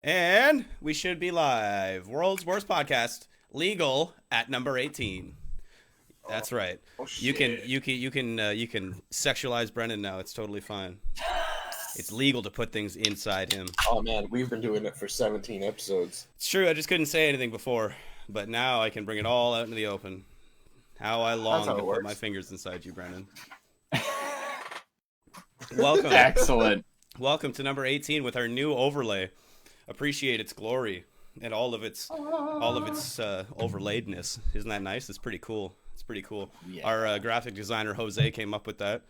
And we should be live. World's worst podcast, legal at number 18. That's right. You can sexualize Brennan now. It's totally fine. It's legal to put things inside him. Oh man, we've been doing it for 17 episodes. It's true. I just couldn't say anything before, but now I can bring it all out into the open. How I long to put my fingers inside you, Brennan. Welcome. Excellent. Welcome to number 18 with our new overlay. Appreciate its glory and all of its overlaidness. Isn't that nice? It's pretty cool. It's pretty cool. Yeah. Our graphic designer Jose came up with that.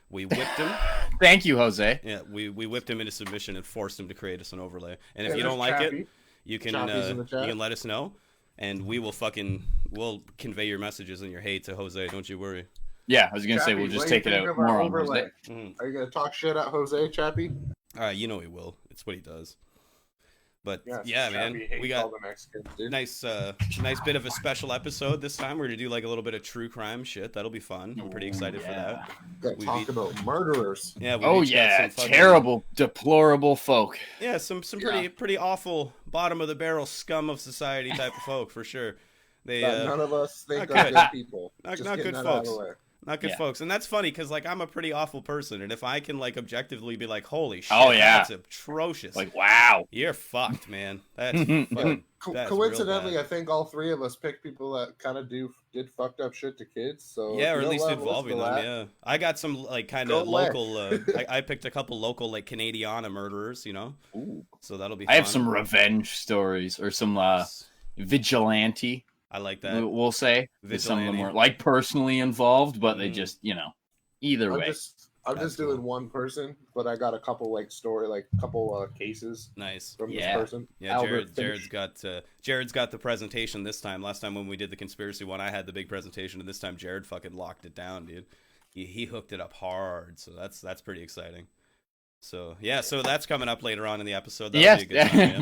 We whipped him. Thank you, Jose. Yeah, we whipped him into submission and forced him to create us an overlay. And if you don't like it, you can let us know, and we'll convey your messages and your hate to Jose. Don't you worry. Yeah, I was gonna say we'll just take it out more on Jose. Are you gonna talk shit at Jose, Chappie? You know he will. It's what he does. But yeah, man, we got nice bit of a special episode this time. We're gonna do like a little bit of true crime shit. That'll be fun. I'm pretty excited for that. We talk about murderers. Yeah. Terrible, deplorable folk. Yeah, some pretty awful bottom of the barrel scum of society type of folk for sure. They none of us think are good people. Not good folks. Not good folks. And that's funny because, like, I'm a pretty awful person. And if I can, like, objectively be like, holy shit, that's atrocious. Like, wow. You're fucked, man. That's fucking, coincidentally, I think all three of us picked people that kind of did fucked up shit to kids. So yeah, or at least involving them, yeah. I got some, like, kind of local, I picked a couple local, like, Canadiana murderers, you know? Ooh. So that'll be fun. I have some revenge stories or some vigilante. I like that. We'll say some of them were like personally involved, but they just, either way. I'm just doing one person, but I got a couple cases. Nice from this person. Yeah, Jared's got the presentation this time. Last time when we did the conspiracy one, I had the big presentation, and this time Jared fucking locked it down, dude. He hooked it up hard, so that's pretty exciting. So yeah, so that's coming up later on in the episode. Yes,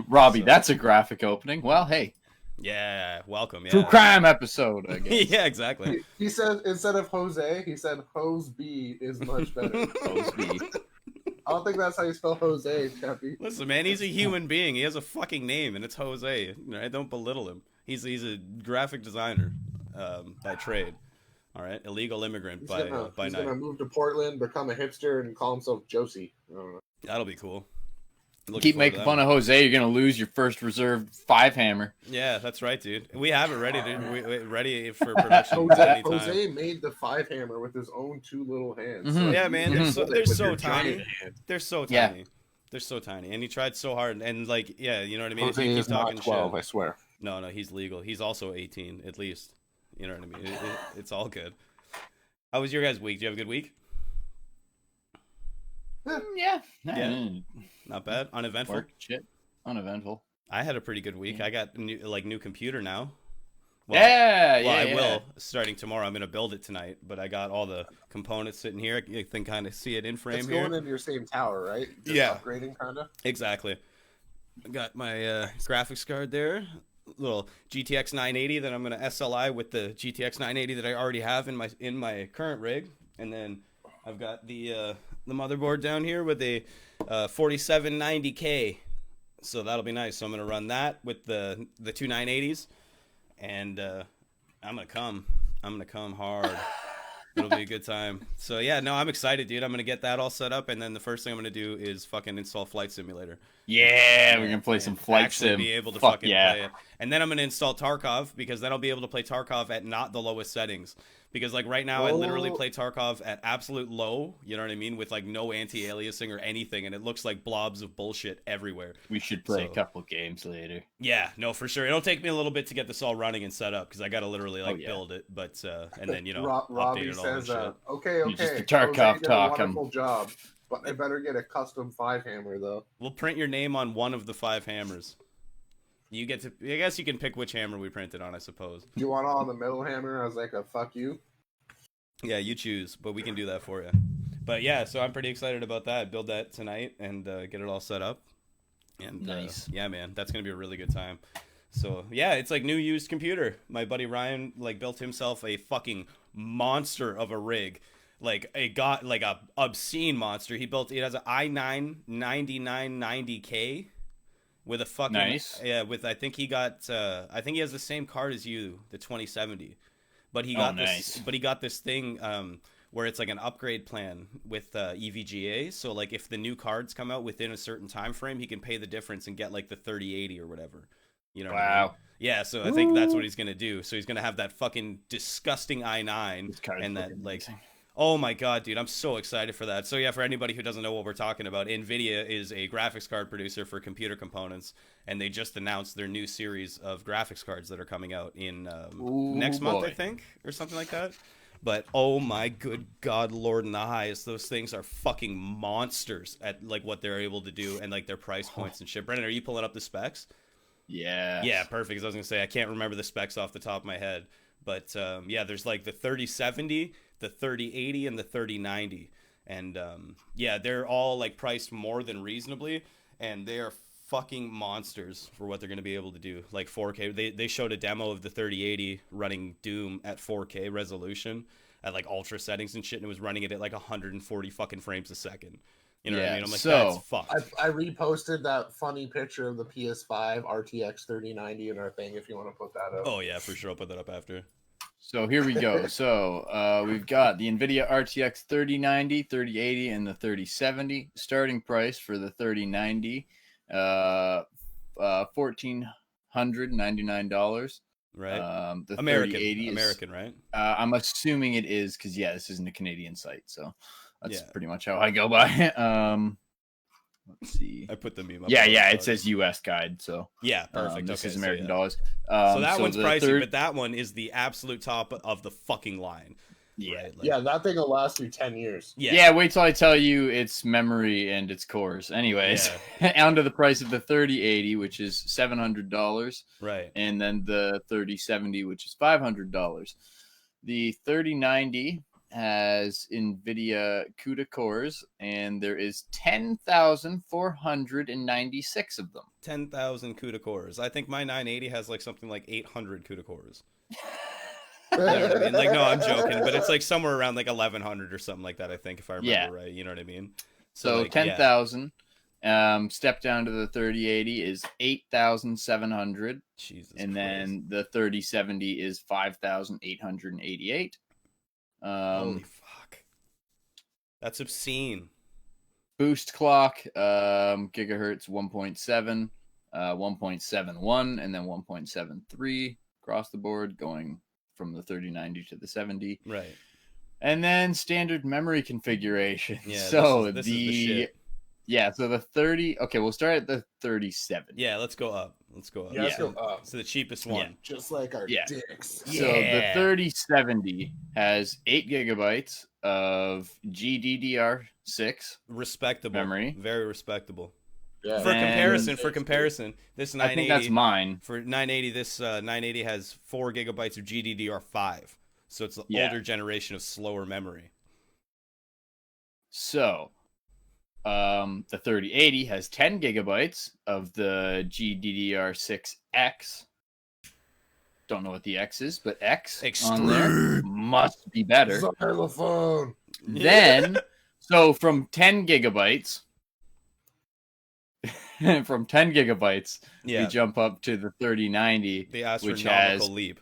Robbie, that's a graphic opening. Well, hey. Yeah, welcome. Yeah. True crime episode, I guess. Yeah, exactly. He said, instead of Jose, he said Hose B is much better. Hose B. I don't think that's how you spell Jose, Chappie. Listen, man, he's a human being. He has a fucking name, and it's Jose. I don't belittle him. He's a graphic designer by trade. All right, illegal immigrant by night. He's gonna move to Portland, become a hipster, and call himself Josie. That'll be cool. Keep making fun of Jose, you're gonna lose your first reserved 5-hammer. Yeah, that's right, dude. We have it ready, dude. Ready for production. Jose made the 5-hammer with his own 2 little hands. Mm-hmm. Yeah, man, they're so tiny. They're so tiny. Yeah. They're so tiny, and he tried so hard. And like, yeah, you know what I mean. Jose is not 12, shit. I swear. No, he's legal. He's also 18, at least. You know what I mean. It's all good. How was your guys' week? Do you have a good week? Yeah. Not bad. Uneventful. Shit. Uneventful. I had a pretty good week. I got new computer now. Well, I will starting tomorrow. I'm gonna build it tonight, but I got all the components sitting here. You can kind of see it in frame it's here. Going into your same tower, right? Just upgrading kind of. Exactly. I got my graphics card there. Little GTX 980 that I'm gonna SLI with the GTX 980 that I already have in my current rig, and then I've got the motherboard down here with a 4790K, so that'll be nice. So I'm gonna run that with the 2 980s, and I'm gonna come hard. It'll be a good time. So yeah, no, I'm excited, dude. I'm gonna get that all set up, and then the first thing I'm gonna do is fucking install Flight Simulator. Yeah, we're gonna play some Flight Sim. Be able to play it, and then I'm gonna install Tarkov because then I'll be able to play Tarkov at not the lowest settings. Because like right now, I literally play Tarkov at absolute low. You know what I mean, with like no anti-aliasing or anything, and it looks like blobs of bullshit everywhere. We should play a couple games later. Yeah, no, for sure. It'll take me a little bit to get this all running and set up because I gotta literally build it, but and then Robbie update it all says, and shit. Okay. Just the Tarkov talk. Wonderful job, but I better get a custom 5-hammer though. We'll print your name on one of the 5 hammers. You get to. I guess you can pick which hammer we print it on. I suppose. You want all the middle hammer? I was like, fuck you. Yeah, you choose, but we can do that for you. But yeah, so I'm pretty excited about that. Build that tonight and get it all set up. And nice. Yeah, man, that's gonna be a really good time. So yeah, it's like new used computer. My buddy Ryan built himself a fucking monster of a rig. Like a obscene monster. He has an i9 9990K with a fucking Nice. yeah. With I think he got I think he has the same card as you, the 2070, but he Oh, got nice. this. But he got this thing where it's like an upgrade plan with EVGA. So like if the new cards come out within a certain time frame, he can pay the difference and get like the 3080 or whatever. You know what I mean? Wow. Yeah, so I think that's what he's gonna do. So he's gonna have that fucking disgusting i9 This card's and that fucking like, amazing. oh my god, dude, I'm so excited for that. So yeah, for anybody who doesn't know what we're talking about, Nvidia is a graphics card producer for computer components, and they just announced their new series of graphics cards that are coming out in Ooh, next month, boy. I think, or something like that. But oh my good god, Lord in the highest, those things are fucking monsters at like what they're able to do and like their price points and shit. Brendan, are you pulling up the specs? Yeah. Yeah, perfect. 'Cause I was gonna say I can't remember the specs off the top of my head, but yeah, there's like the 3070, the 3080, and the 3090, and yeah, they're all like priced more than reasonably, and they are fucking monsters for what they're gonna be able to do. Like 4K, they showed a demo of the 3080 running Doom at 4K resolution at like ultra settings and shit, and it was running it at like 140 fucking frames a second. You know what I Yeah, mean? I'm like, so, that's fucked. I reposted that funny picture of the PS5 RTX 3090 in our thing. If you want to put that up. Oh yeah, for sure. I'll put that up after. So here we go. So we've got the NVIDIA RTX 3090, 3080, and the 3070. Starting price for the 3090, $1,499. Right. The American, 3080 is American, right? I'm assuming it is because yeah, this isn't a Canadian site, so that's Yeah. pretty much how I go by it. Let's see. I put the meme up. Yeah, on yeah, the it says US guide, so yeah, perfect. this Okay, is American so, yeah. dollars. So that one's the pricey, but that one is the absolute top of the fucking line. yeah. Right? Like, Yeah, that thing will last you 10 years. Yeah, wait till I tell you its memory and its cores. Anyways, down to the price of the 3080, which is $700, right. and then the 3070, which is $500. The 3090 has NVIDIA CUDA cores, and there is 10,496 of them. 10,000 CUDA cores. I think my 980 has like something like 800 CUDA cores. You know what I mean? Like, no, I'm joking, but it's like somewhere around like 1,100 or something like that. I think if I remember right. You know what I mean? So like, 10,000. Step down to the 3080 is 8,700. Jesus. And Christ. then the 3070 is 5,888. Holy fuck. That's obscene. Boost clock, gigahertz 1.7, 1.71, and then 1.73 across the board, going from the 3090 to the 70. Right. And then standard memory configuration. Yeah. So this is the shit. Yeah, so the 30. Okay, we'll start at the 3070. Yeah, let's go up. Let's go up. Yeah, let's go up. So the cheapest one. Just like our Yeah. dicks. So the 3070 has 8 gigabytes of GDDR6 Respectable memory. Very respectable. Yeah. For And- comparison, this 980 I think that's mine. for 980. This 980 has 4 gigabytes of GDDR5, so it's the Yeah. older generation of slower memory. So, the 3080 has 10 gigabytes of the GDDR6X. Don't know what the X is, but X on there must be better. Xylophone. Then, so from 10 gigabytes, we jump up to the 3090, The which astronomical has leap.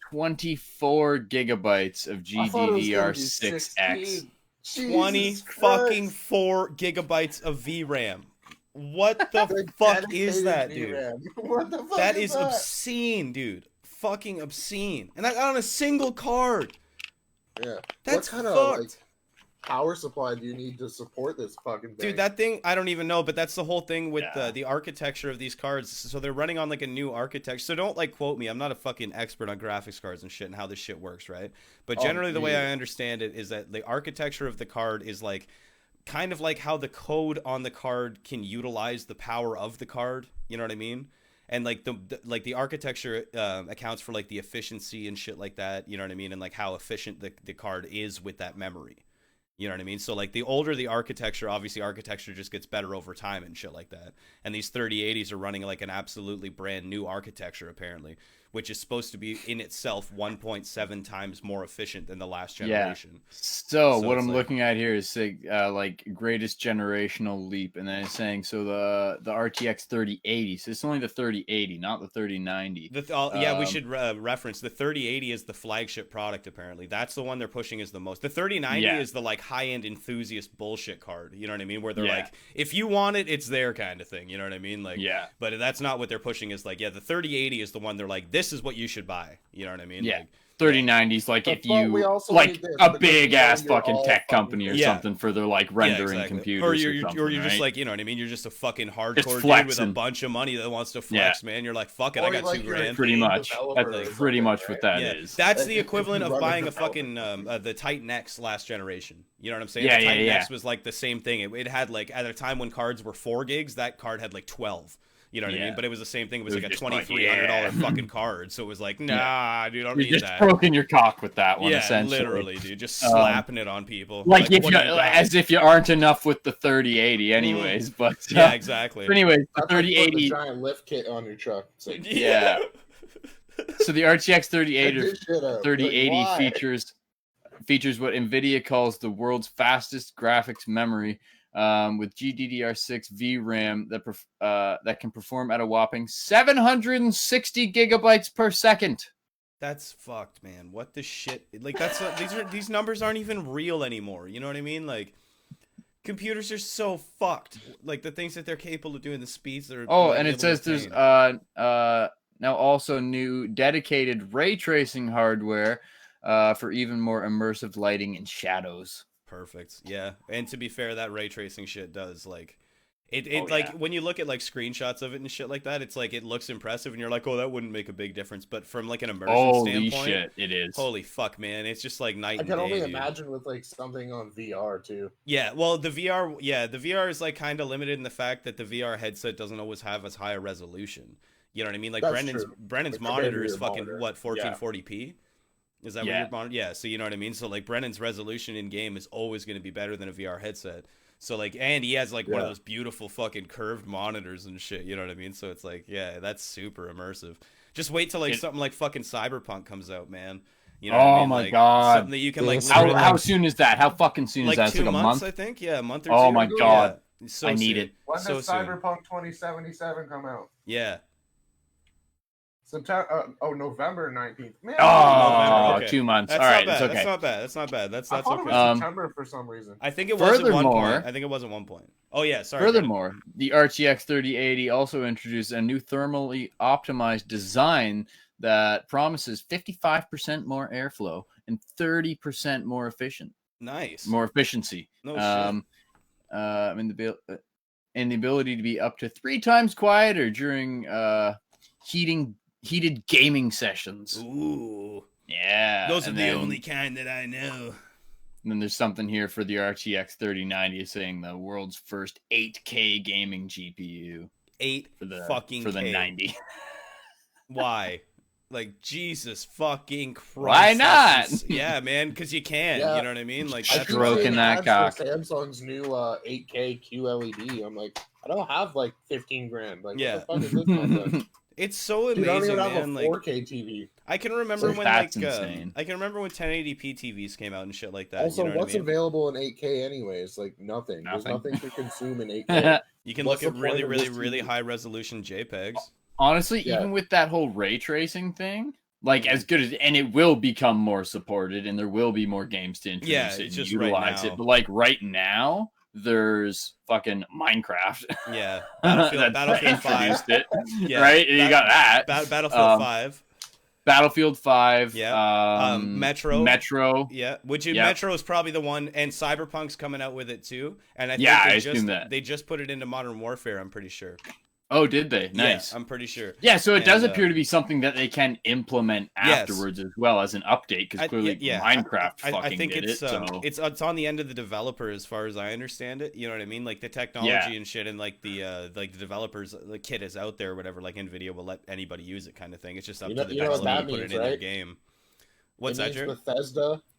24 gigabytes of I thought it was gonna be GDDR6X. 16. 20 Jesus fucking Christ. 4 gigabytes of VRAM. What the The fuck is dedicated that, dude? VRAM. What the fuck That is is that? obscene, dude. Fucking obscene. And that on a single card. Yeah. That's what kind fucked. of like power supply do you need to support this fucking thing? Dude, that thing, I don't even know, but that's the whole thing with Yeah. the architecture of these cards. So they're running on like a new architecture. So don't like quote me. I'm not a fucking expert on graphics cards and shit and how this shit works, right? But generally the way yeah. I understand it is that the architecture of the card is like kind of like how the code on the card can utilize the power of the card. You know what I mean? And like the architecture accounts for like the efficiency and shit like that. You know what I mean? And like how efficient the card is with that memory. You know what I mean? So like the older the architecture, obviously architecture just gets better over time and shit like that. And these 3080s are running like an absolutely brand new architecture apparently, which is supposed to be in itself 1.7 times more efficient than the last generation. So what I'm looking at here is like greatest generational leap, and then it's saying the RTX 3080. So it's only the 3080, not the 3090. We should reference the 3080 is the flagship product. Apparently, that's the one they're pushing is the most. The 3090 is the like high end enthusiast bullshit card. You know what I mean? Where they're like, if you want it, it's there kind of thing. You know what I mean? Like, but that's not what they're pushing. Is like, the 3080 is the one they're like, this is what you should buy. You know what I mean? Yeah. Like, 3090s, like if you like a big ass fucking tech company or something for their like rendering computers, or you're right? just like, you know what I mean? You're just a fucking hardcore dude with a bunch of money that wants to flex, man. You're like, fuck it, I got $2,000. Pretty much. That's pretty much what that is. That's the equivalent of buying a fucking the Titan X last generation. You know what I'm saying? The Titan X was like the same thing. It had like at a time when cards were 4 gigs, that card had like 12. You know what I mean? But it was the same thing. It was like a $2,300 fucking card. So it was like, nah, dude, I don't need that. You're just stroking your cock with that one, essentially. Literally, dude. Just slapping it on people. Like as if you aren't enough with the 3080 anyways. But yeah, exactly. But anyways, the 3080... giant lift kit on your truck. So the RTX 3080 features what NVIDIA calls the world's fastest graphics memory, with GDDR6 VRAM that can perform at a whopping 760 gigabytes per second. That's fucked, man. What the shit? Like these numbers aren't even real anymore. You know what I mean? Like computers are so fucked. Like the things that they're capable of doing, the speeds that are. Oh, and it says there's now also new dedicated ray tracing hardware for even more immersive lighting and shadows. Perfect. Yeah. And to be fair, that ray tracing shit does like it when you look at like screenshots of it and shit like that, it's like it looks impressive and you're like, oh, that wouldn't make a big difference. But from like an immersion standpoint, holy shit, it is. Holy fuck, man. It's just like night and day. I can only imagine with like something on VR too. Yeah, well the VR is like kind of limited in the fact that the VR headset doesn't always have as high a resolution. You know what I mean? Like Brennan's monitor is fucking what, 1440p? Is that what you're on? Yeah, so you know what I mean? So like Brennan's resolution in game is always going to be better than a VR headset. So like, and he has like one of those beautiful fucking curved monitors and shit, you know what I mean? So it's like, yeah, that's super immersive. Just wait till like something like fucking Cyberpunk comes out, man. You know what I mean? My like, god. Something that you can like how soon is that? How fucking soon is that? Like 2 like a months, month? I think. Yeah, a month or 2. Oh my god. Yeah. So I need it. When does Cyberpunk 2077 come out? Yeah. November 19th. Man, November, okay. 2 months. That's all right, bad. it's okay. That's not bad. That's not bad. That's I thought okay. It was September for some reason. I think it was at one point. I think it was at one point. Oh yeah, sorry. Furthermore, the RTX 3080 also introduced a new thermally optimized design that promises 55% more airflow and 30% more efficiency. No shit. And the ability to be up to 3 times quieter during heated gaming sessions. Ooh. Yeah. Those are the only kind that I know. And then there's something here for the RTX 3090 saying the world's first 8K gaming GPU. 8 for the 90. Why? Like, Jesus fucking Christ. Why not? Yeah, man, because you can. You know what I mean? Like, stroking that cock. Samsung's new 8K QLED. I'm like, I don't have like 15 grand. Like, what the fuck is this content? It's so amazing, Dude, I don't even man. have a like 4K TV. I can remember when insane. I can remember when 1080p TVs came out and shit like that. Also, you know what's what I mean? available in 8K anyways? Like nothing. There's nothing to consume in 8K. You can look at really high resolution JPEGs. Honestly, even with that whole ray tracing thing, like as good as, and it will become more supported, and there will be more games to introduce it and utilize it. But like right now, there's fucking Minecraft. Yeah, Battlefield 5. It, right? And you got that. Battlefield 5. Battlefield 5. Yeah. Metro. Yeah. Metro is probably the one, and Cyberpunk's coming out with it too. And I think they just put it into Modern Warfare, I'm pretty sure. Oh, did they? Nice. Yeah, I'm pretty sure. Yeah, so it does appear to be something that they can implement afterwards as well as an update, because clearly Minecraft fucking did it. It's on the end of the developer as far as I understand it. You know what I mean? Like the technology and shit, and like the developers, the kit is out there or whatever. Like NVIDIA will let anybody use it, kind of thing. It's just up to the developer to put it in their game. What's that, Jared?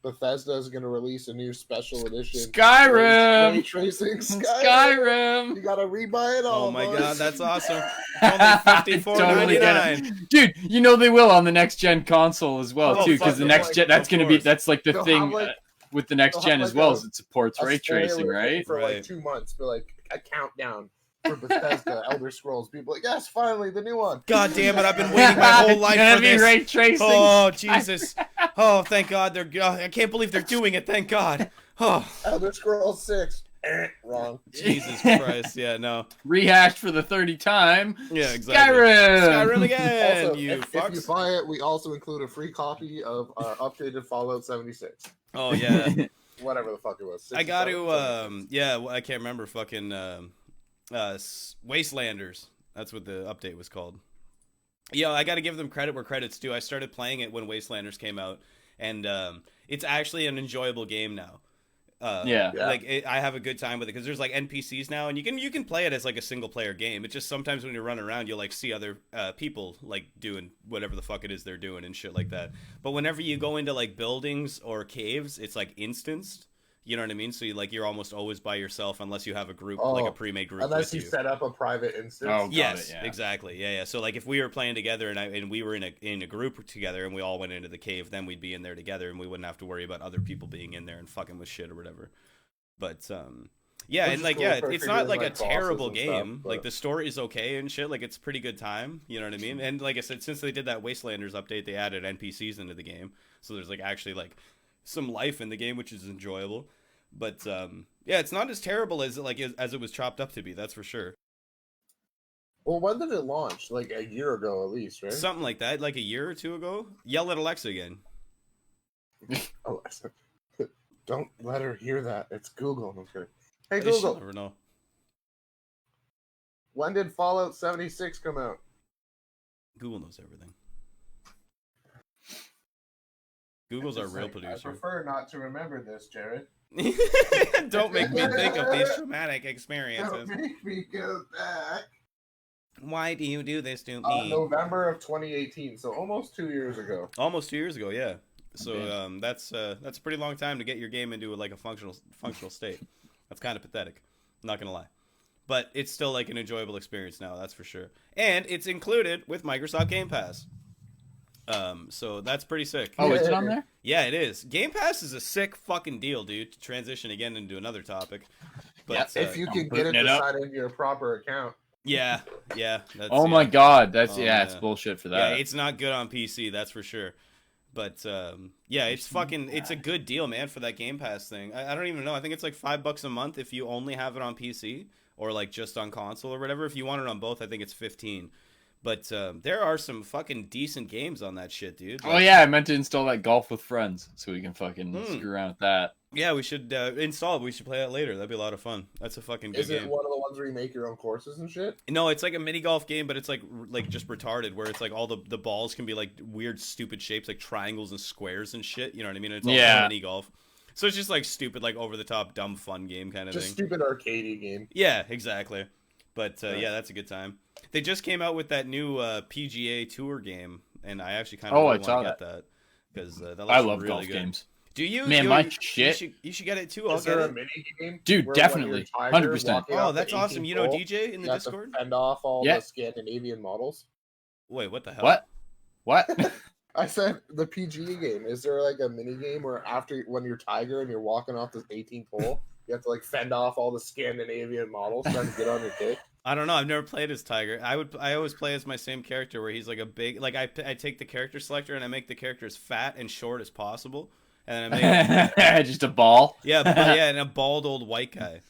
Bethesda is going to release a new special edition. Skyrim! Ray tracing. Skyrim! You got to rebuy it all. Oh my boys. god, that's awesome. Only $54.99. Dude, you know they will on the next gen console as well, Oh, too, because the fucking next gen, that's of going to be, course. that's like the They'll thing have, like- with the next they'll gen have, as like, well, a- as it supports ray tracing, spoiler right? For Right. like 2 months, but like a countdown for Bethesda Elder Scrolls. People like, yes, finally the new one. God damn it, I've been waiting my whole life Gonna for be this. ray tracing. Oh, Jesus. Oh, thank God. I can't believe they're doing it. Thank God. Oh, Elder Scrolls 6. Wrong. Jesus Christ. Yeah, no. Rehashed for the 30th time. Yeah, exactly. Skyrim! Skyrim again, Also, you if you fucks. buy it, we also include a free copy of our updated Fallout 76. Oh, yeah. Whatever the fuck it was. I got 67, to, yeah, I can't remember fucking Wastelanders. That's what the update was called. Yeah, I got to give them credit where credit's due. I started playing it when Wastelanders came out, and it's actually an enjoyable game now. Yeah. Like I have a good time with it because there's like NPCs now, and you can play it as like a single player game. It's just sometimes when you run around, you'll like see other people like doing whatever the fuck it is they're doing and shit like that. But whenever you go into like buildings or caves, it's like instanced. You know what I mean? So you're almost always by yourself unless you have a group, like a pre-made group. Unless with you set up a private instance. Oh, got Yes, it, yeah. exactly. Yeah. So like if we were playing together and we were in a group together and we all went into the cave, then we'd be in there together and we wouldn't have to worry about other people being in there and fucking with shit or whatever. But yeah, Which and is like cool yeah, for it's not figuring, like a like, bosses terrible and stuff, game. but- Like the story is okay and shit. Like it's a pretty good time. You know what I mean? And like I said, since they did that Wastelanders update, they added NPCs into the game, so there's like actually like some life in the game, which is enjoyable. But yeah, it's not as terrible as it was chopped up to be. That's for sure. Well, when did it launch? Like a year ago, at least, right? Something like that, like a year or two ago. Yell at Alexa again. Alexa, don't let her hear that. It's Google. I'm kidding. Hey She'll Google, never know. when did Fallout 76 come out? Google knows everything. Google's our real I producer. prefer not to remember this, Jared. Don't make me think of these traumatic experiences. Don't make me go back. Why do you do this to me? November of 2018, so almost 2 years ago. Almost 2 years ago, yeah. So Okay. that's a pretty long time to get your game into like a functional state. That's kind of pathetic. I'm not gonna lie, but it's still like an enjoyable experience now. That's for sure. And it's included with Microsoft Game Pass. So that's pretty sick. Oh, is it on there? Yeah, it is. Game Pass is a sick fucking deal, dude. To transition again into another topic. But If you I'm can get it booting it to up. sign into your proper account. yeah. That's, Oh yeah. my god, that's Oh, yeah, it's yeah. bullshit for Yeah, that. it's not good on PC, that's for sure. But yeah, it's a good deal, man, for that Game Pass thing. I don't even know. I think it's like $5 a month if you only have it on PC or like just on console or whatever. If you want it on both, I think it's 15. But there are some fucking decent games on that shit, dude. Oh yeah, I meant to install that Golf with Friends so we can fucking Hmm. screw around with that. Yeah, we should install it. We should play that later. That'd be a lot of fun. That's a fucking good Is it game. one of the ones where you make your own courses and shit? No, it's like a mini golf game, but it's like just retarded, where it's like all the balls can be like weird, stupid shapes, like triangles and squares and shit. You know what I mean? It's all Yeah. mini golf, so it's just like stupid, like over the top, dumb, fun game kind of Just thing. stupid arcadey game. Yeah, exactly. But yeah, that's a good time. They just came out with that new PGA Tour game, and I actually kind of Oh, I want saw to get that because that looks I love really golf good. games. Do you? Man, you, my you shit. You should get it too. I'll Is get there a it. mini game? Dude, where definitely. when you're 100%. walking Oh, off that's the awesome. 18th You know hole, DJ in the you have to Discord? fend off all Yeah. the Scandinavian models. Wait, what the hell? What? What? I said the PGA game. Is there like a mini game where after when you're Tiger and you're walking off this 18th hole, you have to like fend off all the Scandinavian models trying to get on your dick? I don't know. I've never played as Tiger. I always play as my same character where he's like a big I take the character selector and I make the character as fat and short as possible, and then I make Just a ball. yeah and a bald old white guy,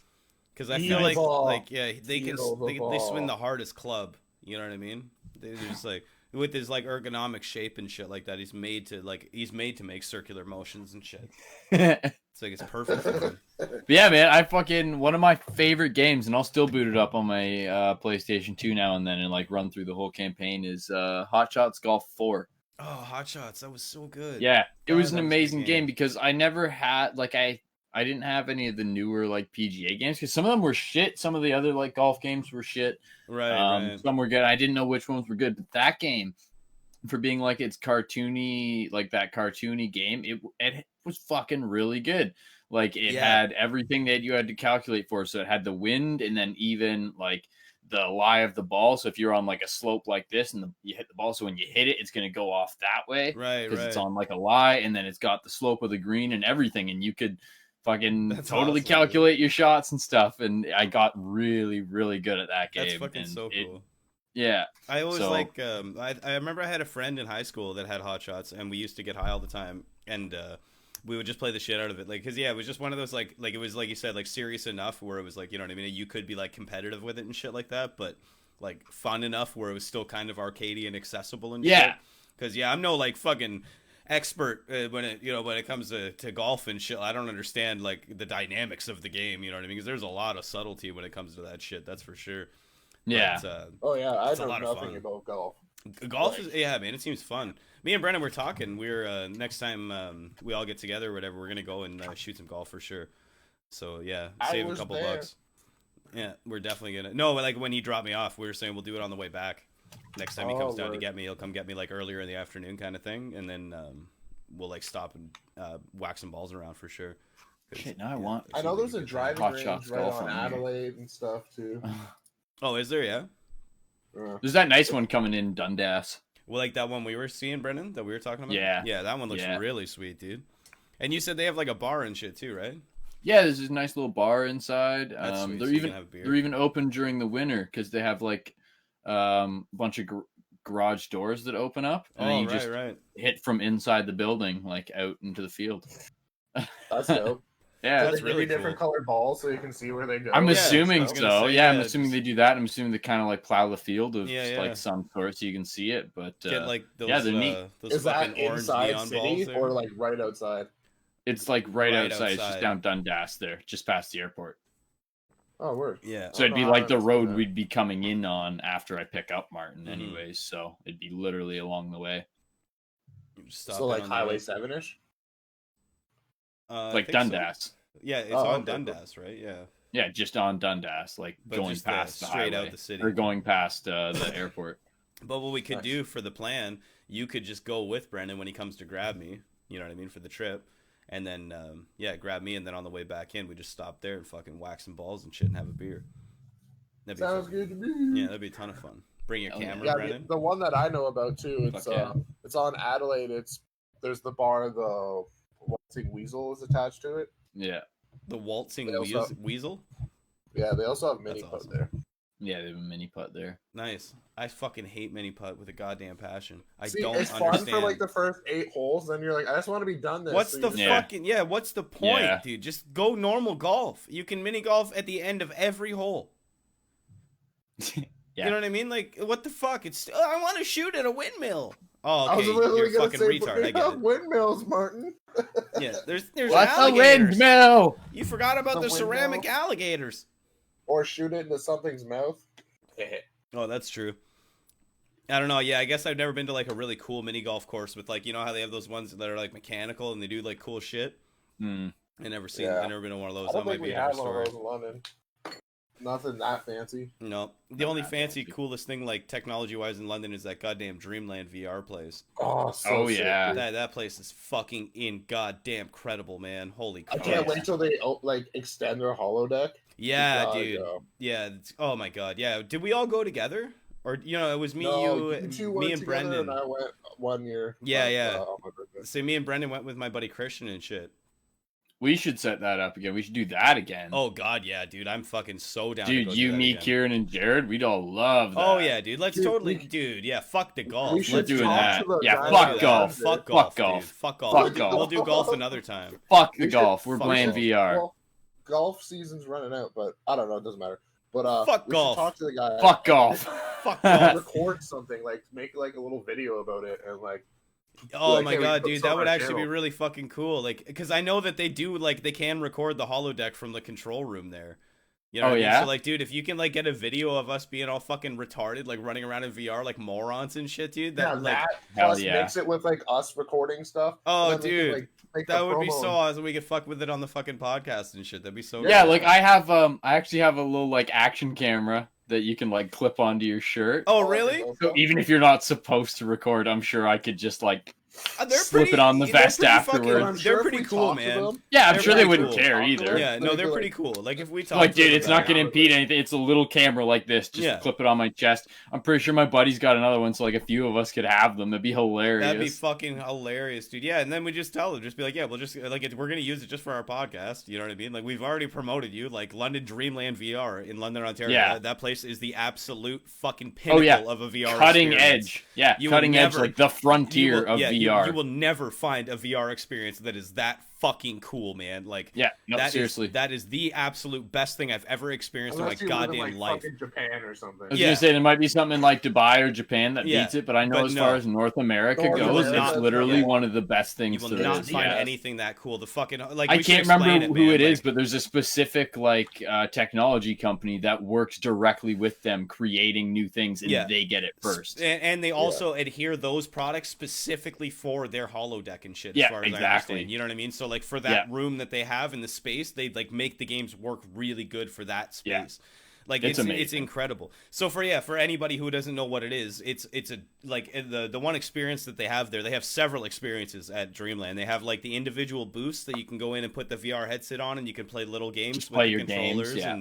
because I feel Evil. yeah they can Evil the they ball. swing the hardest club. You know what I mean? They're just like with his like ergonomic shape and shit like that. He's made to make circular motions and shit. It's like it's perfect for him. But yeah, man, one of my favorite games, and I'll still boot it up on my PlayStation 2 now and then and like run through the whole campaign is Hot Shots Golf 4. Oh, Hot Shots, that was so good. Yeah, it was God, an that was a good amazing game. game because I never had like I didn't have any of the newer like PGA games because some of them were shit. Some of the other like golf games were shit. Right. Some were good. I didn't know which ones were good, but that game for being like it's cartoony, like that cartoony game, it was fucking really good. Like it had everything that you had to calculate for. So it had the wind, and then even like the lie of the ball. So if you're on like a slope like this, and you hit the ball, so when you hit it, it's gonna go off that way, right? Because it's on like a lie, and then it's got the slope of the green and everything, and you could fucking totally calculate your shots and stuff. And I got really, really good at that game. That's fucking so cool. Yeah, I always I remember I had a friend in high school that had hot shots, and we used to get high all the time, and we would just play the shit out of it, like, because it was just one of those like it was like you said, like serious enough where it was like, you know what I mean, you could be like competitive with it and shit like that, but like fun enough where it was still kind of arcadey and accessible and shit. Because I'm no like fucking expert when it comes to golf and shit. I don't understand like the dynamics of the game, you know what I mean, because there's a lot of subtlety when it comes to that shit, that's for sure. Yeah. But, I know nothing about golf. Golf is, man, it seems fun. Me and Brennan were talking. We're next time we all get together or whatever, we're gonna go and shoot some golf for sure. So yeah, save a couple bucks. Yeah, we're definitely gonna. No, like when he dropped me off, we were saying we'll do it on the way back. Next time he comes down to get me, he'll come get me like earlier in the afternoon kind of thing, and then we'll like stop and whack some balls around for sure. Shit, now I want. I know there's a driving range right on Adelaide and stuff too. Oh, is there? Yeah. There's that nice one coming in Dundas. Well, like that one we were seeing, Brennan, that we were talking about? Yeah, that one looks really sweet, dude. And you said they have like a bar and shit too, right? Yeah, there's this nice little bar inside. Sweet, they're even open during the winter because they have like a bunch of garage doors that open up, and then you just hit from inside the building like out into the field. That's dope. Yeah, that's really different colored balls so you can see where they go. I'm assuming so. Yeah, I'm assuming they do that. I'm assuming they kind of like plow the field of like some sort so you can see it. But get like those, they're neat. Those is that inside city or like right outside? It's like right outside. It's just down Dundas there, just past the airport. Oh, word. Yeah. So it'd be like the road we'd be coming in on after I pick up Martin, anyways. So it'd be literally along the way. So like Highway 7-ish. Like Dundas. So. Yeah, it's on Dundas, right? Yeah. Yeah, just on Dundas, like but going past the straight highway, out the city, or going past the airport. But what we could do for the plan, you could just go with Brendan when he comes to grab me. You know what I mean, for the trip, and then grab me, and then on the way back in, we just stop there and fucking whack some balls and shit and have a beer. Sounds good to me. Yeah, that'd be a ton of fun. Bring your camera, Brendan. The one that I know about too. It's on Adelaide. There's the bar. The Waltzing Weasel is attached to it. Yeah. The Waltzing Weasel? Yeah, they also have mini putt there. Yeah, they have a mini putt there. Nice. I fucking hate mini putt with a goddamn passion. It's fun for like the first 8 holes, then you're like, I just want to be done this. What's the what's the point, dude? Just go normal golf. You can mini golf at the end of every hole. You know what I mean? Like, what the fuck? I want to shoot at a windmill. Oh, okay. I was literally you're fucking retard. I get it. Windmills, Martin. Yeah, there's what's alligators. A windmill? You forgot about the ceramic alligators. Or shoot it into something's mouth. Oh, that's true. I don't know. Yeah, I guess I've never been to like a really cool mini golf course with like, you know how they have those ones that are like mechanical and they do like cool shit. I never been to one of those. I don't think we have one of those in London. Nothing that fancy. No. The only fancy, coolest thing, like, technology-wise in London is that goddamn Dreamland VR place. Oh, sick, yeah. That place is fucking goddamn credible, man. Holy crap. I can't wait till they, like, extend their holodeck. Yeah, dude. Yeah. Oh, my God. Yeah. Did we all go together? Or, you know, it was me, me and Brendan. And I went 1 year. Yeah. So me and Brendan went with my buddy Christian and shit. We should set that up again. We should do that again. Oh, God, yeah, dude. I'm fucking so down dude, to go you, do that me, again. Kieran, and Jared, we'd all love that. Oh, yeah, dude. Let's totally... Dude, yeah, fuck the golf. We're doing that. Yeah, fuck golf. Fuck golf. Fuck golf. Fuck golf. We'll do golf another time. Fuck the golf. We're playing VR. Well, golf season's running out, but I don't know. It doesn't matter. But fuck golf. Talk to the guy. Fuck golf. Fuck golf. Record something, like make like a little video about it, and like. Oh my God, dude, that would actually be really fucking cool. Like, because I know that they do, like, they can record the holodeck from the control room there. You know what I mean? So, like, dude, if you can, like, get a video of us being all fucking retarded, like, running around in VR like morons and shit, dude. That, plus mix it with, like, us recording stuff. Oh, dude. That would be so awesome. We could fuck with it on the fucking podcast and shit. That'd be so Yeah, like, I actually have a little, like, action camera. that you can like clip onto your shirt. Oh, really? So even if you're not supposed to record, I'm sure I could just like They're slip it on the vest afterwards. I'm sure They're if pretty we cool, talk to man. them, Yeah, I'm They're sure they pretty wouldn't cool. care either. Yeah, no, They'd they're be pretty like- cool. Like if we talk, Like, to dude, them it's not about going to it, impede anything. It's a little camera like this. Just Yeah. clip it on my chest. I'm pretty sure my buddy's got another one, so like a few of us could have them. That'd be hilarious. That'd be fucking hilarious, dude. Yeah, and then we just tell them, just be like, yeah, we'll just like we're gonna use it just for our podcast. You know what I mean? Like we've already promoted you, like London Dreamland VR in London, Ontario. Yeah. That place is the absolute fucking pinnacle of a VR cutting experience. edge. Yeah, You will cutting edge, never- like the frontier of VR. You will never find a VR experience that is that fucking cool, man. Like, Yeah, no, that is- seriously. that is the absolute best thing I've ever experienced Unless in you my live in, goddamn like, life. fucking Japan or something. I was Yeah. gonna say there might be something in like Dubai or Japan that Yeah, beats it, but I know but as no. far as North America North goes, America, it's literally yeah. one of the best things You will there not is. find Yeah. anything that cool. The fucking like I we should can't remember explain who man. it is, Like, but there's a specific like technology company that works directly with them, creating new things, and Yeah. they get it first. and they also adhere those products specifically for their holodeck and shit. As Yeah, far as I exactly. understand, you know what I mean. So like for that room that they have in the space, they like make the games work really good for that space. Yeah. Like It's it's amazing. incredible. So for anybody who doesn't know what it is, it's a like the one experience that they have there. They have several experiences at Dreamland. They have like the individual booths that you can go in and put the VR headset on, and you can play little games Just with play the your controllers games, yeah.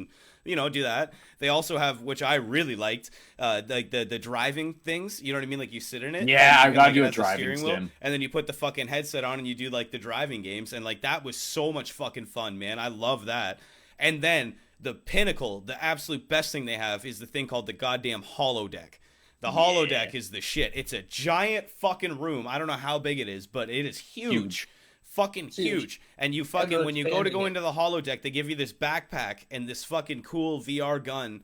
and do that. They also have, which I really liked, like the driving things. You know what I mean? Like you sit in it. Yeah, and I you gotta can, do like, a it has the driving steering wheel, sim. and then you put the fucking headset on and you do like the driving games, and like that was so much fucking fun, man. I love that. And then the pinnacle, the absolute best thing they have is the thing called the goddamn holodeck. The holodeck is the shit. It's a giant fucking room. I don't know how big it is, but it is huge. Fucking huge. And you fucking, they're when you go expanding it. into the holodeck, they give you this backpack and this fucking cool VR gun.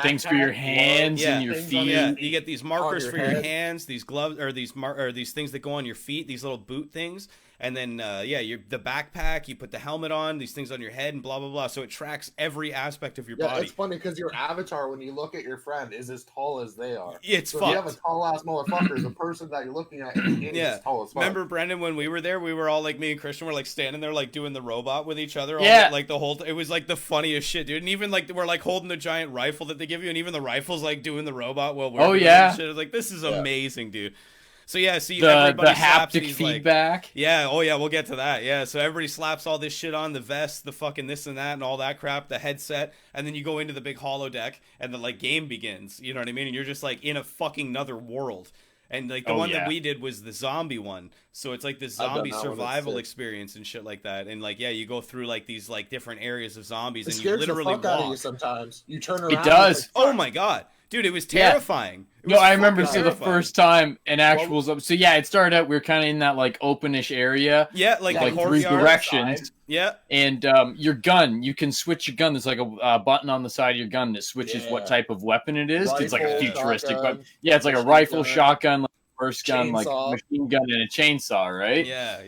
Things for your Backpack, hands Yeah. and your things on feet. your- Yeah, you get these markers your for your head. hands, these gloves, or these things that go on your feet, these little boot things, and then the backpack. You put the helmet on, these things on your head, and blah blah blah. So it tracks every aspect of your Yeah, body. it's funny because your avatar, when you look at your friend, is as tall as they are. It's So if you have a fucked. tall ass motherfucker, the person that you're looking at is Yeah. as tall as fuck. Remember, Brendan, when we were there, we were all like, me and Christian were like standing there, like doing the robot with each other. Yeah. Like the whole, it was like the funniest shit, dude. And even like we're like holding the giant rifle that they give you, and even the rifle's like doing the robot while we're doing yeah. shit. It's like, this is amazing, dude. So yeah, see The everybody slaps haptic these, like, feedback. yeah, oh yeah, we'll get to that. Yeah, so everybody slaps all this shit on, the vest, the fucking this and that and all that crap, the headset, and then you go into the big holodeck and the like game begins. You know what I mean? And you're just like in a fucking another world. And like the one that we did was the zombie one. So it's like this I've done zombie that one, that's survival sick. experience and shit like that. And like you go through like these like different areas of zombies It and you scares the literally fuck out of you walk. sometimes. You turn around. It does. and Oh my god. Dude, it was terrifying. It No, was I remember fucking so the terrifying. first time an actual so yeah, it started out we were kind of in that like openish area, Yeah, like like the three courtyard. directions, Yeah. and your gun, you can switch your gun. There's like a button on the side of your gun that switches what Yeah. type of weapon it is. It's like a Rifle, futuristic, shotgun, but yeah, it's like a machine rifle, gun, shotgun, like burst gun, like chainsaw. machine gun, and a chainsaw, right? Yeah.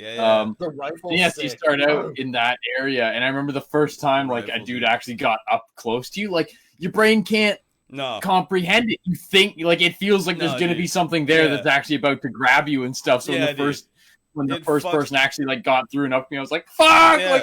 The rifle. Yes, you start out in that area, and I remember the first time like a Rifle, dude dude. actually got up close to you, like your brain can't No. comprehend it. You think like it feels like there's No, gonna dude. be something there Yeah. that's actually about to grab you and stuff. So Yeah, when the dude. first when the It first fucks- person actually like got through and up to me, I was like, "Fuck!" Yeah. Like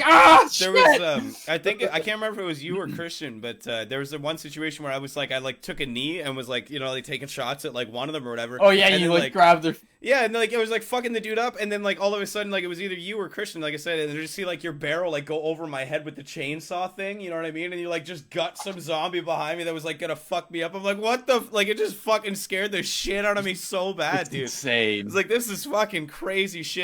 There shit. was I think I can't remember if it was you or Christian, but there was the one situation where I was like I took a knee and was like like taking shots at like one of them or whatever. Oh yeah, and you then, like grab their. yeah, and like it was like fucking the dude up, and then like all of a sudden like it was either you or Christian, like I said, and you just see like your barrel like go over my head with the chainsaw thing, you know what I mean? And you like just got some zombie behind me that was like gonna fuck me up. I'm like, what the like it just fucking scared the shit out of me so bad, It's dude. insane. It's like this is fucking crazy shit.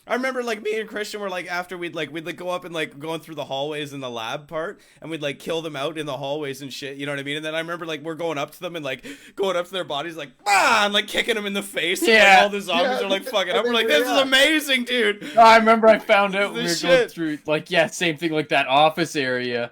I remember like me and Christian were like after we'd like go up and like going through the hallways in the lab part and we'd like kill them out in the hallways and shit, you know what I mean? And then I remember like we're going up to them and like going up to their bodies like and like kicking them in the face. And, Yeah. like, all the zombies Yeah. are like fucking And up. We're they like, this is react. amazing, dude. I remember I found out when we were This going shit. through like same thing like that office area.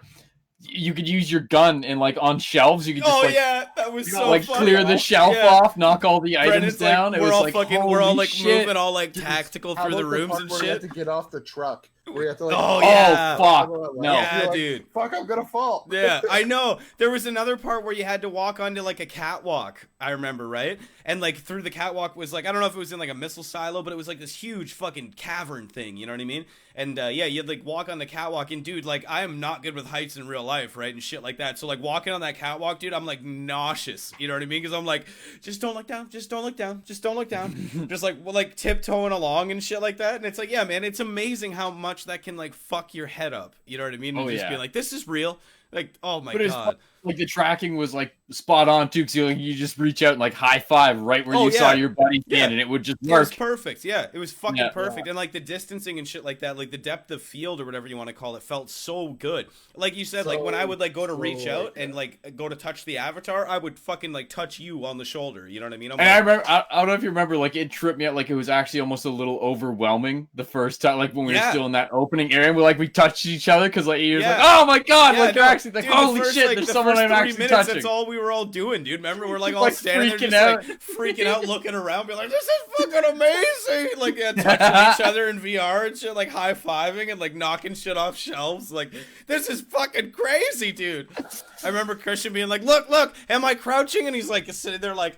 You could use your gun and like on shelves you could just Oh like yeah, that was so like funny. clear the shelf Yeah. off, knock all the items Brennan's down. like, it we're was all like fucking, we're all holy like shit. moving all like tactical How through the about rooms part and where you shit. have to get off the truck? Where you have to like, Oh, yeah. Oh fuck! like, No. Yeah, you're like, dude. Fuck, I'm gonna fall. Yeah, I know. There was another part where you had to walk onto like a catwalk. I remember, right? And like through the catwalk was like, I don't know if it was in like a missile silo, but it was like this huge fucking cavern thing. You know what I mean? And yeah, you'd like walk on the catwalk, and dude, like I am not good with heights in real life, right? And shit like that. So like walking on that catwalk, dude, I'm like nauseous. You know what I mean? Because I'm like, just don't look down, just don't look down, just don't look down, just like tiptoeing along and shit like that. And it's like, yeah, man, it's amazing how much that can like fuck your head up. You know what I mean? And Oh, just yeah. be like, this is real. Like, oh my But it's god. like the tracking was like spot on too, because you just reach out and like high five right where Oh, you yeah. saw your buddy stand, Yeah. and it would just It was work. perfect. Yeah, it was fucking Yeah. perfect. And like the distancing and shit like that, like the depth of field or whatever you want to call it, felt so good. Like you said, like when I would like go to reach out and like go to touch the avatar, I would fucking like touch you on the shoulder. You know what I mean? I'm And I like, remember, I don't know if you remember, like it tripped me out. Like it was actually almost a little overwhelming the first time, like when we were Yeah. still in that opening area, and we touched each other because like you're Yeah. like, oh my god, yeah, like you're no, actually like, dude, the holy first, shit, like, there's the someone first I'm 3 actually minutes, touching. That's all we were all doing, dude. Remember, we're like all Like, standing there, freaking just out. like freaking out, looking around, being like, "This is fucking amazing!" Like, yeah, touching each other in VR and shit, like high fiving and like knocking shit off shelves. Like, this is fucking crazy, dude. I remember Christian being like, "Look, look, am I crouching?" And he's like sitting there, like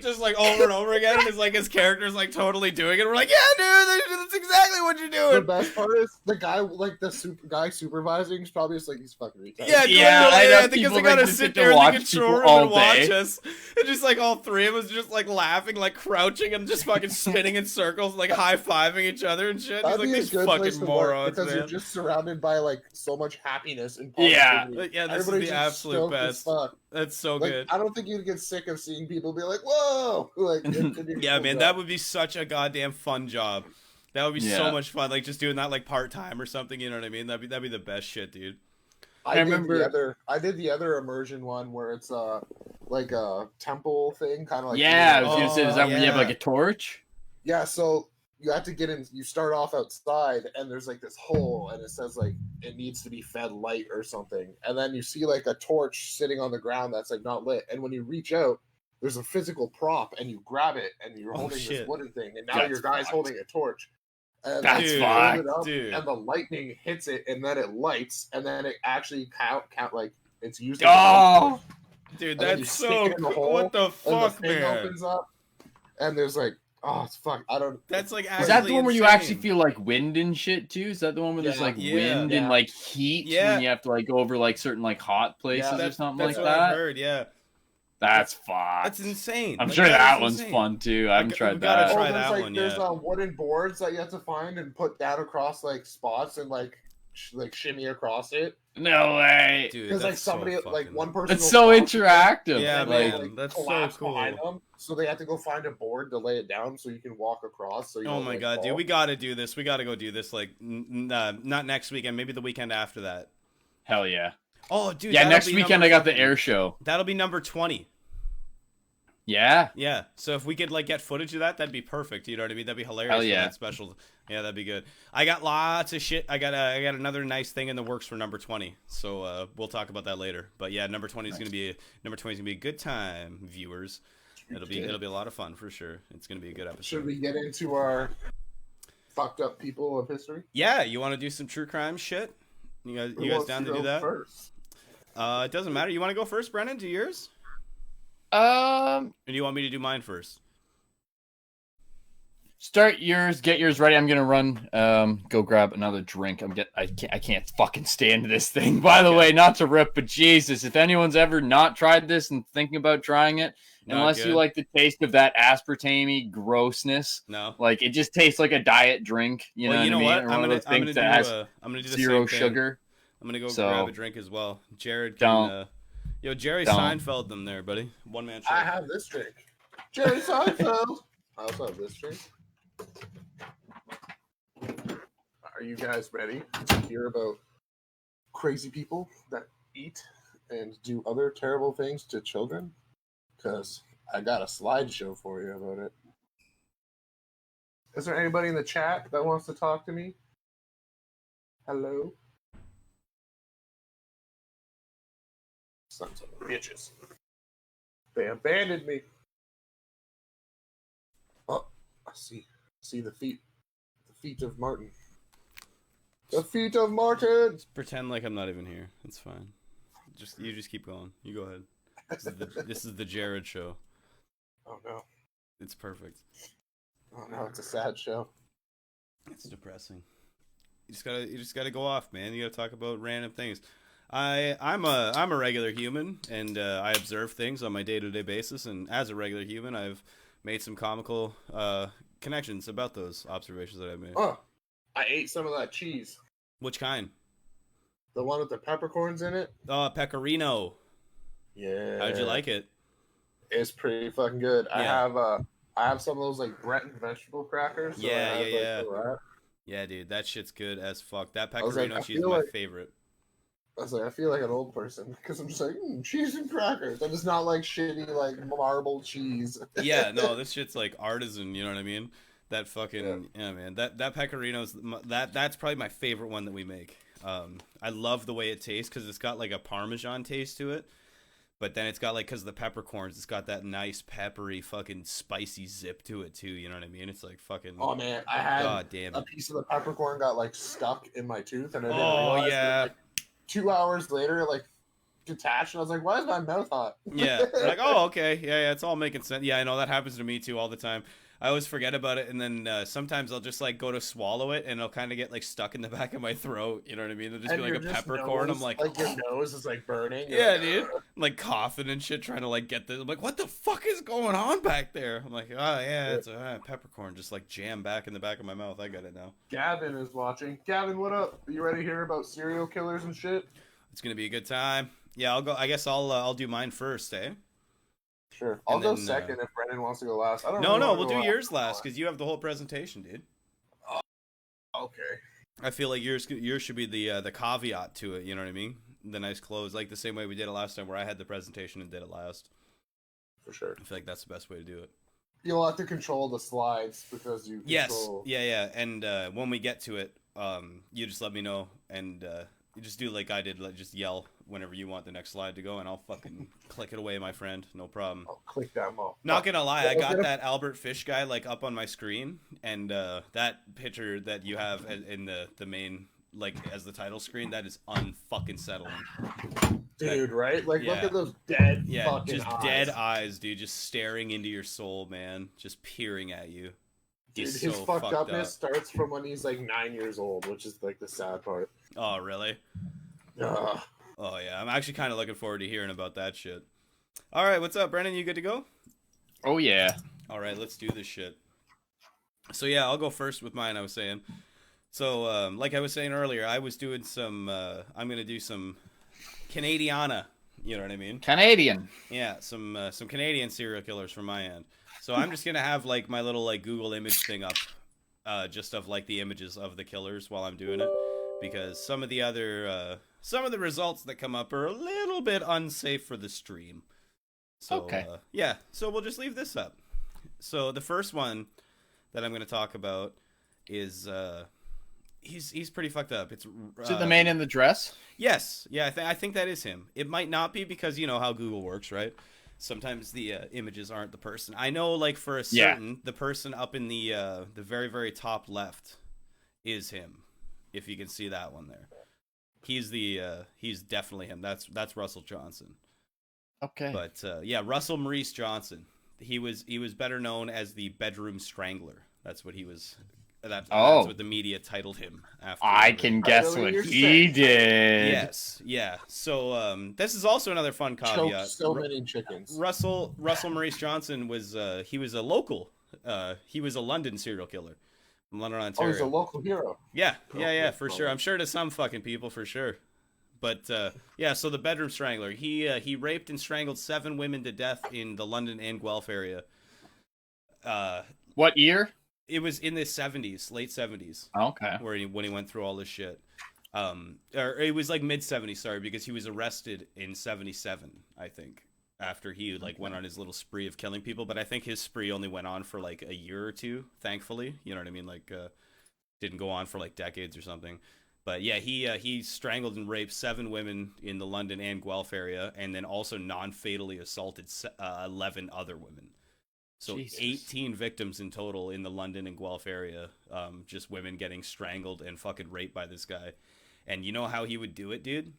just like over and over again, and it's like his character's like totally doing it. We're like, yeah, dude, that's exactly what you're The doing. best part is the guy, like the guy supervising, is probably just like he's fucking retarded. Yeah, Yeah, I know because people, they like, gotta just sit sit to there in the watch control people room all and watch day. us, and just like all three of us just like laughing, like crouching and just fucking spinning in circles, like high fiving each other and shit. He's That'd like, be a these good place fucking to morons, work because man. you're just surrounded by like so much happiness and Yeah. positivity. Yeah, this is Everybody's the just absolute stoked as best. fuck. That's so Like, good. I don't think you'd get sick of seeing people be like, "Whoa!" Like, it'd be a Yeah, cool man, job. that would be such a goddamn fun job. That would be so Yeah. much fun, like just doing that like part time or something. You know what I mean? That'd be the best shit, dude. I remember- did the other immersion one where it's like a temple thing, kind of like Yeah, I was gonna Oh, say, is that when you have yeah. like a torch? yeah. So you have to get in. You start off outside, and there's like this hole, and it says like it needs to be fed light or something, and then you see like a torch sitting on the ground that's like not lit, and when you reach out, there's a physical prop, and you grab it, and you're Oh, holding shit. this wooden thing, and now That's your guy's fucked. holding a torch. And That's you fucked, hold it up, dude. And the lightning hits it, and then it lights, and then it actually count like it's used. as a Oh, Dude, And then you that's stick so it in the cool. hole, What the and fuck, the thing man? opens up, and there's like, oh, it's fuck. I don't. That's like actually is that the one where you insane. actually feel like wind and shit too? Is that the one where there's Yeah. like Yeah. wind Yeah. and like heat Yeah. when you have to like go over like certain like hot places Yeah. or That's, something that's like what I that? heard. Yeah, That's fucked. that's insane. I'm Like, sure that is one's insane. fun too. I haven't we tried gotta that. try there's that like one, there's yeah. wooden boards that you have to find and put down across like spots and like shimmy across it No way. Dude, because like that's so somebody like fucking- one person. It's will so fall, interactive. Yeah, and they, like, man. That's so collapse cool. behind them, so they have to go find a board to lay it down so you can walk across. So you Oh don't, my like, god, fall. dude, we gotta do this. We gotta go do this. Like, not next weekend, maybe the weekend after that. hell yeah. Oh, dude. Yeah, that'll next be weekend number I got the fucking- air show. That'll be number 20. Yeah. Yeah. So if we could like get footage of that, that'd be perfect. You know what I mean? That'd be hilarious. Hell for yeah. that special. Yeah, that'd be good. I got lots of shit. I got another nice thing in the works for number 20. So we'll talk about that later. But yeah, number 20 is gonna be a good time, viewers. It'll be a lot of fun for sure. It's gonna be a good episode. Should we get into our fucked up people of history? Yeah, you want to do some true crime shit? You Who guys wants down to go do that? first? It doesn't matter. You want to go first, Brennan? Do yours? Or do you want me to do mine first? Start yours, get yours ready. I'm gonna run. Go grab another drink. I can't fucking stand this thing. By the Okay. way, not to rip, but Jesus, if anyone's ever not tried this and thinking about trying it, Not unless you good. like the taste of that aspartame grossness, No. like it just tastes like a diet drink. You know what I mean? Or one of those things that has I'm gonna do the zero same thing. sugar. I'm gonna go So- grab a drink as well. Jared Don't. can. Yo, Jerry Don't. Seinfeld them there, buddy. One man show. I have this drink. Jerry Seinfeld. I also have this drink. Are you guys ready to hear about crazy people that eat and do other terrible things to children? Because I got a slideshow for you about it. Is there anybody in the chat that wants to talk to me? Hello? Sons of bitches. They abandoned me. Oh, I see the feet of Martin. The feet of Martin. Just pretend like I'm not even here. It's fine. You just keep going. You go ahead. This is the Jared show. Oh no. It's perfect. Oh no, it's a sad show. It's depressing. You just gotta go off, man. You gotta talk about random things. I'm a regular human, and I observe things on my day-to-day basis. And as a regular human, I've made some comical connections about those observations that I made. Oh, I ate some of that cheese. Which kind? The one with the peppercorns in it. Pecorino. Yeah. How'd you like it? It's pretty fucking good. Yeah. I have some of those like Breton vegetable crackers. So Yeah. Yeah, dude, that shit's good as fuck. That pecorino cheese is my favorite. I was like, I feel like an old person because I'm just like cheese and crackers, and it's not like shitty like marble cheese. Yeah, no, this shit's like artisan. You know what I mean? That fucking yeah man. That pecorino's that's probably my favorite one that we make. I love the way it tastes because it's got like a Parmesan taste to it, but then it's got like because of the peppercorns, it's got that nice peppery fucking spicy zip to it too. You know what I mean? It's like fucking. Oh man, I had God damn it. A piece of the peppercorn got like stuck in my tooth, and I didn't realize that, like, 2 hours later, like detached, and I was like, "Why is my mouth hot?" Yeah, like okay, yeah, it's all making sense. Yeah, I know that happens to me too all the time. I always forget about it, and then sometimes I'll just like go to swallow it, and it'll kind of get like stuck in the back of my throat. You know what I mean? It'll just be like a peppercorn. I'm like your nose is like burning. Yeah, like, dude. I'm like coughing and shit, trying to like get this. I'm like, what the fuck is going on back there? I'm like, oh yeah, it's a peppercorn, just like jam back in the back of my mouth. I got it now. Gavin is watching. Gavin, what up? Are you ready to hear about serial killers and shit? It's gonna be a good time. Yeah, I'll go. I guess I'll do mine first, eh? Sure. I'll go second if Brendan wants to go last. No, we'll do yours last because you have the whole presentation, dude. Oh, okay. I feel like yours should be the caveat to it. You know what I mean? The nice close, like the same way we did it last time, where I had the presentation and did it last. For sure. I feel like that's the best way to do it. You'll have to control the slides because you. Control... Yes. Yeah. And when we get to it, you just let me know and. You just do like I did, like just yell whenever you want the next slide to go, and I'll fucking click it away, my friend. No problem. I'll click that mo. Not gonna lie, I got that Albert Fish guy like up on my screen, and that picture that you have in the main like as the title screen, that is unfucking settling. Dude, right? Like look at those dead fucking just eyes. Dead eyes, dude, just staring into your soul, man, just peering at you. Dude, his fucked upness starts from when he's like 9 years old, which is like the sad part. Oh, really? Oh, yeah. I'm actually kind of looking forward to hearing about that shit. All right, what's up, Brennan? You good to go? Oh, yeah. All right, let's do this shit. So, yeah, I'll go first with mine, I was saying. So, like I was saying earlier, I was doing some, I'm going to do some Canadiana. You know what I mean? Canadian. Yeah, some Canadian serial killers from my end. So I'm just gonna have like my little like Google image thing up, just of like the images of the killers while I'm doing it, because some of the results that come up are a little bit unsafe for the stream. So okay. Yeah, so we'll just leave this up. So the first one that I'm gonna talk about is he's pretty fucked up. Is it the man in the dress? Yes, yeah, I think that is him. It might not be because you know how Google works, right? Sometimes the images aren't the person. I know, like for a certain, the person up in the very very top left is him. If you can see that one there, he's definitely him. That's Russell Johnson. Okay. But yeah, Russell Maurice Johnson. He was better known as the Bedroom Strangler. That's what he was. That's what the media titled him after. I can guess what he did. Yes, yeah. So this is also another fun caveat. Choked so many chickens. Russell Maurice Johnson was he was a local. He was a London serial killer from London, Ontario. Oh, he's a local hero. Yeah, for sure. I'm sure to some fucking people for sure. But yeah, so the Bedroom Strangler. He raped and strangled 7 women to death in the London and Guelph area. What year? It was in the 70s, late 70s. Okay. When he went through all this shit. Or it was like mid 70s, sorry, because he was arrested in 77, I think, after he like went on his little spree of killing people. But I think his spree only went on for like a year or two, thankfully. You know what I mean? Like, didn't go on for like decades or something. But yeah, he strangled and raped 7 women in the London and Guelph area, and then also non-fatally assaulted 11 other women. So Jesus. 18 victims in total in the London and Guelph area. Just women getting strangled and fucking raped by this guy. And you know how he would do it, dude?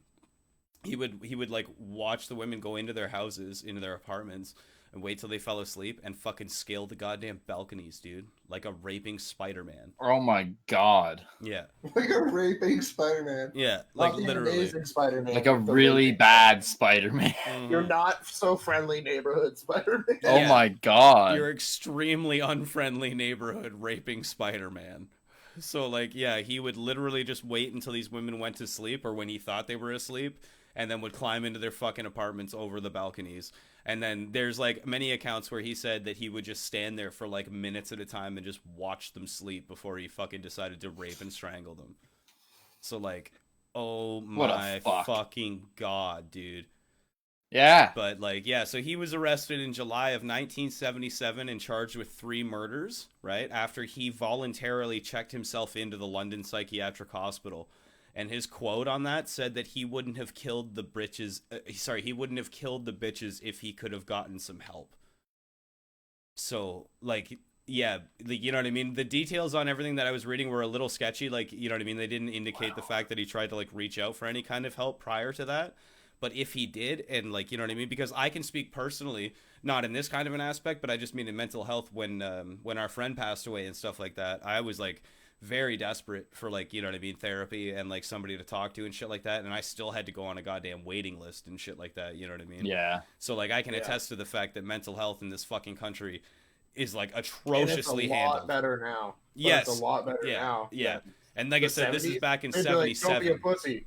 He would like watch the women go into their houses, into their apartments, and wait till they fell asleep and fucking scale the goddamn balconies, dude. Like a raping Spider-Man. Oh my god. Yeah. Like a raping Spider-Man. Yeah. Like Not the literally. amazing Spider-Man. Like a with the really raping. bad Spider-Man. You're Mhm. not so friendly neighborhood Spider-Man. Oh Yeah. my god. Your extremely unfriendly neighborhood raping Spider-Man. So like, yeah, he would literally just wait until these women went to sleep or when he thought they were asleep, and then would climb into their fucking apartments over the balconies. And then there's like many accounts where he said that he would just stand there for like minutes at a time and just watch them sleep before he fucking decided to rape and strangle them. So like, oh What a my fuck. fucking god, dude. Yeah. But like, yeah, so he was arrested in July of 1977 and charged with 3 murders, right? After he voluntarily checked himself into the London Psychiatric Hospital. And his quote on that said that he wouldn't have killed the bitches. He wouldn't have killed the bitches if he could have gotten some help. So, like, yeah, like, you know what I mean? The details on everything that I was reading were a little sketchy. Like, you know what I mean? They didn't indicate the fact that he tried to, like, reach out for any kind of help prior to that. But if he did, and, like, you know what I mean? Because I can speak personally, not in this kind of an aspect, but I just mean in mental health. When our friend passed away and stuff like that, I was, like, very desperate for, like, you know what I mean, therapy and like somebody to talk to and shit like that, and I still had to go on a goddamn waiting list and shit like that, you know what I mean? Yeah. So like I can Yeah. attest to the fact that mental health in this fucking country is like And it's atrociously a lot handled. better now. But Yes. It's a lot better Yeah, now. yeah. And like I The said, this is 70s, back in they'd be like, don't be a 77. pussy.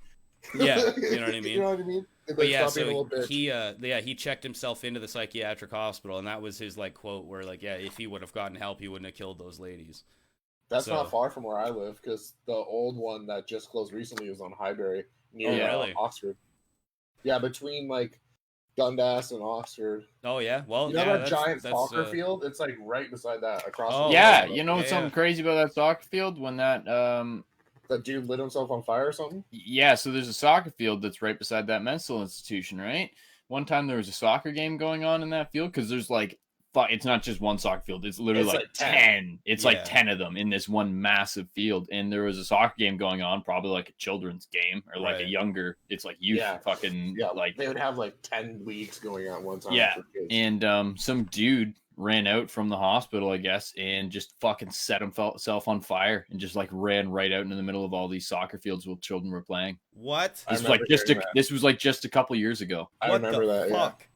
Yeah, you know what I mean? You know what I mean? They'd be But like, yeah, stop being a so little bitch. he checked himself into the psychiatric hospital, and that was his like quote where like, yeah, if he would have gotten help, he wouldn't have killed those ladies. That's so- not far from where I live because the old one that just closed recently was on Highbury near Oh, really? Oxford. Yeah, between like Dundas and Oxford. Oh yeah, well You know yeah, that giant that's, soccer field? It's like right beside that across. Oh, the Yeah, road. you know what's Yeah, something yeah. crazy about that soccer field? When that That dude lit himself on fire or something? yeah, so there's a soccer field that's right beside that mental institution, right? One time there was a soccer game going on in that field because there's like, it's not just one soccer field. It's literally It's like like 10. 10. It's Yeah. like 10 of them in this one massive field. And there was a soccer game going on, probably like a children's game or like Right. a younger, it's like youth Yeah. fucking Yeah, like, they would have like 10 leagues going on one time. Yeah, for kids. and some dude ran out from the hospital, I guess, and just fucking set himself on fire and just like ran right out into the middle of all these soccer fields while children were playing. What? I This was like remember hearing that. this was like just a couple years ago. I What remember the that. Yeah. fuck?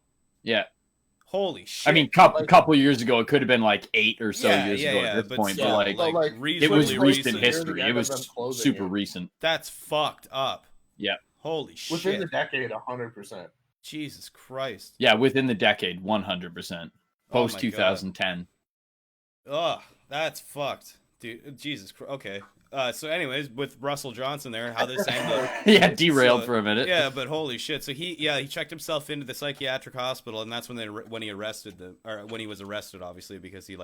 Yeah, Holy shit! I mean, couple years ago. It could have been like 8 or so years ago at this but point, still, but like, But, like, it reasonably was recent recent. history. Near It the was end of them closing super it. recent. That's fucked up. Yeah. Holy shit! Within the decade, 100%. Jesus Christ! Yeah, within the decade, 100%. Oh Post my 2010. Ugh, that's fucked, dude. Jesus Christ. Okay. So, anyways, with Russell Johnson there, how this ended. Yeah, derailed So, for a minute. Yeah, but holy shit! So he checked himself into the psychiatric hospital, and that's when when he arrested when he was arrested, obviously, because he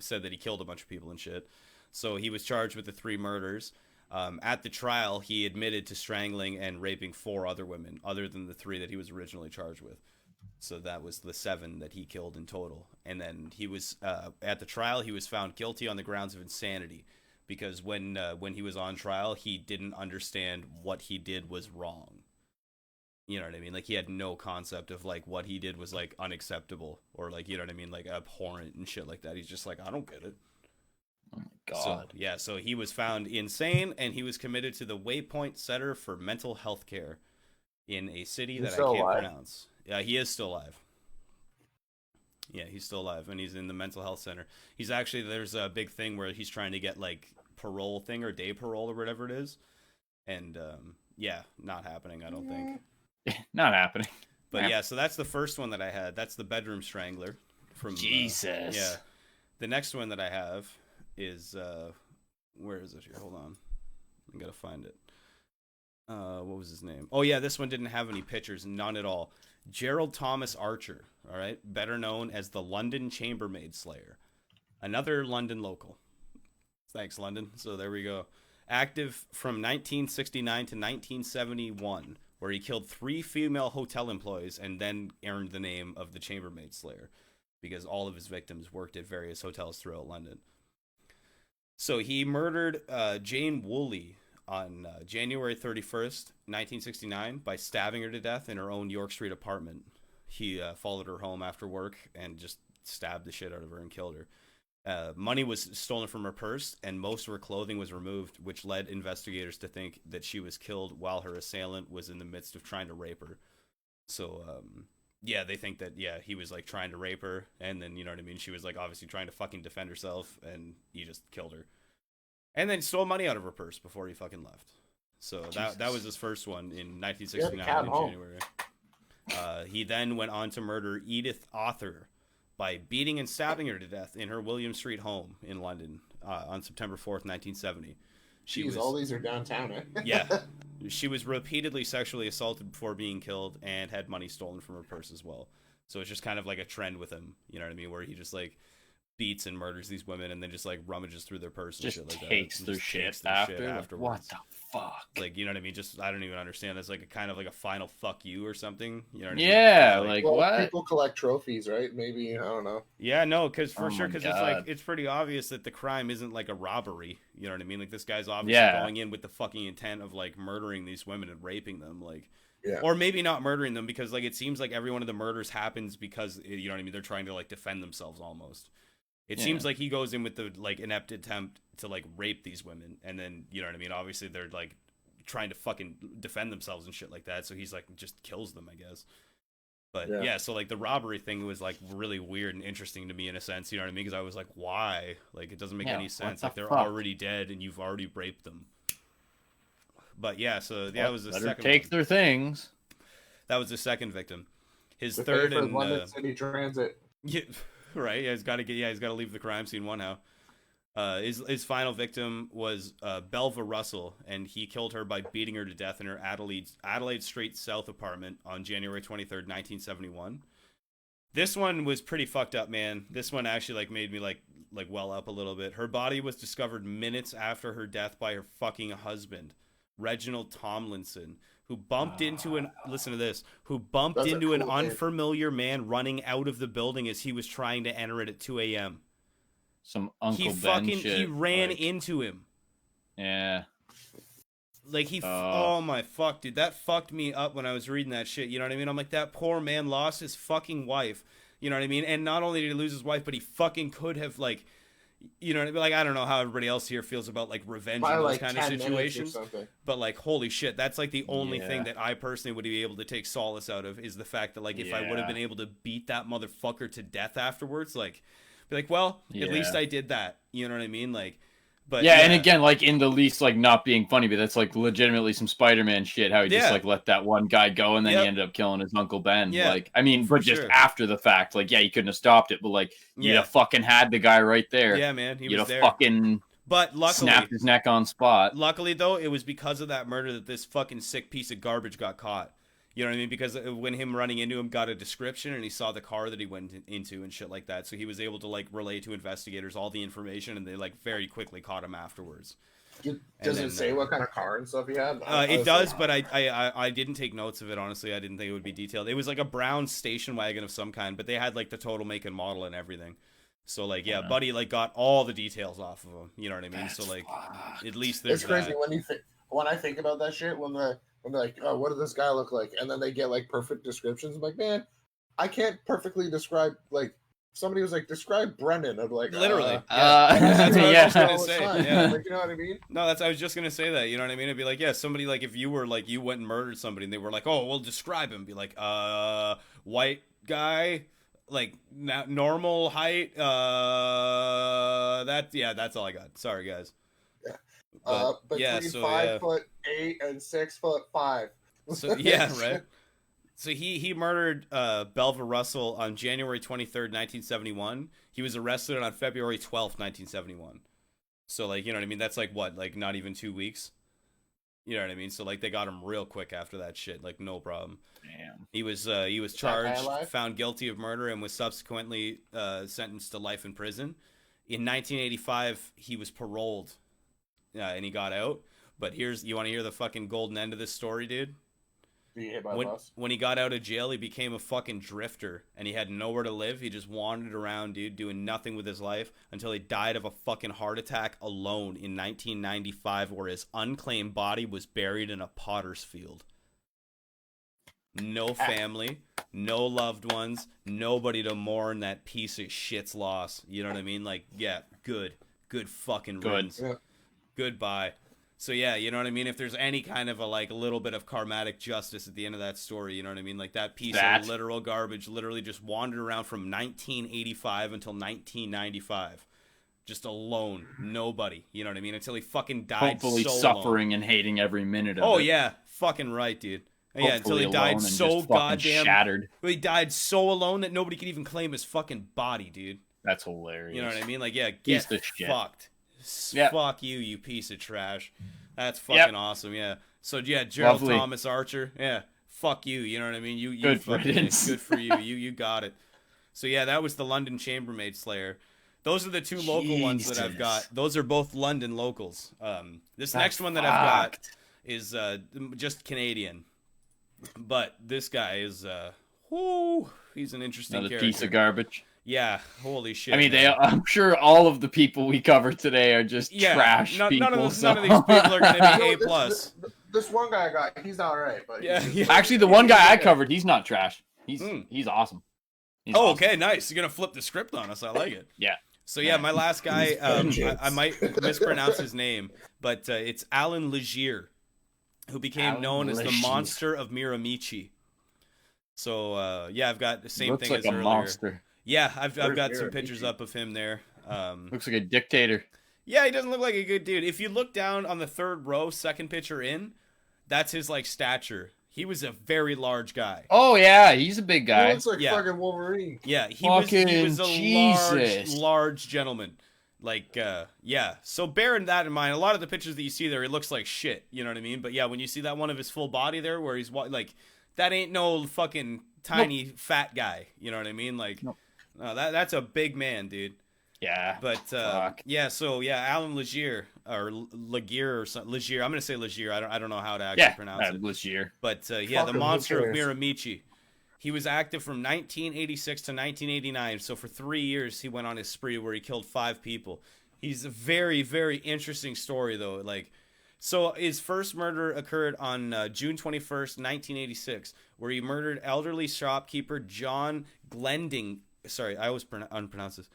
said that he killed a bunch of people and shit. So he was charged with the 3 murders. At the trial, he admitted to strangling and raping 4 other women, other than the 3 that he was originally charged with. So that was the 7 that he killed in total. And then he was at the trial, he was found guilty on the grounds of insanity. Because when he was on trial, he didn't understand what he did was wrong. You know what I mean? Like, he had no concept of, like, what he did was, like, unacceptable. Or, like, you know what I mean? Like, abhorrent and shit like that. He's just like, I don't get it. Oh my god. So, yeah, so he was found insane, and he was committed to the Waypoint Center for Mental Health Care in a city He's that I still can't alive? pronounce. Yeah, he is still alive. Yeah, he's still alive, and he's in the mental health center. He's actually, there's a big thing where he's trying to get, like, parole thing or day parole or whatever it is. And, yeah, not happening, I don't think. Not happening. But, yeah, so that's the first one that I had. That's the Bedroom Strangler from... Jesus. yeah. The next one that I have is, where is it here? Hold on. I gotta find it. What was his name? Oh, yeah, this one didn't have any pictures, none at all. Gerald Thomas Archer, all right, better known as the London Chambermaid Slayer. Another London local. Thanks, London. So there we go. Active from 1969 to 1971, where he killed 3 female hotel employees and then earned the name of the Chambermaid Slayer. because all of his victims worked at various hotels throughout London. So he murdered Jane Woolley on January 31st, 1969, by stabbing her to death in her own York Street apartment. He followed her home after work and just stabbed the shit out of her and killed her. Money was stolen from her purse, and most of her clothing was removed, which led investigators to think that she was killed while her assailant was in the midst of trying to rape her. So, yeah, they think that, yeah, he was, like, trying to rape her, and then, you know what I mean, she was, like, obviously trying to fucking defend herself, and he just killed her. And then stole money out of her purse before he fucking left. So that was his first one in 1969 in January. He then went on to murder Edith Arthur by beating and stabbing her to death in her William Street home in London on September 4th, 1970. All these are downtown, eh? Yeah. She was repeatedly sexually assaulted before being killed and had money stolen from her purse as well. So it's just kind of like a trend with him, you know what I mean, where he just, like, beats and murders these women and then just, like, rummages through their purse and just shit like that. Takes their shit afterwards. What the fuck? Like, you know what I mean? Just, I don't even understand. That's like a kind of like a final fuck you or something. You know what I mean? Yeah, like well, what? People collect trophies, right? Maybe, I don't know. Yeah, no, because for sure, because God. it's like, it's pretty obvious that the crime isn't like a robbery. You know what I mean? Like, this guy's obviously going in with the fucking intent of, like, murdering these women and raping them. Like, yeah. Or maybe not murdering them, because, like, it seems like every one of the murders happens because, you know what I mean? They're trying to, like, defend themselves almost. It seems like he goes in with the, like, inept attempt to, like, rape these women, and then, you know what I mean, obviously they're, like, trying to fucking defend themselves and shit like that, so he's, like, just kills them, I guess. But, yeah, so, like, the robbery thing was, like, really weird and interesting to me in a sense, you know what I mean, because I was like, why? Like, it doesn't make any sense. Like, they're already dead, and you've already raped them. But, yeah, so, that was the second take their things. That was the second victim. His The third in and... London City Transit. Yeah... Right, yeah, he's got to leave the crime scene one how. His final victim was Belva Russell, and he killed her by beating her to death in her Adelaide Street South apartment on January 23rd, 1971. This one was pretty fucked up, man. This one actually like made me like well up a little bit. Her body was discovered minutes after her death by her fucking husband, Reginald Tomlinson, who bumped into an unfamiliar man running out of the building as he was trying to enter it at 2 a.m. Some Uncle Ben shit. He ran into him. Yeah. Like oh my fuck, dude, that fucked me up when I was reading that shit. You know what I mean? I'm like, that poor man lost his fucking wife. You know what I mean? And not only did he lose his wife, but he fucking could have, like, you know what I mean? Like, I don't know how everybody else here feels about, like, revenge in those kind of situations. But, like, holy shit, that's, like, the only thing that I personally would be able to take solace out of is the fact that, like, if I would have been able to beat that motherfucker to death afterwards, like, be like, well, at least I did that. You know what I mean? Like, but and again, like, in the least, like, not being funny, but that's, like, legitimately some Spider-Man shit, how he just, like, let that one guy go, and then he ended up killing his Uncle Ben. Like, I mean, but just after the fact, like, he couldn't have stopped it, but, like, you fucking had the guy right there. Yeah, man, he was there. Fucking but luckily, snapped his neck on spot. Luckily, though, it was because of that murder that this fucking sick piece of garbage got caught. You know what I mean? Because when him running into him got a description and he saw the car that he went into and shit like that. So he was able to, like, relay to investigators all the information, and they, like, very quickly caught him afterwards. Does it say what kind of car and stuff he had? It does, but I didn't take notes of it, honestly. I didn't think it would be detailed. It was like a brown station wagon of some kind, but they had, like, the total make and model and everything. So, like, yeah, Buddy, like, got all the details off of him. You know what I mean? So, like, at least there's It's crazy that. when I think about that shit, when they're like, oh, what does this guy look like? And then they get, like, perfect descriptions. I'm like, man, I can't perfectly describe, like, somebody was like, describe Brendan. I'm like, literally. That's what I was just going to say. Yeah. Like, you know what I mean? No, I was just going to say that. You know what I mean? It'd be like, yeah, somebody, like, if you were, like, you went and murdered somebody and they were like, oh, well, describe him. Be like, white guy, like, normal height. That's all I got. Sorry, guys. Between 5'8" and 6'5". So yeah, right. So he murdered Belva Russell on January 23rd, 1971. He was arrested on February 12th, 1971. So, like, you know what I mean? That's like what, like, not even 2 weeks. You know what I mean? So, like, they got him real quick after that shit, like, no problem. Damn. He was charged, found guilty of murder, and was subsequently sentenced to life in prison. In 1985, he was paroled. And he got out. But you want to hear the fucking golden end of this story, dude? Did you hit by a when bus? when he got out of jail, he became a fucking drifter, and he had nowhere to live. He just wandered around, dude, doing nothing with his life until he died of a fucking heart attack alone in 1995, where his unclaimed body was buried in a potter's field. No family, no loved ones, nobody to mourn that piece of shit's loss. You know what I mean? Like, yeah, good fucking riddance. Yeah. Goodbye. So yeah, you know what I mean? If there's any kind of a little bit of karmatic justice at the end of that story, you know what I mean? Like that piece of literal garbage literally just wandered around from 1985 until 1995. Just alone. Nobody. You know what I mean? Until he fucking died. Hopefully so suffering alone. and hating every minute of it. Oh yeah. Fucking right, dude. Yeah, until he died so goddamn shattered. He died so alone that nobody could even claim his fucking body, dude. That's hilarious. You know what I mean? Like, yeah, get fucked. Yep. Fuck you piece of trash. That's fucking awesome, yeah. So yeah, Gerald Thomas Archer, yeah, fuck you. You know what I mean? You good fucking good for you. You got it. So yeah, that was the London Chambermaid Slayer. Those are the two local ones that I've got. Those are both London locals. This next one that I've got is just Canadian, but this guy is he's an interesting character. Piece of garbage. Yeah, holy shit. I mean, I'm sure all of the people we cover today are just trash people. None of these people are going to be A+. This one guy I got, he's all right. But yeah. Actually, the one guy I covered, he's not trash. He's awesome. He's awesome. Okay, nice. You're going to flip the script on us. I like it. Yeah. So, yeah, my last guy, I might mispronounce his name, but it's Alan Legier, who became known as the Monster of Miramichi. So, yeah, I've got the same thing as earlier. Monster. Yeah, I've got some pictures up of him there. Looks like a dictator. Yeah, he doesn't look like a good dude. If you look down on the third row, second picture in, that's his stature. He was a very large guy. Oh yeah, he's a big guy. He looks like fucking Wolverine. Yeah, he was a large gentleman. Yeah. So bearing that in mind, a lot of the pictures that you see there, he looks like shit. You know what I mean? But yeah, when you see that one of his full body there, where he's that ain't no fucking tiny fat guy. You know what I mean? No, that's a big man, dude. Yeah. But yeah, so yeah, Alan Legier or Legier or something. Legier. I'm gonna say Legier. I don't know how to actually pronounce it. Legier. But yeah, the Monster of Miramichi. He was active from 1986 to 1989. So for 3 years, he went on his spree where he killed 5 people. He's a very, very interesting story though. So his first murder occurred on June 21st, 1986, where he murdered elderly shopkeeper John Glending. Sorry, I always unpronounce this.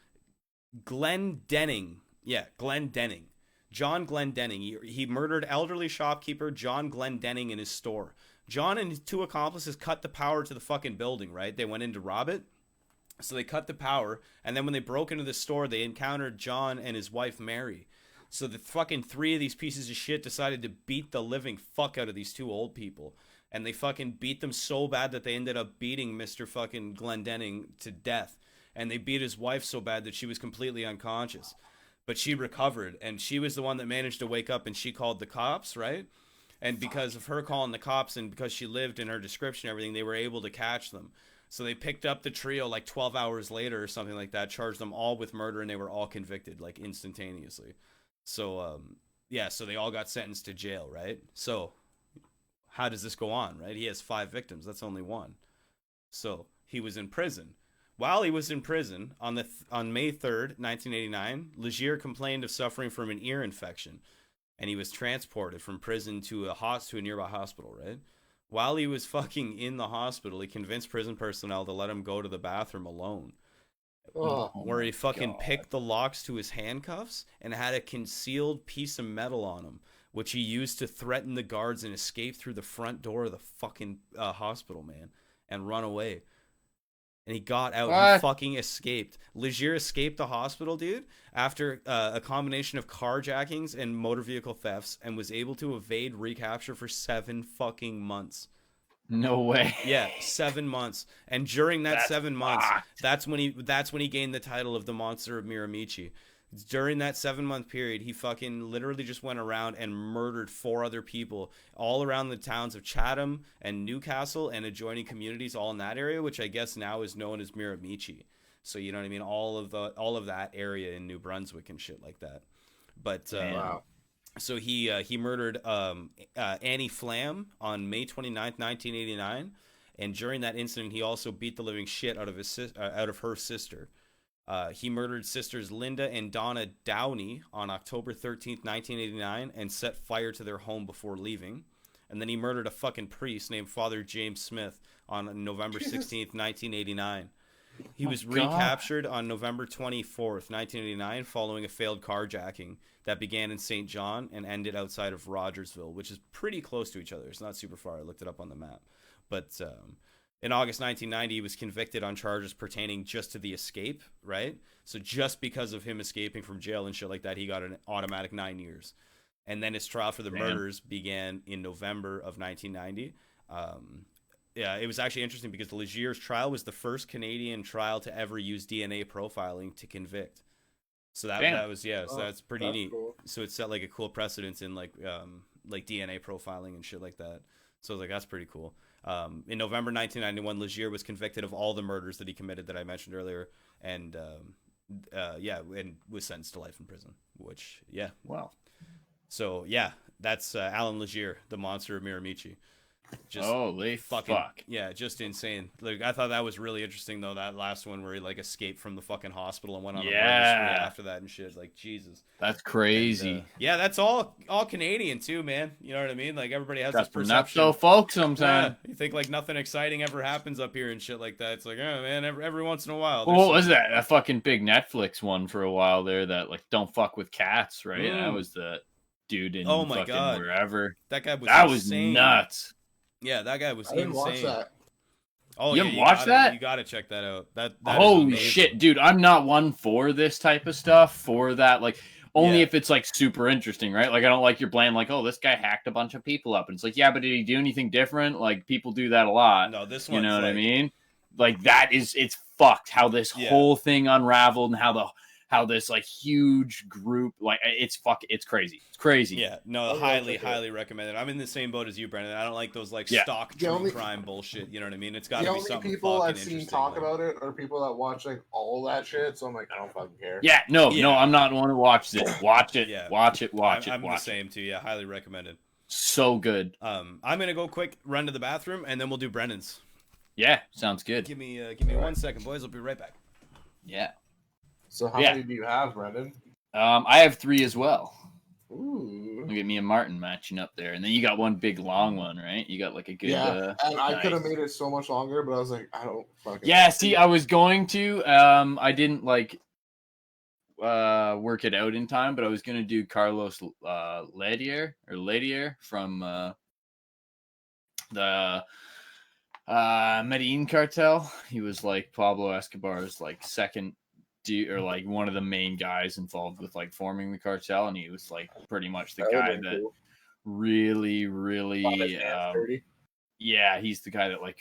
Glendenning. Yeah, Glendenning. John Glendenning. He murdered elderly shopkeeper John Glendenning in his store. John and his 2 accomplices cut the power to the fucking building, right? They went in to rob it. So they cut the power, and then when they broke into the store, they encountered John and his wife Mary. So the fucking 3 of these pieces of shit decided to beat the living fuck out of these 2 old people. And they fucking beat them so bad that they ended up beating Mr. fucking Glendenning to death. And they beat his wife so bad that she was completely unconscious. But she recovered, and she was the one that managed to wake up, and she called the cops, right? And because of her calling the cops and because she lived in her description and everything, they were able to catch them. So they picked up the trio 12 hours later or something like that, charged them all with murder, and they were all convicted instantaneously. So, yeah, so they all got sentenced to jail, right? So how does this go on, right? He has 5 victims. That's only 1. So he was in prison. While he was in prison, on May 3rd, 1989, Legier complained of suffering from an ear infection, and he was transported from prison to a nearby hospital, right? While he was fucking in the hospital, he convinced prison personnel to let him go to the bathroom alone. Where he fucking picked the locks to his handcuffs and had a concealed piece of metal on him, which he used to threaten the guards and escape through the front door of the fucking hospital, man, and run away. And he got out and fucking escaped. Legier escaped the hospital, dude, after a combination of carjackings and motor vehicle thefts, and was able to evade recapture for 7 fucking months. No way. Yeah, 7 months. And during that 7 months, that's when he gained the title of the Monster of Miramichi. During that 7-month period, he fucking literally just went around and murdered 4 other people all around the towns of Chatham and Newcastle and adjoining communities all in that area, which I guess now is known as Miramichi. So you know what I mean? All of that area in New Brunswick and shit like that. But wow. So he murdered Annie Flam on May 29th, 1989, and during that incident, he also beat the living shit out of her sister. He murdered sisters Linda and Donna Downey on October 13th, 1989, and set fire to their home before leaving. And then he murdered a fucking priest named Father James Smith on November 16th, 1989. He was recaptured on November 24th, 1989, following a failed carjacking that began in St. John and ended outside of Rogersville, which is pretty close to each other. It's not super far. I looked it up on the map. But in August 1990, he was convicted on charges pertaining just to the escape, right? So just because of him escaping from jail and shit like that, he got an automatic 9 years. And then his trial for the murders began in November of 1990. Yeah, it was actually interesting because the Legier's trial was the first Canadian trial to ever use DNA profiling to convict. So that was so that's pretty neat. Cool. So it set like a cool precedence in like DNA profiling and shit like that. So I was like, that's pretty cool. In November 1991, Legier was convicted of all the murders that he committed that I mentioned earlier, and and was sentenced to life in prison. Which wow. So that's Alan Legier, the monster of Miramichi. Just holy fuck. Yeah, just insane. Like I thought that was really interesting though, that last one where he like escaped from the fucking hospital and went on a murder spree after that and shit. Like Jesus. That's crazy. And, that's all Canadian too, man. You know what I mean? Like everybody has this perception. Not so folk sometimes. Yeah, you think like nothing exciting ever happens up here and shit like that. It's like, oh man, every once in a while. Well, what was that? A fucking big Netflix one for a while there that like don't fuck with cats, right? That was the dude in fucking wherever. That guy was insane. Nuts. Yeah, that guy was I didn't insane. watch that. Oh, you haven't watched that? You gotta check that out. That holy shit, dude! I'm not one for this type of stuff. For that, like, only if it's like super interesting, right? Like, I don't like your blame. Like, oh, this guy hacked a bunch of people up, and it's like, yeah, but did he do anything different? Like, people do that a lot. No, this one, you know what I mean? Like, it's fucked how this whole thing unraveled and how this like huge group, like it's crazy. It's crazy. Yeah, no, highly recommended. I'm in the same boat as you, Brendan. I don't like those like stock true crime bullshit. You know what I mean? It's got to be something. The only people I've seen talk about it are people that watch like all that shit. So I'm like, I don't fucking care. Yeah, no, I'm not one who watches it. Watch it. Watch it. I'm the same too. Yeah, highly recommended. So good. I'm gonna go quick, run to the bathroom, and then we'll do Brendan's. Yeah, sounds good. Give me 1 second, boys. I'll be right back. Yeah. So how many do you have, Brendan? I have 3 as well. Ooh. Look at me and Martin matching up there, and then you got one big long one, right? You got like a good. And I could have made it so much longer, but I was like, I don't fucking. Yeah, see, I was going to. I didn't like work it out in time, but I was gonna do Carlos Ledier from the Medellin cartel. He was like Pablo Escobar's like second or like one of the main guys involved with like forming the cartel, and he was like pretty much the guy that really he's the guy that like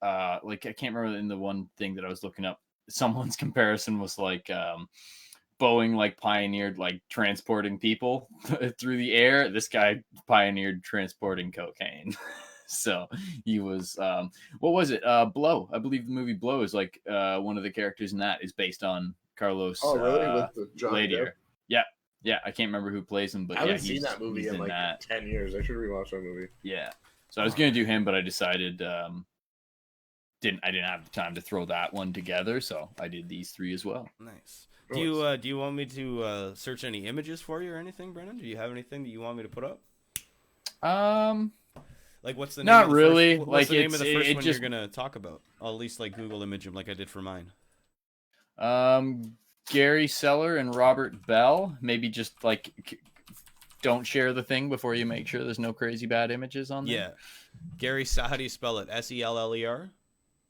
I can't remember in the one thing that I was looking up, someone's comparison was like Boeing like pioneered like transporting people through the air. This guy pioneered transporting cocaine. So he was what was it? Blow. I believe the movie Blow is like one of the characters in that is based on Carlos. Oh, really? With the John Ladier. Yeah. I can't remember who plays him, but I haven't seen that movie in like 10 years. I should rewatch that movie. Yeah. So I was gonna do him, but I decided I didn't have the time to throw that one together, so I did these 3 as well. Nice. Do you want me to search any images for you or anything, Brendan? Do you have anything that you want me to put up? Like, what's the name? Not really. What's the name of the first one you're gonna talk about? I'll at least like Google image him like I did for mine. Gary Seller and Robert Bell. Maybe just like don't share the thing before you make sure there's no crazy bad images on there. Yeah. Gary, how do you spell it? Seller?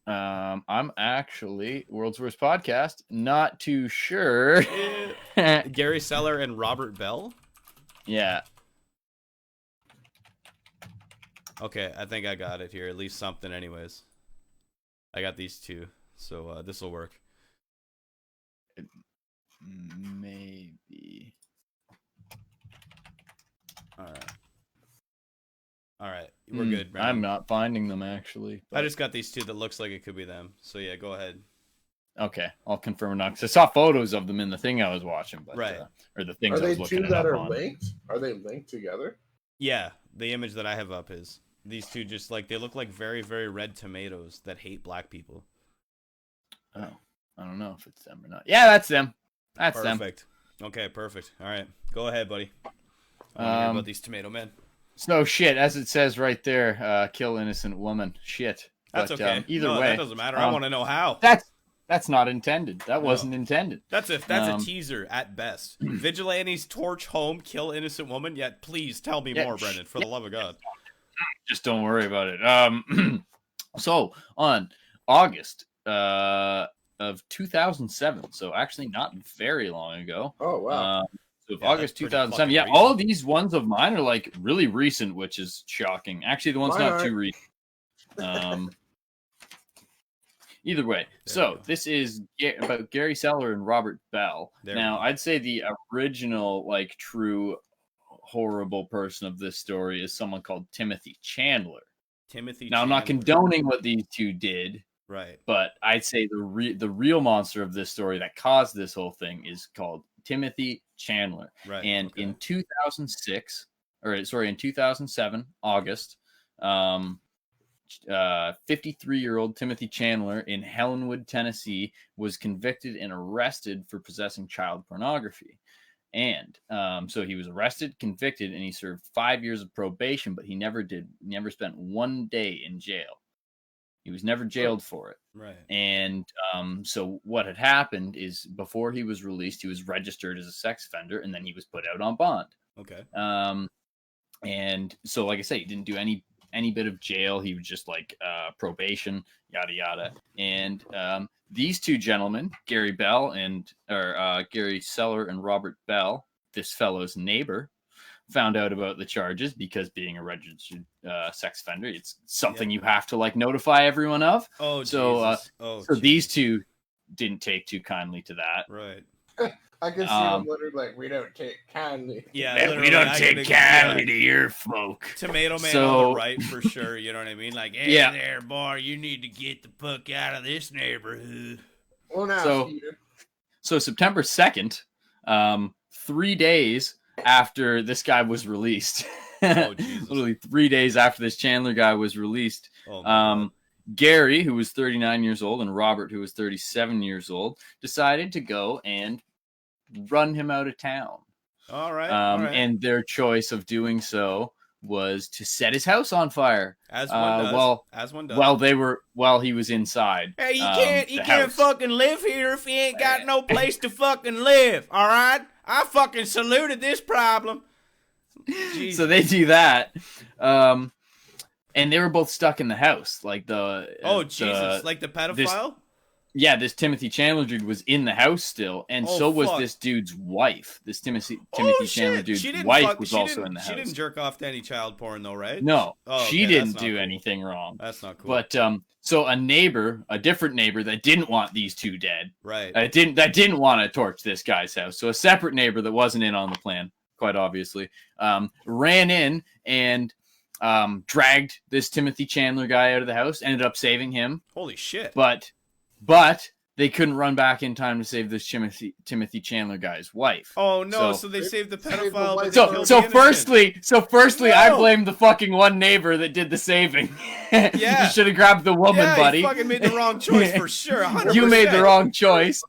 I'm actually World's Worst Podcast. Not too sure. Gary Seller and Robert Bell. Yeah. Okay, I think I got it here. At least something, anyways. I got these 2, so this will work. Maybe. All right, we're good, Brandon. I'm not finding them actually. I just got these 2 that looks like it could be them. So yeah, go ahead. Okay, I'll confirm or not because I saw photos of them in the thing I was watching, but Right. Or the things Are I they was two looking that it up are on. linked? Are they linked together? Yeah, the image that I have up is these two. Just like they look like very, very red tomatoes that hate black people. Oh, I don't know if it's them or not. Yeah, that's them. That's them. Perfect. Okay, perfect. All right, go ahead, buddy. I want to hear about these tomato men. So shit, as it says right there, kill innocent woman. Shit. That's But, okay. Either No, way, that doesn't matter. I want to know how. That's not intended. That wasn't intended. That's a teaser at best. Vigilantes torch home, kill innocent woman. Yet, please tell me more, Brendan, for the love of God. Just don't worry about it. So on August of 2007, so actually not very long ago. Oh wow. So Yeah, August that's pretty 2007. fucking Yeah, recent. all of these ones of mine are like really recent, which is shocking. Actually, the one's Mine not aren't. too recent. Either way, There so we go. this is about Gary Seller and Robert Bell. There we Now, go. I'd say the original, like, true horrible person of this story is someone called Timothy Chandler. Timothy. Now, I'm not Chandler. condoning what these two did, Right. but I'd say the real monster of this story that caused this whole thing is called Timothy Chandler. Right. And okay. in 2007, August, 53-year-old Timothy Chandler in Helenwood, Tennessee, was convicted and arrested for possessing child pornography. And so he was arrested, convicted, and he served 5 years of probation, but he never spent 1 day in jail. He was never jailed for it. Right. And so what had happened is before he was released, he was registered as a sex offender, and then he was put out on bond. Okay. And so, like I say, he didn't do any bit of jail. He was just like probation, yada yada. And these two gentlemen, Gary Seller and Robert Bell, this fellow's neighbor, found out about the charges because being a registered sex offender, it's something you have to like notify everyone of. Oh, so Jesus. so these two didn't take too kindly to that. Right. I can see them literally like, we don't take kindly. Yeah. We don't take kindly to your folk. Tomato man So- on the right for sure. You know what I mean? Like, hey Yeah. there, boy, you need to get the fuck out of this neighborhood. Well, now, So- Steven. So September 2nd, 3 days after this guy was released, Oh, Jesus. literally 3 days after this Chandler guy was released, Oh, my God. Gary, who was 39 years old, and Robert, who was 37 years old, decided to go and run him out of town. All right. All right. And their choice of doing so was to set his house on fire. As one does. As one does. While he was inside. Hey, you the can't house. fucking live here if you ain't got no place to fucking live. All right, I fucking saluted this problem. Jesus. So they do that, and they were both stuck in the house. Like Jesus, like the pedophile. This Timothy Chandler dude was in the house still, and Oh, so was fuck. this dude's wife. This Timothy Oh, Chandler shit. dude's She didn't wife fuck- was she also didn't- in the house. She didn't jerk off to any child porn though, right? No, Oh, okay, she that's didn't not do cool. anything wrong. That's not cool. But so a different neighbor that didn't want these two dead, right. that didn't want to torch this guy's house. So a separate neighbor that wasn't in on the plan, quite obviously, ran in and dragged this Timothy Chandler guy out of the house. Ended up saving him, Holy shit. but they couldn't run back in time to save this Timothy Chandler guy's wife. Oh no! So, So- they saved the Saved the pedophile. wife. But they So, killed so the innocent. firstly, I No. blame the fucking one neighbor that did the saving. Yeah. You should have grabbed the woman, Yeah, buddy. you fucking made the wrong choice for sure. 100%. You made the wrong choice.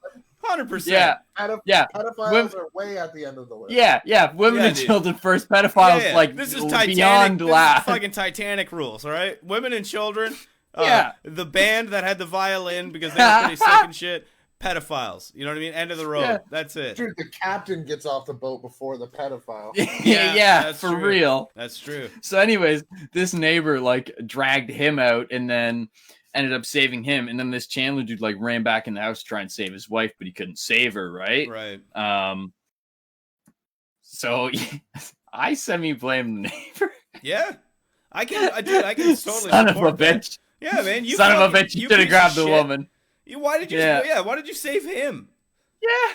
100%. Yeah, yeah. Pedophiles are way at the end of the list. yeah. Women Yeah, and dude. children first. Pedophiles, Yeah, like, this is beyond Titanic. This laugh. is fucking Titanic rules. All right, women and children. Yeah. The band that had the violin because they were pretty sick and shit. Pedophiles. You know what I mean? End of the road. Yeah. That's it. Dude, the captain gets off the boat before the pedophile. yeah, that's for true. real. That's true. So, anyways, this neighbor like dragged him out and then ended up saving him. And then this Chandler dude like ran back in the house to try and save his wife, but he couldn't save her, right? Right. So I semi blame the neighbor. Yeah. I can totally Son of a support that. bitch. Yeah, man. You Son of a fucking- bitch. You you should have piece grabbed of the shit. woman. Why did you? Yeah. Why did you save him? Yeah.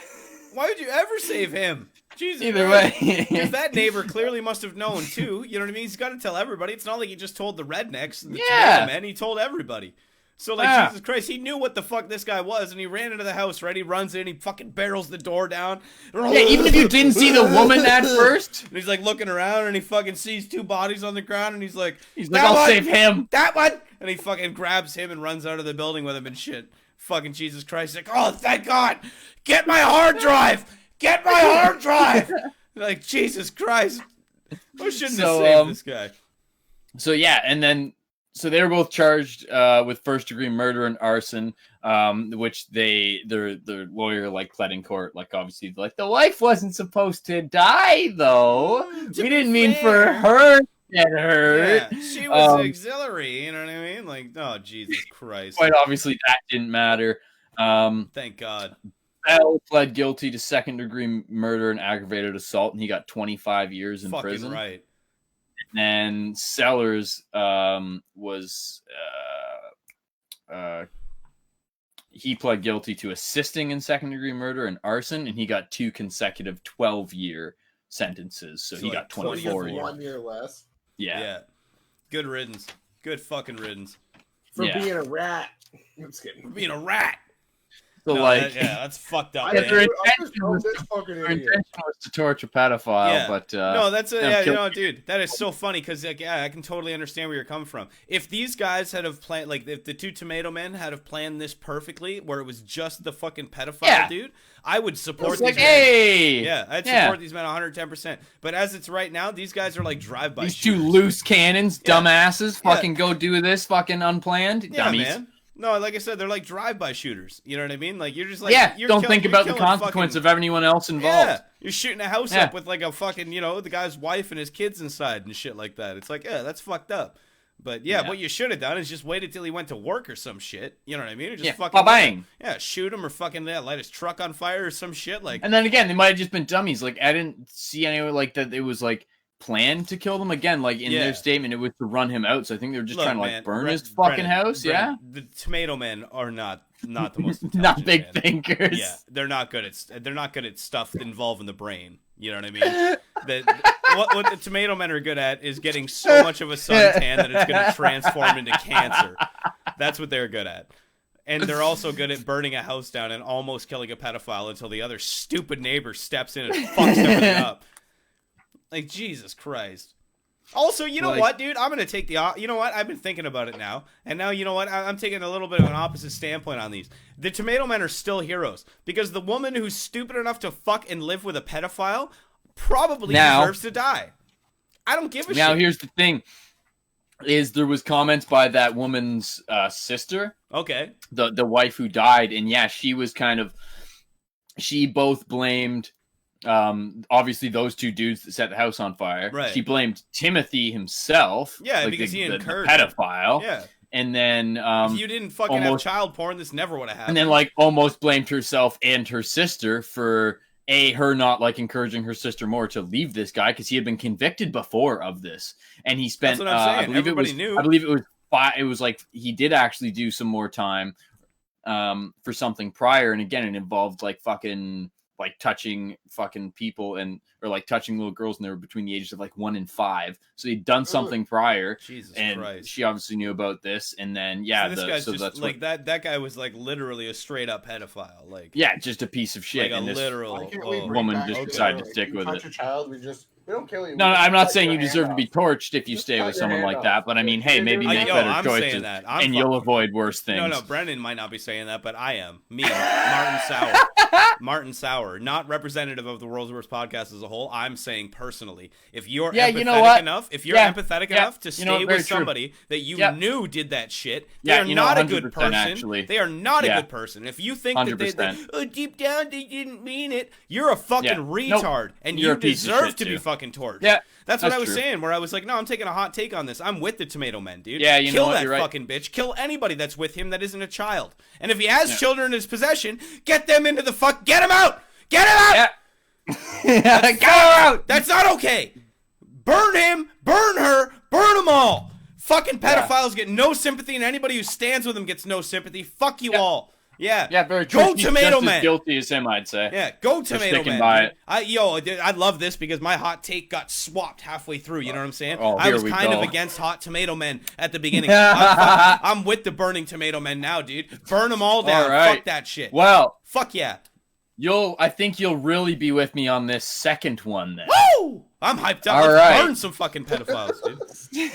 Why would you ever save him? Jesus. Either Christ. way. Because that neighbor clearly must have known too. You know what I mean? He's got to tell everybody. It's not like he just told the rednecks, the Yeah. tomato men. He told everybody. So, like, Jesus Christ, he knew what the fuck this guy was, and he ran into the house, right? He runs in, he fucking barrels the door down. Yeah, even if you didn't see the woman at first. And he's, like, looking around, and he fucking sees 2 bodies on the ground, and he's like, I'll save him. That one! And he fucking grabs him and runs out of the building with him and shit. Fucking Jesus Christ. He's like, oh, thank God! Get my hard drive! Get my hard drive! Like, Jesus Christ. I shouldn't have saved this guy. So, yeah, and then... So they were both charged with first-degree murder and arson, which their lawyer like pled in court, like obviously like the wife wasn't supposed to die though. We didn't mean for her to get hurt. Yeah, she was auxiliary. You know what I mean? Like, oh Jesus Christ! Quite obviously that didn't matter. Thank God. Bell pled guilty to second-degree murder and aggravated assault, and he got 25 years in prison. Right. And Sellers he pled guilty to assisting in second-degree murder and arson, and he got 2 consecutive 12-year sentences. So he like got 24 years. 1 year less. Yeah. Good riddance. Good fucking riddance. For being a rat. I'm just kidding. For being a rat. So like, that's fucked up. Their intention was to torture a pedophile, but no, that's dude, that is so funny because like, I can totally understand where you're coming from. If these guys had have planned, like, if the 2 tomato men had have planned this perfectly, where it was just the fucking pedophile dude, I would support these men. I'd support these men 110%. But as it's right now, these guys are like drive-by. These shooters. 2 loose cannons, dumbasses, fucking go do this, fucking unplanned, dummies. Man. No, like I said, they're like drive-by shooters. You know what I mean? Like, you're just like... don't think about the consequence of anyone else involved. Yeah, you're shooting a house up with like a fucking, the guy's wife and his kids inside and shit like that. It's like, that's fucked up. But what you should have done is just waited till he went to work or some shit. You know what I mean? Or just fucking... bang. Shoot him or fucking light his truck on fire or some shit. Like. And then again, they might have just been dummies. Like, I didn't see anyone like that. It was like... planned to kill them again, like in their statement, it was to run him out. So I think they were just trying to like burn his fucking house. Brennan, the tomato men are not the most not big thinkers. Yeah, they're not good at stuff involving the brain. You know what I mean? What the tomato men are good at is getting so much of a suntan that it's going to transform into cancer. That's what they're good at. And they're also good at burning a house down and almost killing a pedophile until the other stupid neighbor steps in and fucks everything up. Like, Jesus Christ. Also, you know what, dude? I'm going to take you know what? I've been thinking about it now. And now, you know what? I'm taking a little bit of an opposite standpoint on these. The tomato men are still heroes. Because the woman who's stupid enough to fuck and live with a pedophile probably deserves to die. I don't give a shit. Now, here's the thing. There was comments by that woman's sister. Okay. The wife who died. And yeah, she was kind of... She both blamed... obviously those 2 dudes that set the house on fire. Right. She blamed Timothy himself. Yeah, like because he incurred the pedophile. Yeah. And then if you didn't fucking have child porn, this never would have happened. And then like almost blamed herself and her sister for her not like encouraging her sister more to leave this guy because he had been convicted before of this. And he spent That's what I'm saying. Everybody knew. I believe it was like he did actually do some more time for something prior, and again it involved like fucking like touching fucking people or like touching little girls, and they were between the ages of like 1 and 5. So he'd done something prior. Jesus and Christ. She obviously knew about this, and then that's like that guy was like literally a straight up pedophile. Like just a piece of shit. Like and a this literal woman just decided to stick with it. Your child, we don't kill you. No, I'm not saying you deserve to be torched if you stay with someone like that, but I mean, hey, maybe make better choices, and you'll avoid worse things. No, Brennan might not be saying that, but I am. Me, Martin Sauer, not representative of the World's Worst Podcast as a whole. I'm saying personally, if you're empathetic enough, to stay with somebody that you knew did that shit, they are not a good person. Actually. They are not a good person. If you think 100%. that they deep down they didn't mean it, you're a fucking retard, and you deserve to be fucking torched. Yeah, that's what I was saying. Where I was like, no, I'm taking a hot take on this. I'm with the tomato men, dude. Yeah, kill that fucking bitch. Kill anybody that's with him that isn't a child. And if he has children in his possession, get them into the fuck. Get him out. Get him out. Yeah. Get him out. That's not okay. Burn him. Burn her. Burn them all. Fucking pedophiles get no sympathy, and anybody who stands with them gets no sympathy. Fuck you all. Yeah, very true. Go She's Tomato just Man. as guilty as him, I'd say. Yeah, go Tomato sticking Man. by Dude. I love this because my hot take got swapped halfway through. You know what I'm saying? Oh, I here was we kind go. of against hot Tomato Men at the beginning. I'm with the burning Tomato Men now, dude. Burn them all down. All right. Fuck that shit. Well, Fuck yeah. I think you'll really be with me on this second one then. Woo! I'm hyped up. All Let's right. burn some fucking pedophiles, dude.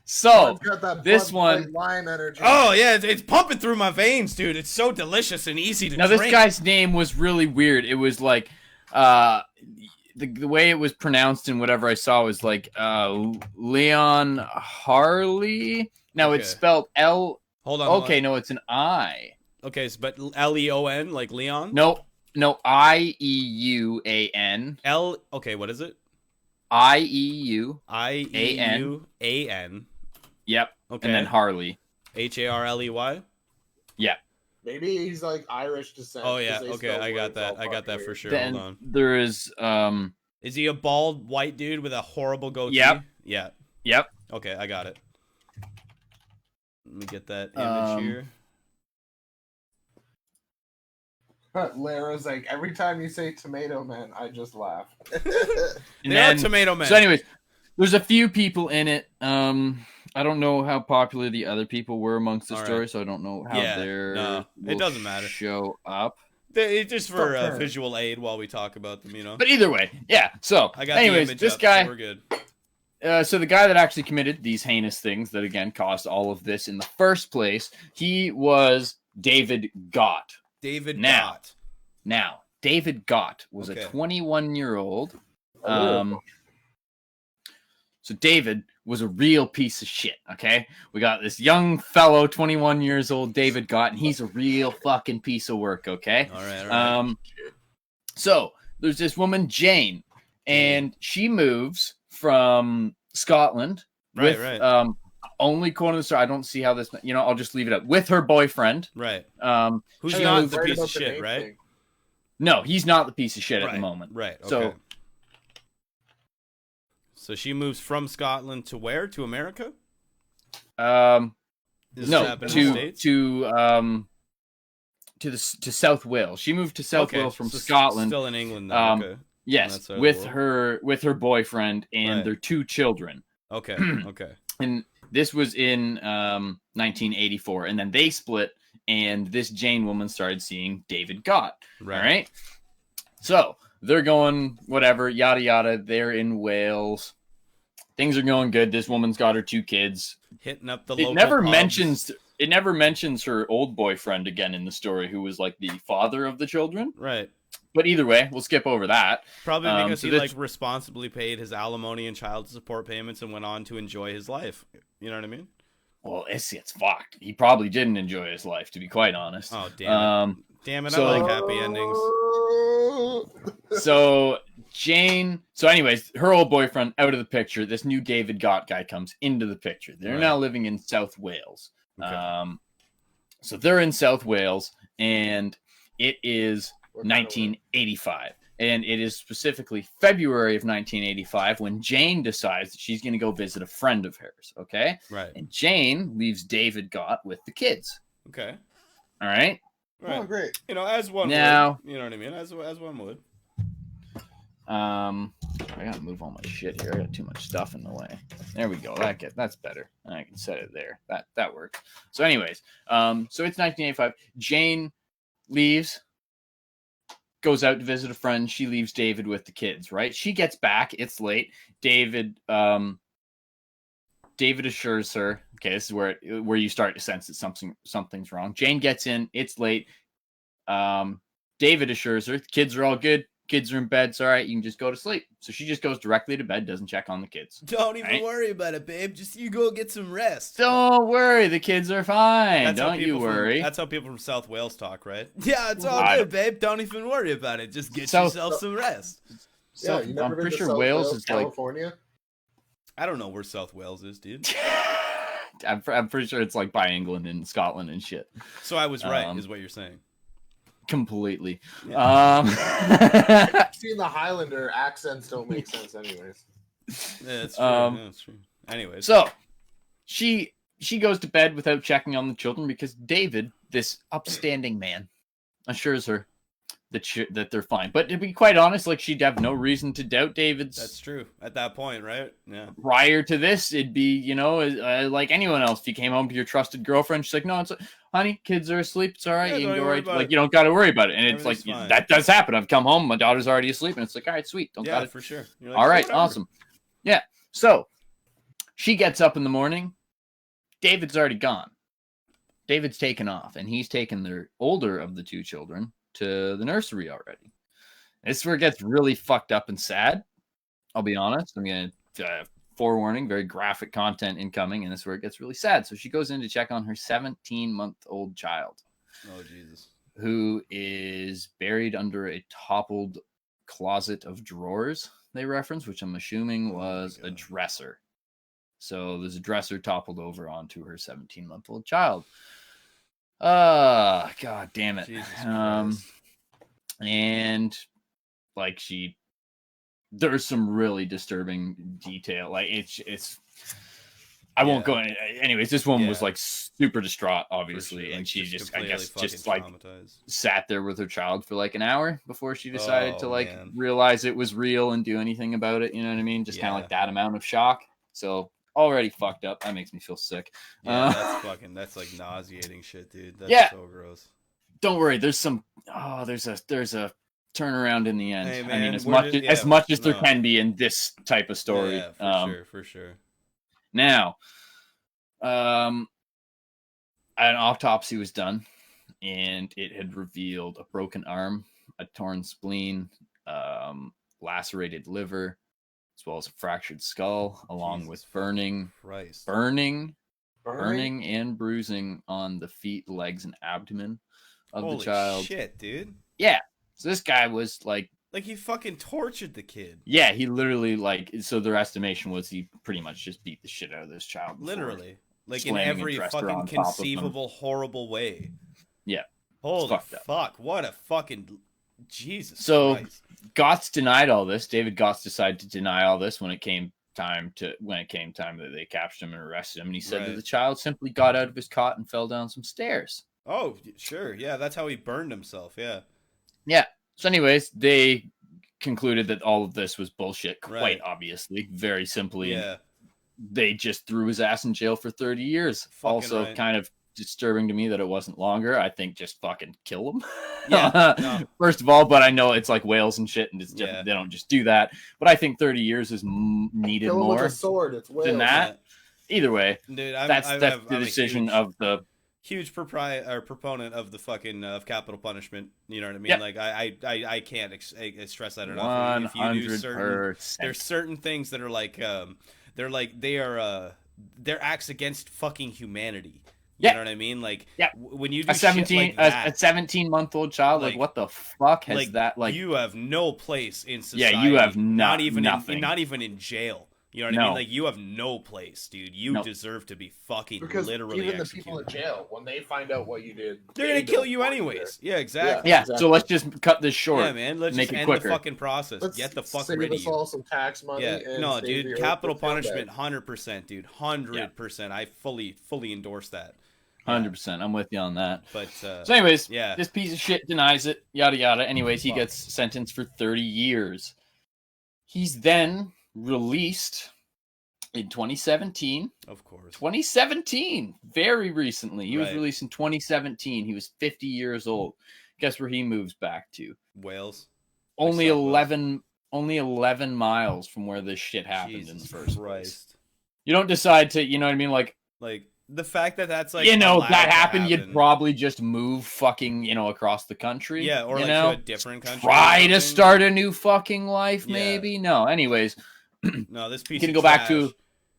So, It's got that this Bud one- Light lime energy. Oh yeah, it's pumping through my veins, dude. It's so delicious and easy to now drink. this guy's name was really weird. It was like, the way it was pronounced and whatever I saw was like, Leon Harley. Now Okay. it's spelled L. Hold on. Okay, no, it's an I. Okay, but Leon like Leon. No, IEUAN. Okay, what is it? IEU. IEUAN. Yep. Okay. And then Harley. HARLEY. Yeah. Maybe he's like Irish descent. Oh yeah. 'cause they Okay, spell I got words that. all I got that fucking for weird. sure. Then Hold on. there is Is he a bald white dude with a horrible goatee? Yep. Yeah. Yep. Okay, I got it. Let me get that image here. Lara's like, every time you say Tomato Man, I just laugh. And They are then, Tomato Men. so anyways, there's a few people in it. I don't know how popular the other people were amongst the All right. story, so I don't know how Yeah, they're no, it doesn't matter. show up. It's just for Fuck her. visual aid while we talk about them, you know. But either way, yeah. So I got anyways, the image this up, guy so we're good. so the guy that actually committed these heinous things that again caused all of this in the first place, he was David Gott. David Now. Gott. Now, David Gott was Okay. a 21-year-old. Oh. So David was a real piece of shit, okay? We got this young fellow, 21 years old, David Gott, and he's a real fucking piece of work, okay? All right. So there's this woman, Jane, and she moves from Scotland Right, with, right. only quote on the story, I don't see how this, I'll just leave it up, with her boyfriend. Right. Um, Who's she not moved- the Worried piece of about the shit, name right? thing. No, he's not the piece of shit at Right, the moment. Right. Okay. So- So she moves from Scotland to where? To America? Um, Does this no, happen in the States? to South Wales. She moved to South Wales from so Scotland. Still in England, though. Um, Okay. Yes, that side of the with world. her boyfriend and Right. their 2 children. Okay. Okay. And this was in 1984, and then they split, and this Jane woman started seeing David Gott. Right. All right. So they're going whatever, yada yada. They're in Wales. Things are going good. This woman's got her 2 kids. Hitting up the It local never pubs. mentions her old boyfriend again in the story, who was like the father of the children. Right. But either way, we'll skip over that. Probably because so he this- like responsibly paid his alimony and child support payments and went on to enjoy his life. You know what I mean? Well, it's fucked. He probably didn't enjoy his life, to be quite honest. Oh damn it! Damn it! so- I like happy endings. So Jane. So, anyways, her old boyfriend out of the picture. This new David Gott guy comes into the picture. They're Right. now living in South Wales. Okay. So they're in South Wales, and it is 1985. And it is specifically February of 1985 when Jane decides that she's going to go visit a friend of hers. Okay. Right. And Jane leaves David Gott with the kids. Okay. All right. Right. Oh, great. You know, as one Now- would. You know what I mean? As one would. I gotta move all my shit here. I got too much stuff in the way. There we go. That's better. I can set it there. That works. So, anyways, so it's 1985. Jane leaves, goes out to visit a friend. She leaves David with the kids. Right? She gets back. It's late. David assures her. Okay, this is where you start to sense that something's wrong. Jane gets in. It's late. David assures her the kids are all good. Kids are in bed. It's all right. You can just go to sleep. So she just goes directly to bed, doesn't check on the kids. Don't even Right. worry about it, babe. Just you go get some rest. Don't worry. The kids are fine. That's how Don't you people worry. That's how people from South Wales talk, right? Yeah, it's all I- good, babe. Don't even worry about it. Just get South- yourself some rest. So, Yeah, you never I'm been pretty to sure South Wales Wales, is like. California. I don't know where South Wales is, dude. I'm pretty sure it's like by England and Scotland and shit. So I was right, Um, is what you're saying. Completely. Seeing the Highlander accents don't make sense, anyways. Yeah, that's true. Yeah, that's true. Anyways. So she goes to bed without checking on the children because David this upstanding man assures her that they're fine. But to be quite honest, like, she'd have no reason to doubt David's. That's true. At that point, right? Yeah. Prior to this, it'd be, you know, like anyone else. If you came home to your trusted girlfriend, she's like, "No, it's honey, kids are asleep. It's all right. Yeah, You can don't go worry right. about Like, it. you don't got to worry about it." And it's like, Everything's fine. that does happen. I've come home, my daughter's already asleep, and it's like, all right, sweet. Don't got Yeah, it. for sure. You're like, All "Oh, right, whatever." awesome. Yeah. So she gets up in the morning. David's already gone. David's taken off, and he's taken the older of the two children to the nursery already. This is where it gets really fucked up and sad. I'll be honest. I'm going to forewarning, very graphic content incoming, and this is where it gets really sad. So she goes in to check on her 17-month-old child. Oh, Jesus. Who is buried under a toppled closet of drawers, they reference, which I'm assuming was a dresser. So there's a dresser toppled over onto her 17-month-old child. God damn it. Jesus Christ. And like there's some really disturbing detail. Like it's I won't go in. Anyways, this woman was like super distraught, obviously, sure, and like, she just I completely guess fucking just like traumatized. sat there with her child for like an hour before she decided to like man. realize it was real and do anything about it. You know what I mean? Just kind of like that amount of shock. So already fucked up. That makes me feel sick. Yeah, that's like nauseating shit, dude. That's so gross. Don't worry. There's a turnaround in the end. Hey, I man, mean, as much as there can be in this type of story. Yeah, for sure. Now, an autopsy was done, and it had revealed a broken arm, a torn spleen, lacerated liver, as well as a fractured skull, along with burning and bruising on the feet, legs, and abdomen of the child. Holy shit, dude. Yeah. So this guy was like he fucking tortured the kid. Yeah, he literally so their estimation was he pretty much just beat the shit out of this child. Literally. Like in every fucking conceivable horrible way. Yeah. Holy fuck. What a fucking Jesus So Christ. Gotts denied all this. David Gotts decided to deny all this when it came time that they captured him and arrested him. And he said that the child simply got out of his cot and fell down some stairs. Oh, sure. Yeah, that's how he burned himself. Yeah. Yeah. So anyways, they concluded that all of this was bullshit, quite obviously, very simply. Yeah. They just threw his ass in jail for 30 years. Also kind of disturbing to me that it wasn't longer. I think just fucking kill him. Yeah. First of all, but I know it's like whales and shit, and they don't just do that. But I think 30 years is needed kill him more with a sword. It's whales. than that. Either way, dude, that's the decision of the huge proponent of the fucking of capital punishment. You know what I mean? Like I can't stress that enough. If you do there's certain things that are like they're acts against fucking humanity. You know what I mean? Like when you do a 17-month-old child, like what the fuck has that like? You have no place in society. Yeah, you have not even in jail. You know what I mean? Like you have no place, dude. You deserve to be fucking literally even executed. The people in jail, when they find out what you did, they're gonna kill you anyways. Yeah, exactly. Yeah, so let's just cut this short. Yeah, man. Let's just end the fucking process. Get the fuck rid of you. Save us all some tax money. Yeah, and no, dude. Capital punishment, 100%, dude. 100%. I fully endorse that. 100%. I'm with you on that. But so, anyways, this piece of shit denies it. Yada yada. Anyways, he gets sentenced for 30 years. He's then released in 2017. Of course. 2017. Very recently. He was released in 2017. He was 50 years old. Guess where he moves back to? Wales. Only 11 miles from where this shit happened in the first place. You don't decide to, you know what I mean? Like the fact that that's like, that happened, you'd probably just move fucking, across the country. Yeah, or to a different country. Try to start a new fucking life, maybe. No, anyways. No, this piece. You can go back to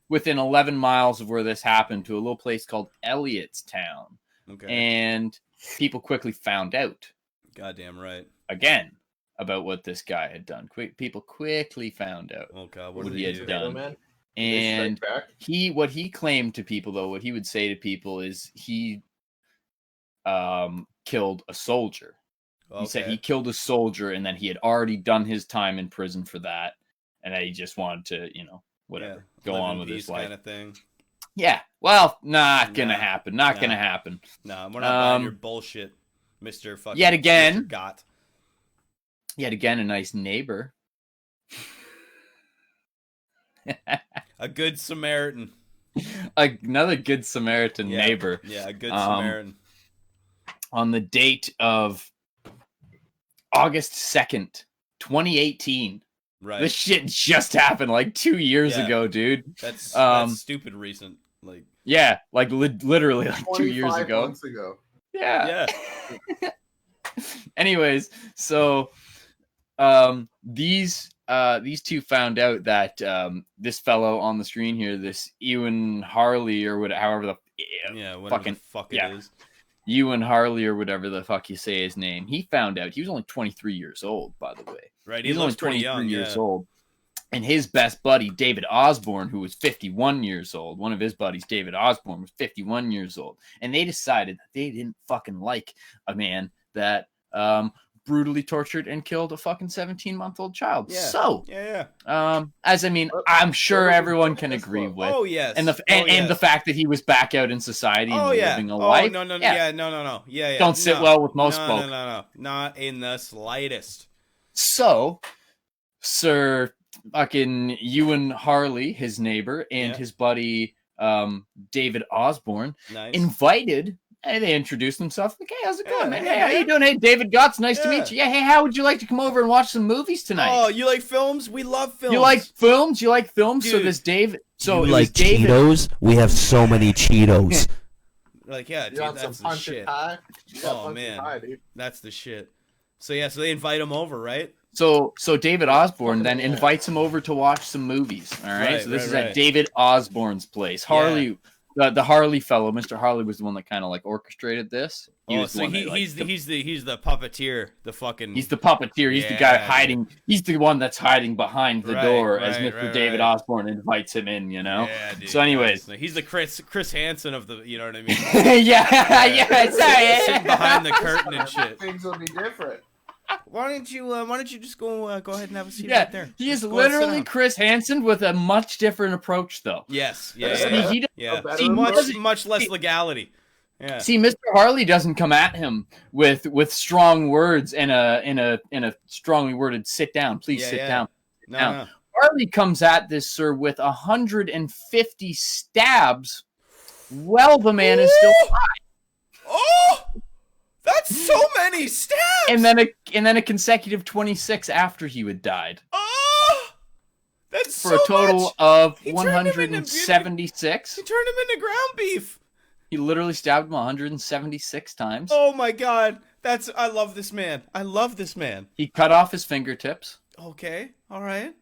within 11 miles of where this happened to a little place called Elliotstown. Okay. And people quickly found out. Goddamn right. Again, about what this guy had done. People quickly found out. Oh God, what he had done. And what he claimed to people, though, what he would say to people is he killed a soldier. He said he killed a soldier, and then he had already done his time in prison for that, and that he just wanted to, whatever, go on with his life. Kind of thing. Yeah. Well, not gonna Nah, happen. Not nah. gonna happen. No, we're not buying your bullshit, Mr. fucking Yet again. Mr. Gott. Yet again, a nice neighbor. A good Samaritan. Another good Samaritan neighbor. Yeah, a good Samaritan. On the date of August 2nd, 2018. Right. This shit just happened like 2 years ago, dude. That's stupid recent. Like, yeah, like literally like 2 years ago. Months ago. Yeah. Anyways, so these two found out that this fellow on the screen here, this Ewan Harley or whatever, however the fuck it is. Ewan Harley or whatever the fuck you say his name. He found out he was only 23 years old, by the way. Right, he was only 23 years old. And his best buddy, David Osborne, who was 51 years old, one of his buddies, David Osborne, was 51 years old. And they decided that they didn't fucking like a man that brutally tortured and killed a fucking 17-month-old child. Yeah. So, as I mean, I'm sure everyone can agree with. Oh yes, and the fact that he was back out in society and living a life. No. Yeah. Don't sit well with most folk. No, not in the slightest. So, Sir fucking Ewan Harley, his neighbor, and his buddy David Osborne invited. And they introduced themselves. Like, hey, how's it going, man? Hey, how you doing? Hey, David Gotts, nice to meet you. Yeah, hey, how would you like to come over and watch some movies tonight? Oh, you like films? We love films. You like films? You like films? Dude. So this David. So you like Cheetos? We have so many Cheetos. Like, yeah, dude, that's the shit. Oh man, that's the shit. So yeah, so they invite him over, right? So David Osborne then invites him over to watch some movies. All right. So this is at David Osborne's place. Harley. The Harley fellow, Mr. Harley, was the one that kind of like orchestrated this. He's the puppeteer, the fucking. He's the puppeteer. He's the guy hiding. He's the one that's hiding behind the door as Mr. David Osborne invites him in. You know. Yeah, dude, so, anyways, he's the Chris Hansen of the. You know what I mean? yeah. Sitting behind the curtain and shit. Things will be different. Why don't you just go ahead and have a seat right there? He is literally Chris Hansen with a much different approach, though. Yes, much less legality. Yeah. See, Mr. Harley doesn't come at him with strong words and a strongly worded "sit down, please sit down." No. Harley comes at this sir with 150 stabs, while the man is still alive. Oh. That's so many stabs! And then a consecutive 26 after he had died. Oh! That's for a total of 176. He turned him into ground beef. He literally stabbed him 176 times. Oh my god. I love this man. I love this man. He cut off his fingertips. Okay. All right.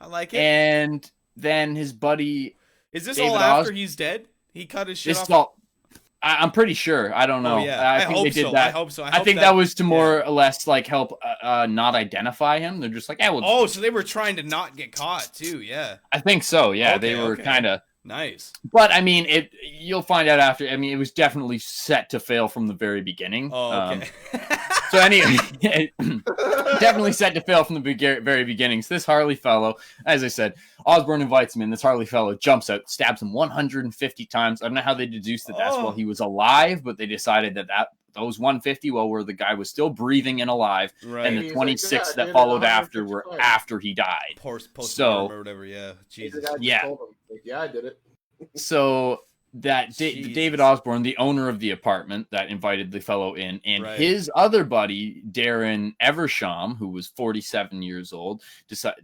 I like it. And then his buddy Is this David all after he's dead? He cut his shit off? I'm pretty sure. I don't know. Oh, yeah. I think they did that. I hope so. I think that was to more or less like help not identify him. They're just like, oh, so they were trying to not get caught too. Yeah. I think so. Yeah, they were kind of nice. But I mean, you'll find out after. I mean, it was definitely set to fail from the very beginning. Oh, okay. So anyway, definitely set to fail from the very beginning. So this Harley fellow, as I said, Osborne invites him in. This Harley fellow jumps out, stabs him 150 times. I don't know how they deduced that that's while he was alive, but they decided that those 150 were the guy was still breathing and alive, and the 26 that followed after were after he died. So or whatever, yeah. Jesus. Yeah, I did it. So that David Osborne, the owner of the apartment that invited the fellow in, and his other buddy, Darren Eversham, who was 47 years old,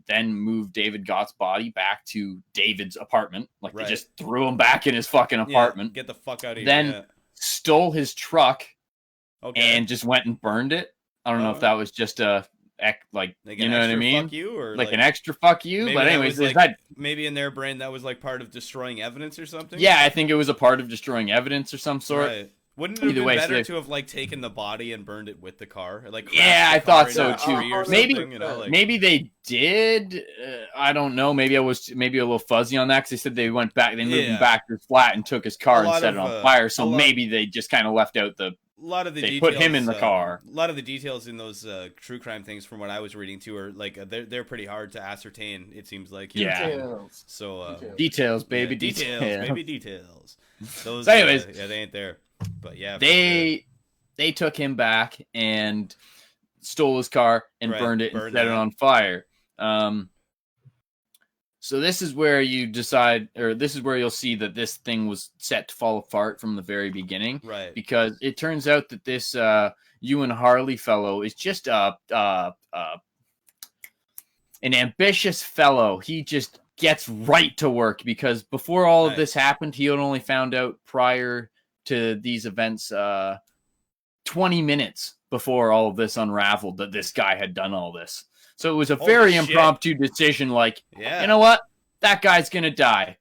then moved David Gott's body back to David's apartment. Like they just threw him back in his fucking apartment. Get the fuck out of here. Then stole his truck and just went and burned it. I don't know if that was just like you know what I mean? Fuck you, or like an extra fuck you. But anyways, maybe in their brain that was like part of destroying evidence or something. Yeah, I think it was a part of destroying evidence or some sort. Right. Wouldn't it have been better to have like taken the body and burned it with the car? Like I thought so too. Maybe they did. I don't know. Maybe I was a little fuzzy on that because they said they went back. They moved him back to his flat and took his car and set it on fire. So maybe they just kind of left out the lot of the they details, put him in the car. A lot of the details in those true crime things, from what I was reading too, are like they're pretty hard to ascertain. It seems like. Yeah. Details. So Details, baby, yeah, details, baby, details. Those, So anyways, yeah, they ain't there. But yeah, they took him back and stole his car and burned it and set it on fire. So this is where you decide, or this is where you'll see that this thing was set to fall apart from the very beginning. Right. Because it turns out that this Ewan Harley fellow is just an ambitious fellow. He just gets right to work, because before all of this happened, he had only found out prior to these events 20 minutes before all of this unraveled that this guy had done all this. So it was a very impromptu decision, like, you know what? That guy's going to die.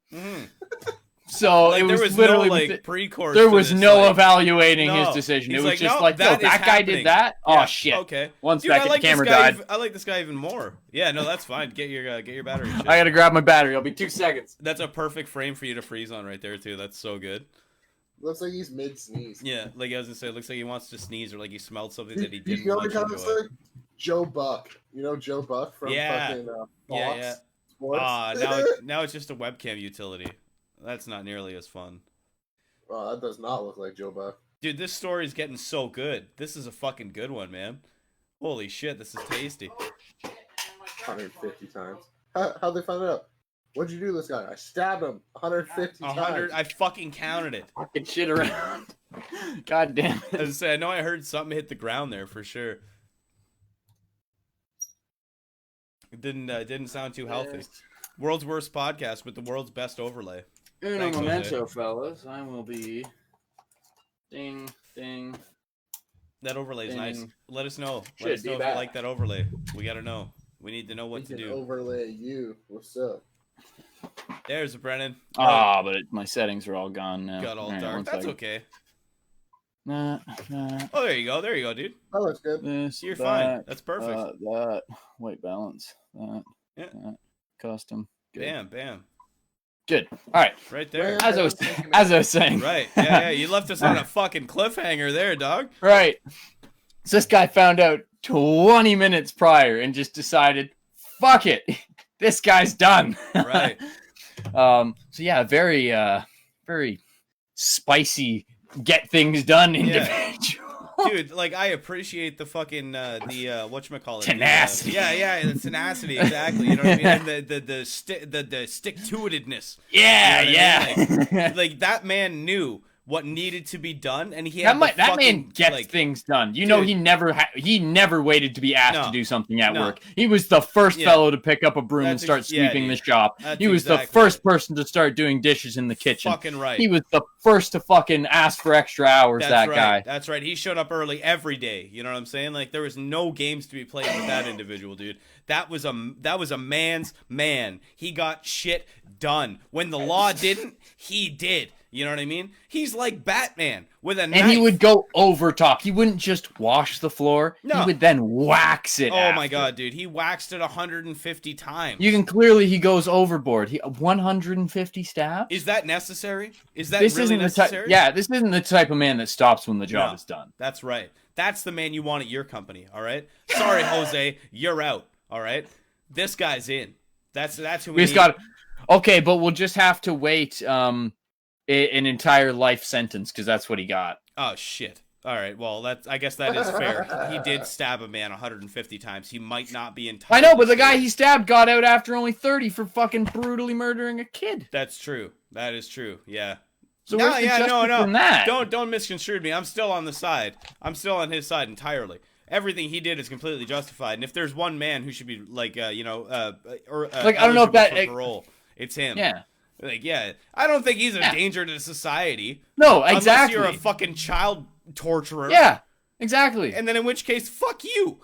So like, it was literally no, like, pre-course. There was no evaluating his decision. It was just like, that guy did that? Yeah. Oh, shit. Okay. One second, the camera died. I like this guy even more. Yeah, no, that's fine. Get your battery. Shit. I got to grab my battery. It'll be 2 seconds. That's a perfect frame for you to freeze on right there, too. That's so good. Looks like he's mid-sneeze. Yeah, like I was going to say, it looks like he wants to sneeze, or like he smelled something that he didn't you know much what kind enjoy. of Joe Buck. You know Joe Buck from fucking Fox yeah. Sports? Now it's just a webcam utility. That's not nearly as fun. Oh, that does not look like Joe Buck. Dude, this story is getting so good. This is a fucking good one, man. Holy shit, this is tasty. 150 times. How'd they find out? What'd you do to this guy? I stabbed him 150 times. I fucking counted it. Fucking shit around. God damn it. As I say, I know I heard something hit the ground there for sure. It didn't sound too healthy. World's worst podcast with the world's best overlay. Uno momento, fellas. I will be. Ding, ding. That overlay is nice. Let us know. Should Let us know if back. you like that overlay. We gotta know. We need to know what to do. Overlay you. What's up? There's a Brennan. But my settings are all gone now. Got all dark. That's okay. Nah. Oh, there you go. There you go, dude. Oh, that's good. You're fine. That's perfect. That white balance. That. Custom. Good. Bam. Good. All right. Right there. As I was saying. Right. Yeah. You left us on a fucking cliffhanger there, dog. Right. So this guy found out 20 minutes prior and just decided, fuck it. This guy's done. Right. So yeah, very spicy, get things done individual. Dude, like, I appreciate the fucking whatchamacallit. Tenacity. The tenacity, exactly. You know what I mean? And the stick-to-itedness. Yeah, you know yeah. I mean? Like, that man knew what needed to be done, and he had that man gets things done. You know, he never waited to be asked to do something at work. He was the first fellow to pick up a broom and start sweeping the shop. He was the first person to start doing dishes in the kitchen. Fucking right. He was the first to fucking ask for extra hours. Guy. That's right. He showed up early every day. You know what I'm saying? Like, there was no games to be played with that individual, dude. That was a man's man. He got shit done. When the law didn't, he did. You know what I mean? He's like Batman with a knife. And he would go over top. He wouldn't just wash the floor. No. He would then wax it. Oh my god, dude. He waxed it 150 times. You can clearly he goes overboard. 150 stabs? Is that necessary? Is that really necessary? This isn't the type of man that stops when the job is done. That's right. That's the man you want at your company, all right? Sorry, Jose, you're out, all right? This guy's in. That's who we need. Okay, but we'll just have to wait an entire life sentence, because that's what he got. Oh, shit. All right, well, I guess that is fair. He did stab a man 150 times. He might not be entirely. I know, but the guy he stabbed got out after only 30 for fucking brutally murdering a kid. That's true. That is true, yeah. So no. That? Don't misconstrue me. I'm still on the side. I'm still on his side entirely. Everything he did is completely justified. And if there's one man who should be, like, I don't know if that... parole, it's him. Yeah. Like, yeah, I don't think he's a danger to society. No, exactly. Unless you're a fucking child torturer. Yeah, exactly. And then in which case, fuck you.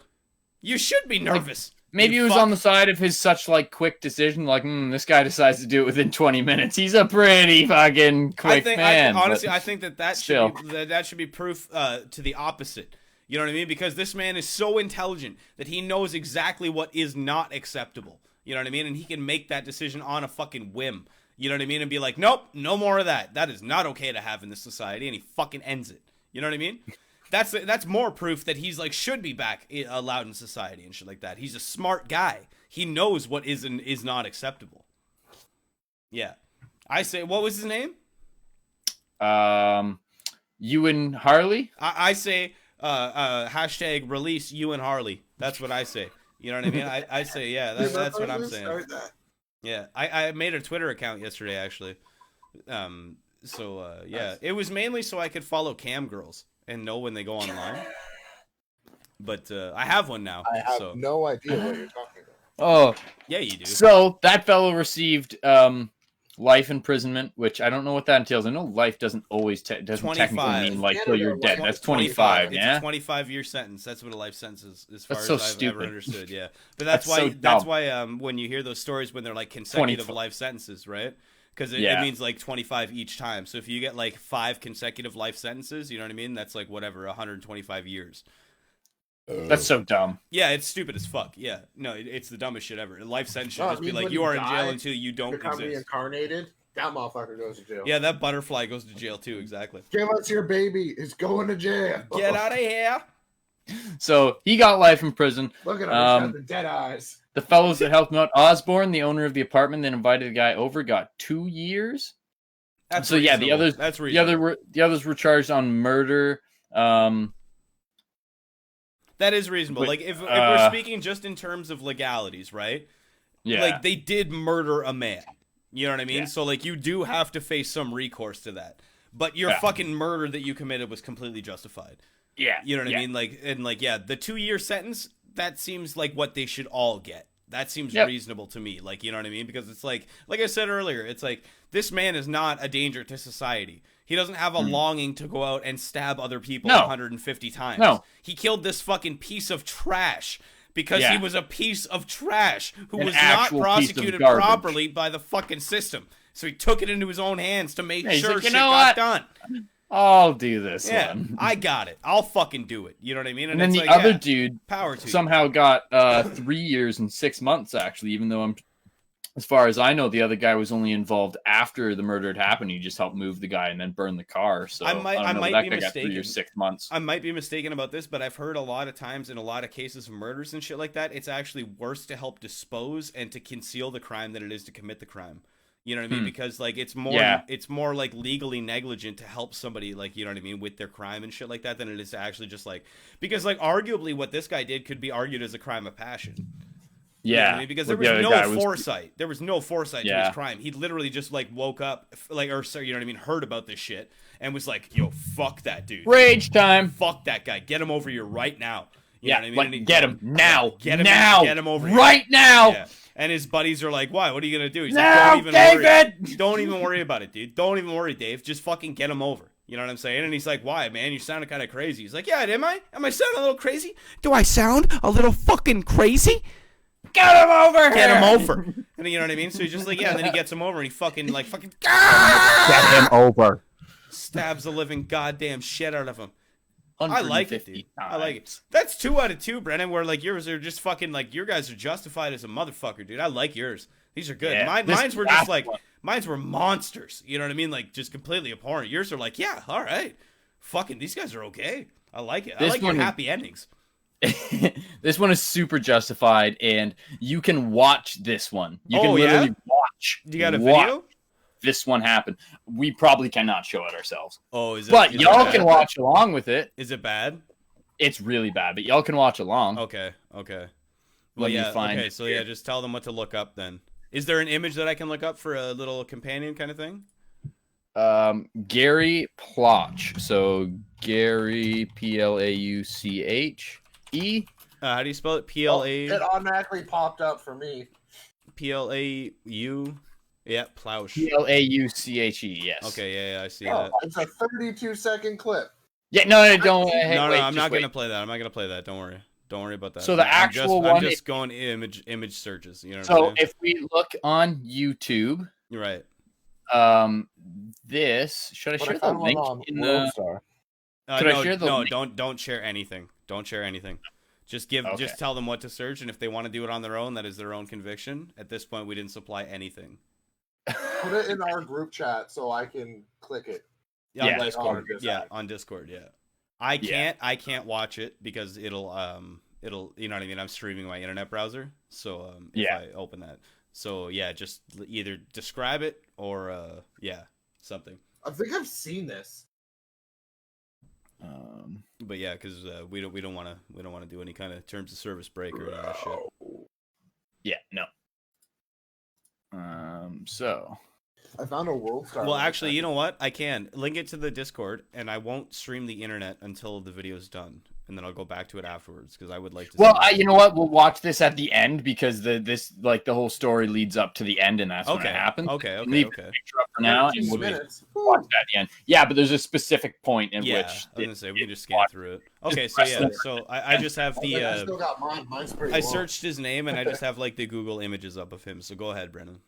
You should be nervous. Maybe he was on the side of his such, like, quick decision. Like, this guy decides to do it within 20 minutes. He's a pretty fucking quick man. Honestly, I think that should be proof to the opposite. You know what I mean? Because this man is so intelligent that he knows exactly what is not acceptable. You know what I mean? And he can make that decision on a fucking whim. You know what I mean? And be like, nope, no more of that. That is not okay to have in this society. And he fucking ends it. You know what I mean? that's more proof that he's like should be back allowed in society and shit like that. He's a smart guy. He knows what is and is not acceptable. Yeah, I say, what was his name? Ewan Harley. I say hashtag release Ewan Harley. That's what I say. You know what I mean? I say, yeah, that's what I'm saying. Yeah, I made a Twitter account yesterday, actually. Yeah, it was mainly so I could follow cam girls and know when they go online. But I have one now. I have no idea what you're talking about. Oh, yeah, you do. So that fellow received life imprisonment, which I don't know what that entails. I know life doesn't technically mean like till you're dead. That's 25. Yeah, it's a 25-year sentence. That's what a life sentence is, as far that's so as I've stupid. ever understood. Yeah, but that's why when you hear those stories when they're like consecutive life sentences, right? Because it means like 25 each time. So if you get like 5 consecutive life sentences, you know what I mean? That's like whatever, 125 years. That's so dumb. Yeah, it's stupid as fuck. Yeah, no, it's the dumbest shit ever. A life sentence should just be like, you are in jail until you don't exist. Reincarnated, that motherfucker goes to jail. Yeah, that butterfly goes to jail too. Exactly. Give us your baby. It's going to jail. Get out of here. So he got life in prison. Look at him. He's got the dead eyes. The fellows that helped him out, Osborne, the owner of the apartment that invited the guy over, got 2 years. That's so reasonable. Yeah, the others were charged on murder. That is reasonable. Like if we're speaking just in terms of legalities, right? Yeah. Like they did murder a man. You know what I mean? Yeah. So like you do have to face some recourse to that. But your fucking murder that you committed was completely justified. Yeah. You know what I mean? Like the 2-year sentence, that seems like what they should all get. That seems reasonable to me. Like, you know what I mean? Because it's like I said earlier, it's like this man is not a danger to society. He doesn't have a longing to go out and stab other people 150 times. No. He killed this fucking piece of trash because he was a piece of trash who was not prosecuted properly by the fucking system. So he took it into his own hands to make sure shit got done. I'll do this one. I got it. I'll fucking do it. You know what I mean? And then the other dude power to somehow got 3 years and 6 months, actually, even though as far as I know, the other guy was only involved after the murder had happened. He just helped move the guy and then burn the car. So I might be mistaken. Got 3 years, 6 months. I might be mistaken about this, but I've heard a lot of times in a lot of cases of murders and shit like that, it's actually worse to help dispose and to conceal the crime than it is to commit the crime. You know what I mean? Because like it's more like legally negligent to help somebody, like, you know what I mean, with their crime and shit like that than it is to actually just like, because like arguably what this guy did could be argued as a crime of passion. Yeah, you know what I mean? Because there was no foresight. There was no foresight to his crime. He literally just like woke up, like, or sorry, you know what I mean, heard about this shit and was like, "Yo, fuck that dude. Rage time. Fuck that guy. Get him over here right now." You know what I mean? Like, get him now. Get him now. Get him over here right now. Yeah. And his buddies are like, "Why? What are you gonna do?" He's now, like, "Don't even David. worry. Don't even worry about it, dude. Don't even worry, Dave. Just fucking get him over." You know what I'm saying? And he's like, "Why, man? You sounded kind of crazy." He's like, "Yeah, am I? Am I sounding a little crazy? Do I sound a little fucking crazy? Get him over here. Get him over." And you know what I mean? So he's just like, yeah, and then he gets him over and he fucking Get him over. stabs the living goddamn shit out of him. I like it, dude. Times. I like it. That's 2 out of 2, Brennan, where like yours are just fucking like your guys are justified as a motherfucker, dude. I like yours. These are good. Yeah, Mine's were just like mine's were monsters. You know what I mean? Like just completely abhorrent. Yours are like, yeah, all right. Fucking these guys are okay. I like it. I like your happy endings. This one is super justified, and you can watch this one. You can literally watch. You got a video? This one happen. We probably cannot show it ourselves. Oh, is it? But y'all can watch along with it. Is it bad? It's really bad, but y'all can watch along. Okay. Well, yeah. Okay, so yeah, just tell them what to look up then. Is there an image that I can look up for a little companion kind of thing? Gary Plauche. So Gary Plauche. How do you spell it? P-L-A... It automatically popped up for me. P-L-A-U... Yeah, Plauche. Plauche, yes. Okay, yeah, I see that. It's a 32-second clip. Yeah, no, don't. I'm not going to play that. I'm not going to play that. Don't worry about that. So the actual one... I'm just going image searches. You know what I'm saying? So if we look on YouTube... You're right. This... Should I share the link in the... Don't share anything. Don't share anything. Just tell them what to search, and if they want to do it on their own, that is their own conviction. At this point, we didn't supply anything. Put it in our group chat so I can click it. On Discord. Yeah, on Discord. Yeah. I can't watch it because it'll you know what I mean. I'm streaming my internet browser, so if I open that, so yeah, just either describe it or something. I think I've seen this. But yeah, because we don't want to do any kind of terms of service break or any of that shit. Yeah, no. So I found a world star. Well, actually, you know what? I can link it to the Discord, and I won't stream the internet until the video's done, and then I'll go back to it afterwards because I would like to. Well, you know what? We'll watch this at the end because the whole story leads up to the end, and that's when it happens. Okay. Leave the picture up for now, and we'll watch that at the end. Yeah, but there's a specific point in which I was gonna say we can just scan through it. Okay, so yeah, so I just have the. I still got mine. Mine's pretty I long. searched his name, and I just have like the Google images up of him. So go ahead, Brennan.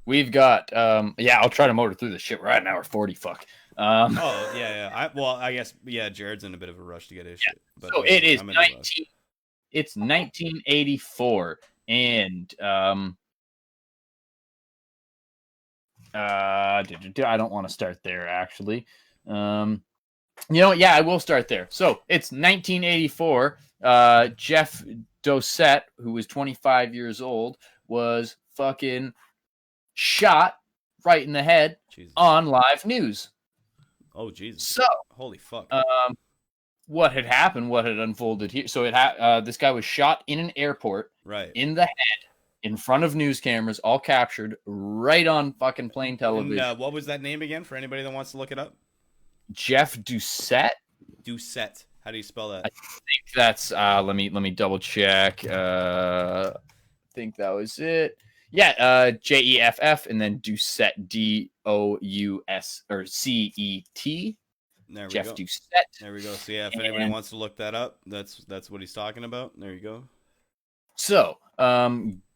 We've got I'll try to motor through this shit. We're at an hour 40. Fuck. I guess Jared's in a bit of a rush to get his shit. But so it is 19. It's 1984, and I don't want to start there actually. I will start there. So it's 1984. Jeff Doucette, who was 25 years old, was fucking shot right in the head on live news. Oh Jesus! So holy fuck! What had happened? What had unfolded here? So this guy was shot in an airport, right in the head, in front of news cameras, all captured, right on fucking plain television. And, what was that name again? For anybody that wants to look it up, Jeff Doucette. Doucette. How do you spell that? I think that's. Let me double check. I think that was it. Yeah, Jeff and then Doucette, Dous or CET. There we Jeff go. Doucette. There we go. So yeah, if anybody wants to look that up, that's what he's talking about. There you go. So,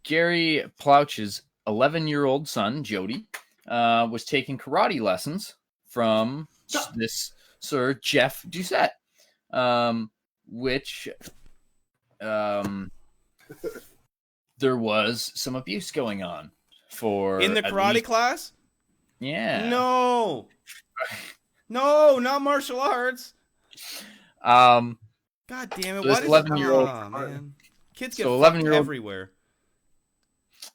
Gary Plouch's 11-year-old son, Jody, was taking karate lessons from this Sir Jeff Doucette, which there was some abuse going on in the karate class. Yeah. No, not martial arts. God damn it! So What is 11-year-old man? Kids get 11-year-old everywhere.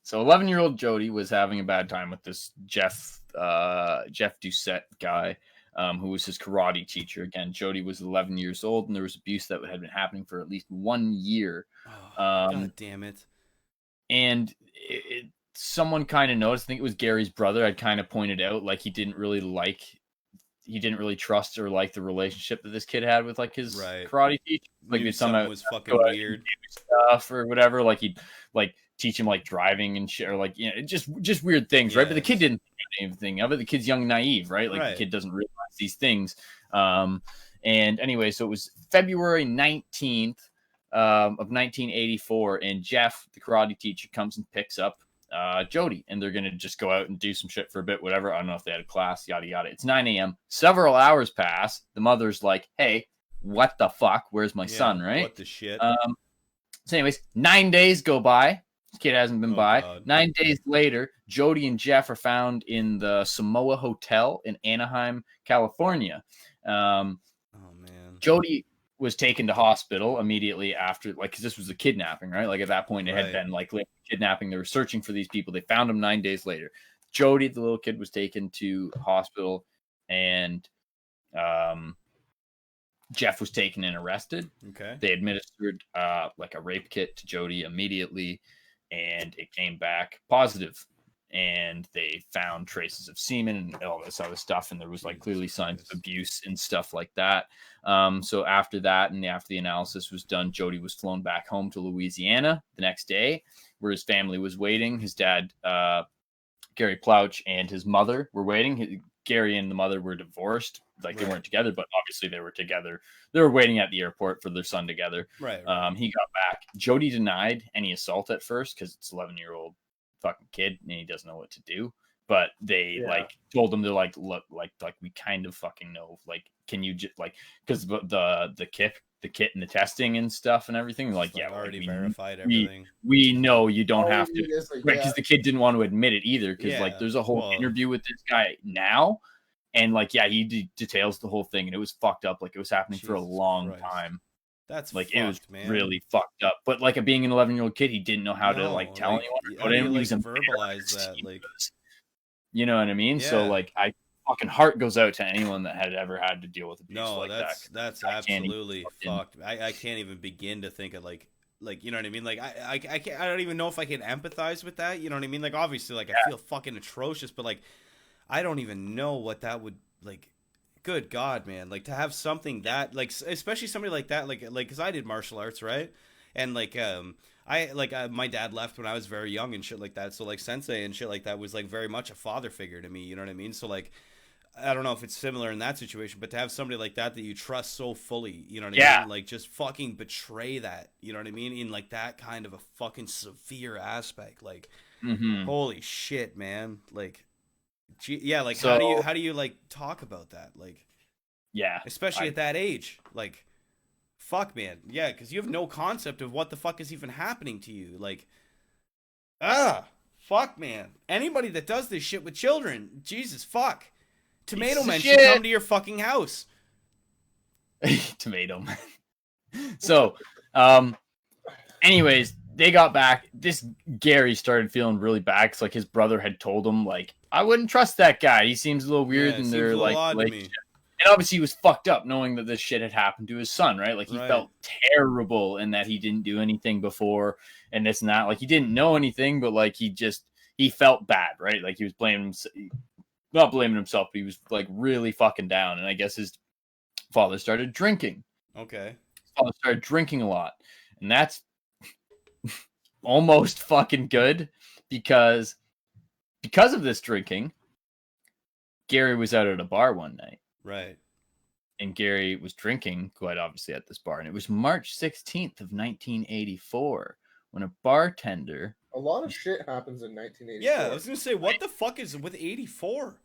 So 11-year-old Jody was having a bad time with this Jeff Doucette guy, who was his karate teacher. Again, Jody was 11 years old, and there was abuse that had been happening for at least 1 year. God damn it! And someone kind of noticed. I think it was Gary's brother. I'd kind of pointed out like he didn't really trust or like the relationship that this kid had with like his karate teacher. Like something was fucking weird stuff or whatever. Like he'd like teach him like driving and shit, or like just weird things, right? But the kid didn't think anything of it. The kid's young and naive, right? Like the kid doesn't realize these things. And anyway, so it was February 19th of 1984, and Jeff, the karate teacher, comes and picks up Jody, and they're gonna just go out and do some shit for a bit, whatever. I don't know if they had a class, yada yada. It's 9 a.m. Several hours pass. The mother's like, "Hey, what the fuck? Where's my son?" Right? What the shit? So, anyways, 9 days go by. This kid hasn't been by. God. 9 days later, Jody and Jeff are found in the Samoa Hotel in Anaheim, California. Man. Jody was taken to hospital immediately after, like, because this was a kidnapping, right? Like, at that point, it had been, like, kidnapping. They were searching for these people. They found him 9 days later. Jody, the little kid, was taken to hospital, and Jeff was taken and arrested. Okay. They administered, like, a rape kit to Jody immediately, and it came back positive. And they found traces of semen and all this other stuff, and there was like clearly signs of abuse and stuff like that. So after that, and after the analysis was done, Jody was flown back home to Louisiana the next day, where his family was waiting. His dad, Gary Plouch, and his mother were waiting. Gary and the mother were divorced, like they weren't together, but obviously they were together. They were waiting at the airport for their son together. Right. He got back. Jody denied any assault at first because it's 11-year-old fucking kid and he doesn't know what to do, but they like told him, they're like, look, like we kind of fucking know, like, can you just like, because the kit and the testing and stuff and everything, like already verified everything. We know you don't have to, right? Because the kid didn't want to admit it either, because like there's a whole interview with this guy now, And like, yeah, he details the whole thing, and it was fucked up. Like, it was happening for a Jesus long Christ. time. That's like, fucked, it was man. really fucked up. But like, being an 11-year-old kid, he didn't know how to like tell anyone. How do you like He was verbalize that? Like, you know what I mean? Yeah. So like, fucking heart goes out to anyone that had ever had to deal with abuse like that. That's absolutely fucked. I can't even begin to think of like you know what I mean? Like I can't, I don't even know if I can empathize with that. You know what I mean? Like, obviously, like, I feel fucking atrocious, but like, I don't even know what that would like. Good God, man! Like, to have something that, like, especially somebody like that, like, because I did martial arts, right? And like, my dad left when I was very young and shit like that. So like, sensei and shit like that was like very much a father figure to me. You know what I mean? So like, I don't know if it's similar in that situation, but to have somebody like that you trust so fully, you know what I mean? Like, just fucking betray that, you know what I mean? In like that kind of a fucking severe aspect, like, holy shit, man! Like. Yeah, like, so, how do you like talk about that? Like, yeah, especially at that age, like, fuck, man, yeah, because you have no concept of what the fuck is even happening to you. Like, fuck, man, anybody that does this shit with children, Jesus fuck, Tomato Man should come to your fucking house. Tomato Man. So, anyways, they got back. This Gary started feeling really bad because like his brother had told him like, I wouldn't trust that guy. He seems a little weird, and they're like, and obviously he was fucked up knowing that this shit had happened to his son, right? Like, he felt terrible in that he didn't do anything before and this and that. Like, he didn't know anything, but like he felt bad, right? Like, he was not blaming himself, but he was like really fucking down. And I guess his father started drinking. Okay. His father started drinking a lot, and that's almost fucking good because of this drinking, Gary was out at a bar one night. Right. And Gary was drinking quite obviously at this bar. And it was March 16th of 1984 when a bartender... A lot of shit happens in 1984. Yeah, I was going to say, what the fuck is with 84?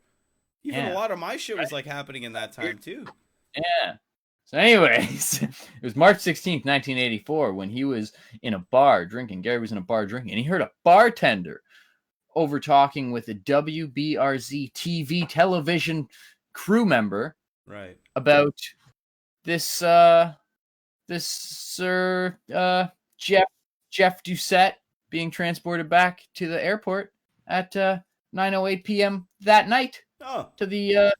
Even a lot of my shit was like happening in that time too. Yeah. So anyways, it was March 16th, 1984 when he was in a bar drinking. Gary was in a bar drinking, and he heard a bartender over talking with a WBRZ TV television crew member, right, about this Sir Jeff Doucette being transported back to the airport at 9:08 p.m. that night to the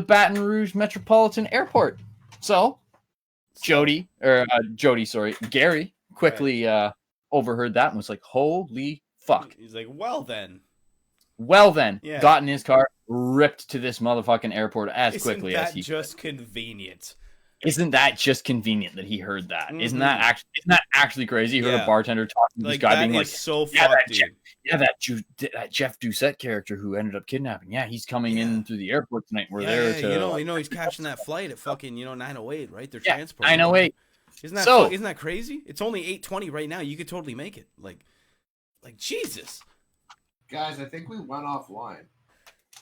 Baton Rouge Metropolitan Airport. So Gary quickly overheard that and was like, "Holy fuck!" He's like, "Well then." Yeah. Got in his car, ripped to this motherfucking airport as quickly as he could. Isn't that just convenient? Isn't that just convenient that he heard that? Mm-hmm. Isn't that actually crazy? He heard a bartender talking to this guy being like, so fucked, dude. That Jeff Doucette character who ended up kidnapping. Yeah, he's coming in through the airport tonight. We're there to... You know, he's catching that flight at fucking, 9:08, right? They're transporting 9:08. Isn't that crazy? It's only 8:20 right now. You could totally make it. Like Jesus. Guys, I think we went offline.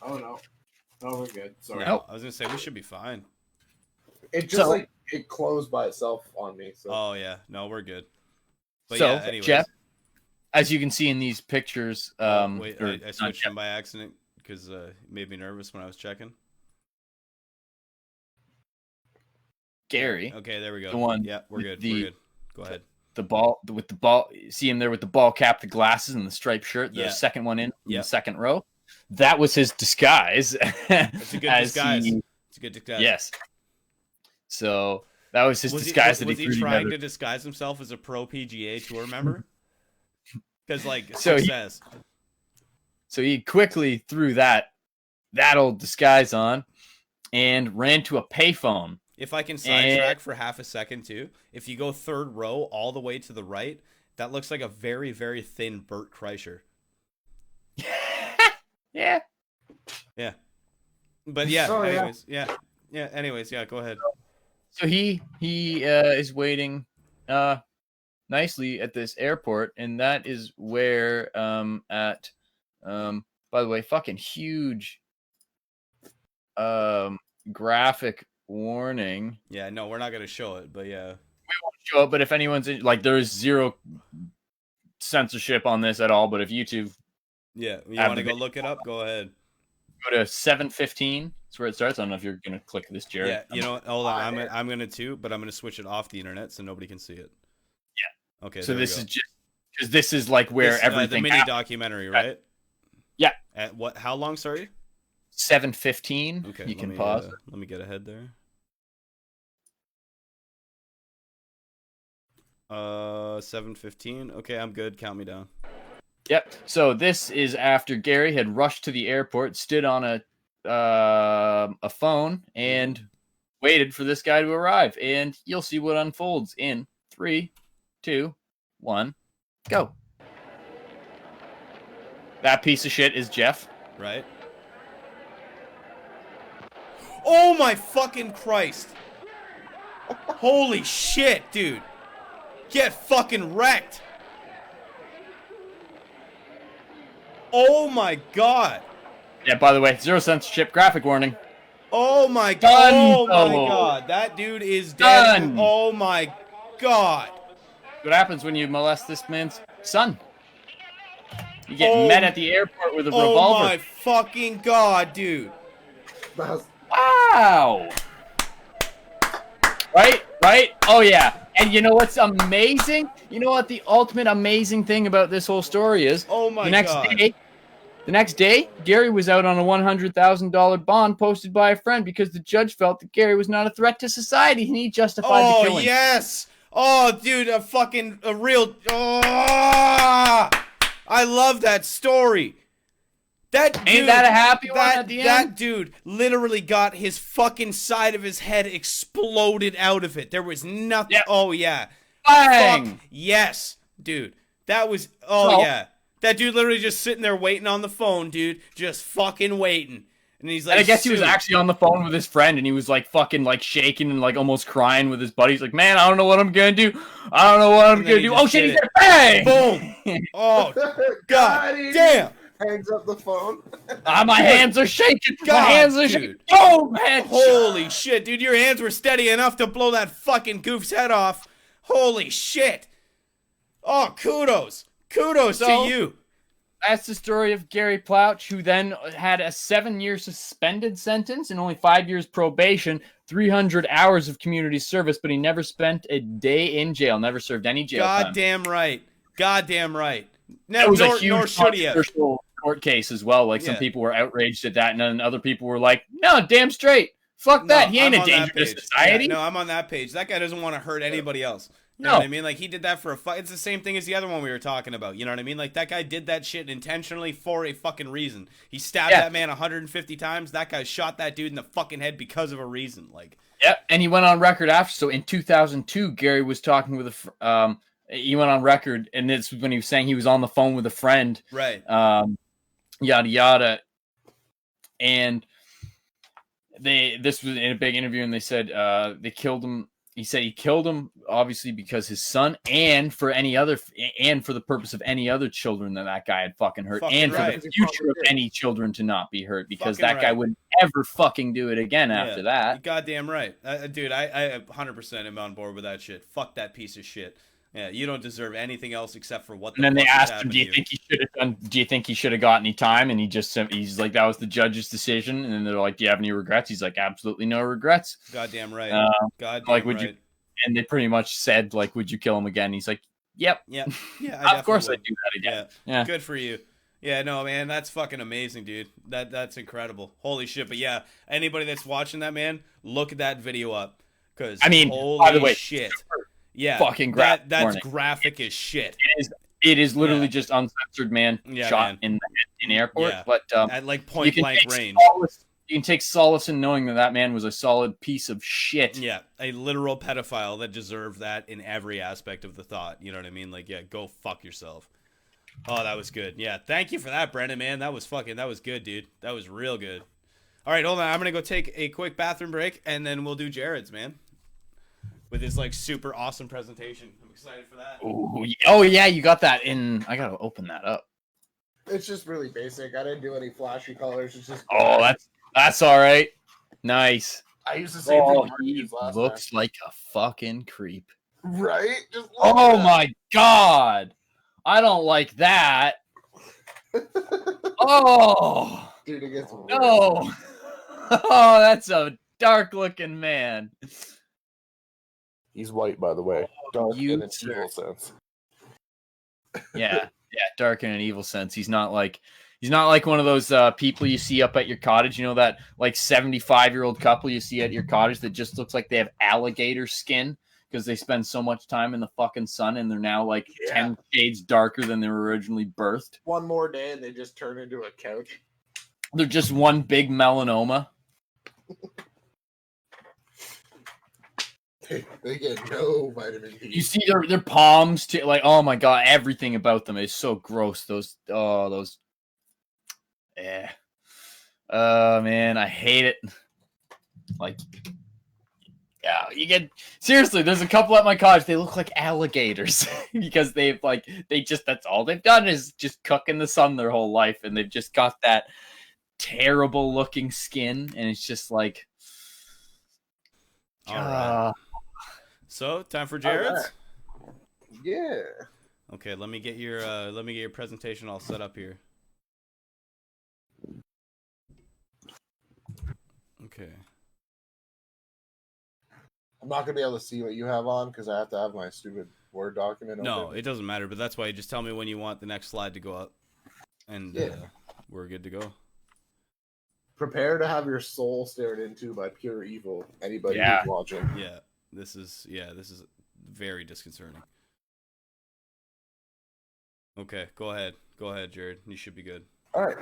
Oh, no. No, we're good. Sorry. No, I was going to say, we should be fine. It just, it closed by itself on me. So. Oh, yeah. No, we're good. But so, yeah, anyways. Jeff, as you can see in these pictures... wait, I switched them by accident because it made me nervous when I was checking. Gary. Okay, there we go. The one yeah, we're good. We're good. Go ahead. The ball, see him there with the ball cap, the glasses, and the striped shirt. The second one in the second row. That was his disguise. It's a good disguise. It's a good disguise. Yes. So that was his disguise. Was he trying to disguise himself as a pro PGA Tour member? Because success. So he quickly threw that old disguise on and ran to a payphone. If I can sidetrack for half a second too, if you go third row all the way to the right, that looks like a very, very thin Bert Kreischer. Yeah. Yeah. But yeah, anyways, go ahead. So he is waiting nicely at this airport, and that is where by the way, fucking huge graphic warning. Yeah, no, we're not going to show it, but yeah. We won't show it, but if anyone's there's zero censorship on this at all, but if YouTube... Yeah, you want to go look it up? Go ahead. Go to 7:15 That's where it starts. I don't know if you're gonna click this, Jared. Yeah, you know what? Hold on. I'm gonna too, but I'm gonna switch it off the internet so nobody can see it. Yeah. Okay. So this is just because this is like where everything. The mini documentary, right? Yeah. At what? How long? Sorry. 7:15. Okay. You can pause. Let me get ahead there. 7:15. Okay, I'm good. Count me down. Yep. So this is after Gary had rushed to the airport, stood on a phone, and waited for this guy to arrive. And you'll see what unfolds in 3, 2, 1, go. That piece of shit is Jeff. Right. Oh my fucking Christ! Holy shit, dude! Get fucking wrecked! Oh my god! Yeah, by the way, 0 censorship graphic warning. Oh my Done. god! Oh my god! That dude is dead! Done. Oh my god! What happens when you molest this man's son? You get met at the airport with a revolver. Oh my fucking god, dude! Wow! Right? Oh yeah. And you know what's amazing? You know what the ultimate amazing thing about this whole story is? Oh my god! The next day, Gary was out on a $100,000 bond posted by a friend because the judge felt that Gary was not a threat to society and he justified the killing. Oh yes! Oh dude, a real. Oh, I love that story. That dude, Ain't that a happy one at the end? That dude literally got his fucking side of his head exploded out of it. There was nothing. Yep. Oh yeah. Bang! Fuck. Yes, dude. That was. Oh yeah. That dude literally just sitting there waiting on the phone, dude. Just fucking waiting. And he's like, and I guess he was actually on the phone with his friend, and he was like fucking like shaking and like almost crying with his buddy. He's like, "Man, I don't know what I'm gonna do. I don't know what I'm gonna do." Oh shit! He's there. Bang! Boom! Oh god damn! Hangs up the phone. My hands are shaking. God, my hands are shaking. Boom! Head. Holy shit, dude! Your hands were steady enough to blow that fucking goof's head off. Holy shit! Oh, kudos to you. That's the story of Gary Plouch, who then had a 7-year suspended sentence and only 5 years probation, 300 hours of community service, but he never spent a day in jail, never served any jail time. Goddamn right. It was a huge controversial court case as well. Like some people were outraged at that, and then other people were like, "No, damn straight. Fuck that. He ain't a danger to society." Yeah, no, I'm on that page. That guy doesn't want to hurt anybody else. You know what I mean? Like, he did that for a It's the same thing as the other one we were talking about. You know what I mean? Like, that guy did that shit intentionally for a fucking reason. He stabbed that man 150 times. That guy shot that dude in the fucking head because of a reason. Like, yep. And he went on record after. So in 2002, Gary was talking with he went on record, and it's when he was saying he was on the phone with a friend. Right. Yada yada. And this was in a big interview, and they said they killed him. He said he killed him obviously because his son, and for the purpose of any other children that guy had fucking hurt, and for the future of any children to not be hurt, because that guy would never fucking do it again after that. You're goddamn right, dude. I 100% am on board with that shit. Fuck that piece of shit. Yeah, you don't deserve anything else except for what. And then they asked him, "Do you think he should have got any time?" And he's like, "That was the judge's decision." And then they're like, "Do you have any regrets?" He's like, "Absolutely no regrets." Goddamn right. Would you? And they pretty much said, like, "Would you kill him again?" He's like, "Yep." Yeah. Of course I'd do that again. Yeah. Good for you. Yeah, no, man, that's fucking amazing, dude. That's incredible. Holy shit. But yeah, anybody that's watching that, man, look at that video up. Because holy by the way, shit. Yeah, fucking that's graphic as shit. It is literally just uncensored man shot in the head in airport, but at like point blank range. You can take solace in knowing that man was a solid piece of shit. Yeah, a literal pedophile that deserved that in every aspect of the thought. You know what I mean? Like, yeah, go fuck yourself. Oh, that was good. Yeah, thank you for that, Brendan, man. That was good, dude. That was real good. All right, hold on. I'm going to go take a quick bathroom break, and then we'll do Jared's, man. With his, like, super awesome presentation. I'm excited for that. Ooh, oh, yeah, you got that in. I got to open that up. It's just really basic. I didn't do any flashy colors. It's just... Oh, that's all right. Nice. I used the same thing. He looks like a fucking creep. Right? Oh, my God. I don't like that. Oh. Dude, it gets worse. No. Oh, that's a dark looking man. He's white, by the way. Dark you, in an sir. evil sense. Yeah, dark in an evil sense. He's not like one of those people you see up at your cottage. You know that like 75-year-old couple you see at your cottage that just looks like they have alligator skin because they spend so much time in the fucking sun and they're now like 10 shades darker than they were originally birthed. One more day and they just turn into a couch. They're just one big melanoma. They get no vitamin D. You see their palms too, like, oh my god, everything about them is so gross. Man, I hate it. Like, yeah, you get seriously. There's a couple at my cottage. They look like alligators because that's all they've done is just cook in the sun their whole life, and they've just got that terrible looking skin, and it's just like, all right. So, time for Jared's? Right. Yeah. Okay, let me get your presentation all set up here. Okay. I'm not gonna be able to see what you have on because I have to have my stupid Word document open. No, it doesn't matter, but that's why you just tell me when you want the next slide to go up. And we're good to go. Prepare to have your soul stared into by pure evil. Anybody who's watching. Yeah. This is very disconcerting. Okay, go ahead, Jared. You should be good. All right,